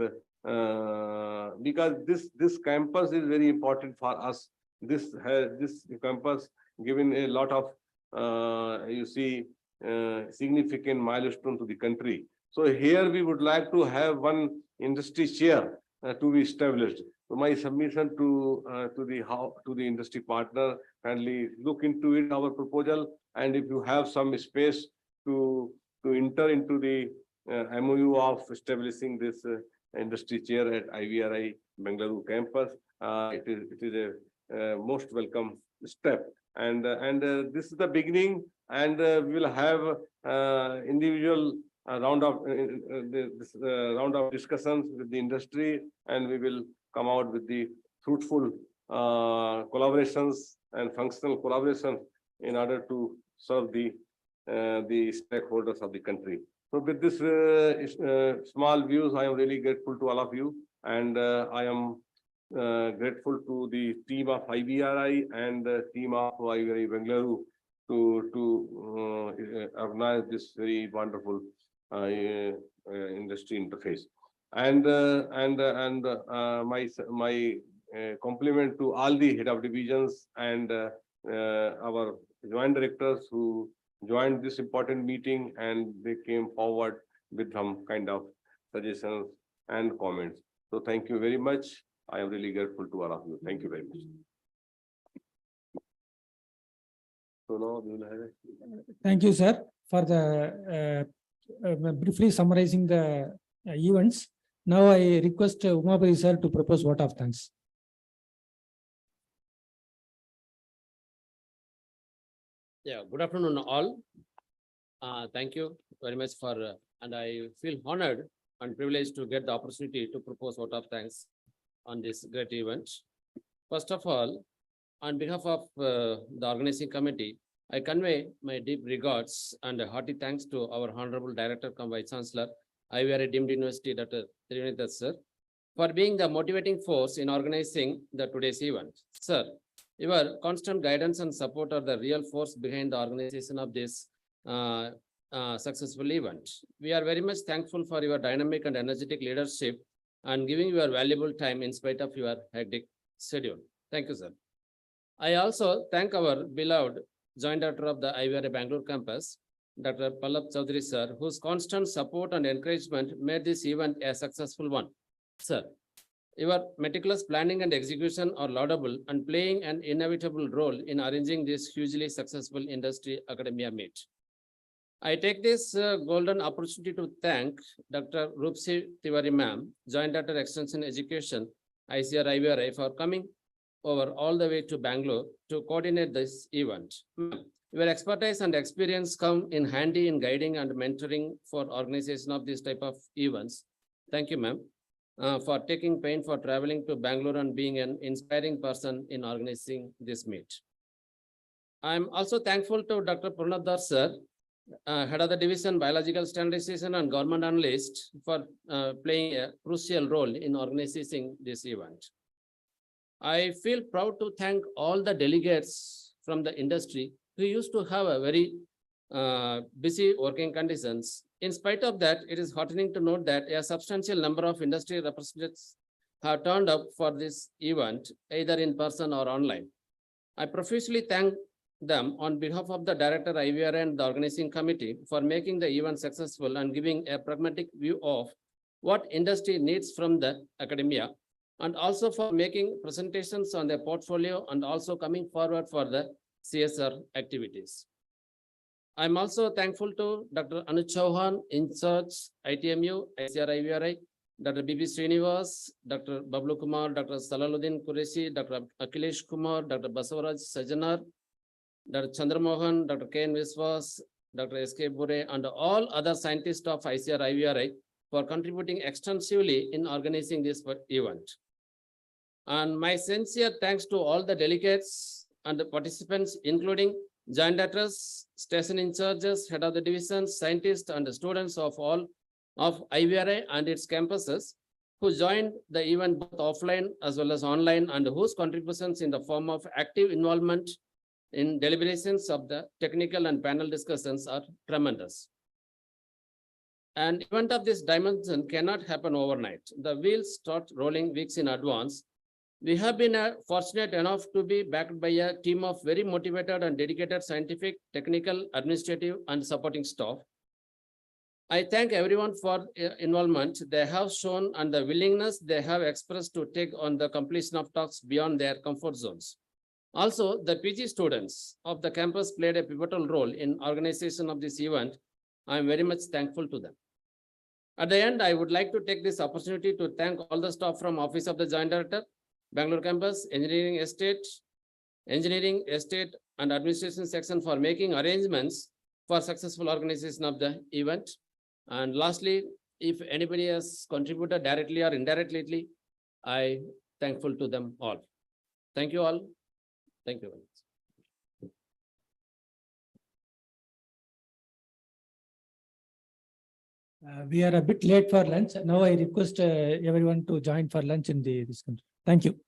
because this campus is very important for us. This campus given a lot of you see significant milestone to the country. So here we would like to have one industry chair to be established. So my submission to the industry partner, kindly look into it, our proposal, and if you have some space to enter into the MOU of establishing this industry chair at IVRI Bengaluru campus, it is a most welcome step. And this is the beginning, and we will have individual round of discussions with the industry, and we will come out with the fruitful collaborations and functional collaboration in order to serve the stakeholders of the country. So with this small views, I am really grateful to all of you, and I am grateful to the team of IVRI and the team of IVRI Bengaluru to organize this very wonderful industry interface. And my compliment to all the head of divisions and our joint directors who joined this important meeting, and they came forward with some kind of suggestions and comments. So thank you very much. I am really grateful to all of you. Thank you very much. So now we will have Thank you, sir, for the briefly summarizing the events. Now I request Umabari sir to propose vote of thanks. Yeah, good afternoon all. Thank you very much for and I feel honored and privileged to get the opportunity to propose vote of thanks on this great event. First of all, on behalf of the organizing committee, I convey my deep regards and hearty thanks to our Honorable Director, Vice Chancellor, IVRI Deemed University, Dr. Trivenidath sir, for being the motivating force in organizing the today's event. Sir, your constant guidance and support are the real force behind the organization of this successful event. We are very much thankful for your dynamic and energetic leadership and giving your valuable time in spite of your hectic schedule. Thank you, sir. I also thank our beloved Joint Director of the IVRI-Bengaluru campus, Dr. Pallab Chaudhary sir, whose constant support and encouragement made this event a successful one. Sir, your meticulous planning and execution are laudable and playing an inevitable role in arranging this hugely successful industry academia meet. I take this golden opportunity to thank Dr. Rupsi Tiwari ma'am, Joint Director Extension Education, ICR-IVRI, for coming over all the way to Bangalore to coordinate this event. Your expertise and experience come in handy in guiding and mentoring for organization of this type of events. Thank you, ma'am, for taking pain for traveling to Bangalore and being an inspiring person in organizing this meet. I'm also thankful to Dr. Purnadhar sir, Head of the Division Biological Standardization and Government Analyst, for playing a crucial role in organizing this event. I feel proud to thank all the delegates from the industry who used to have a very busy working conditions. In spite of that, it is heartening to note that a substantial number of industry representatives have turned up for this event, either in person or online. I profusely thank them on behalf of the Director IVRI and the organizing committee for making the event successful and giving a pragmatic view of what industry needs from the academia, and also for making presentations on their portfolio and also coming forward for the CSR activities. I'm also thankful to Dr. Anuj Chauhan, InCharge, ITMU, ICR-IVRI, Dr. B.B. Srinivas, Dr. Bablu Kumar, Dr. Salaluddin Qureshi, Dr. Akhilesh Kumar, Dr. Basavaraj Sajanar, Dr. Chandramohan, Dr. K.N. Viswas, Dr. S.K. Bure, and all other scientists of ICR-IVRI for contributing extensively in organizing this event. And my sincere thanks to all the delegates and the participants, including joint directors, station in charges, head of the divisions, scientists, and students of all of IVRI and its campuses who joined the event both offline as well as online, and whose contributions in the form of active involvement in deliberations of the technical and panel discussions are tremendous. An event of this dimension cannot happen overnight. The wheels start rolling weeks in advance. We have been fortunate enough to be backed by a team of very motivated and dedicated scientific, technical, administrative, and supporting staff. I thank everyone for involvement they have shown and the willingness they have expressed to take on the completion of talks beyond their comfort zones. Also, the PG students of the campus played a pivotal role in organization of this event. I am very much thankful to them. At the end, I would like to take this opportunity to thank all the staff from Office of the Joint Director, Bangalore campus, Engineering Estate and Administration section for making arrangements for successful organization of the event. And lastly, if anybody has contributed directly or indirectly, I thankful to them all. Thank you all. Thank you very much. We are a bit late for lunch. Now I request everyone to join for lunch in this country. Thank you.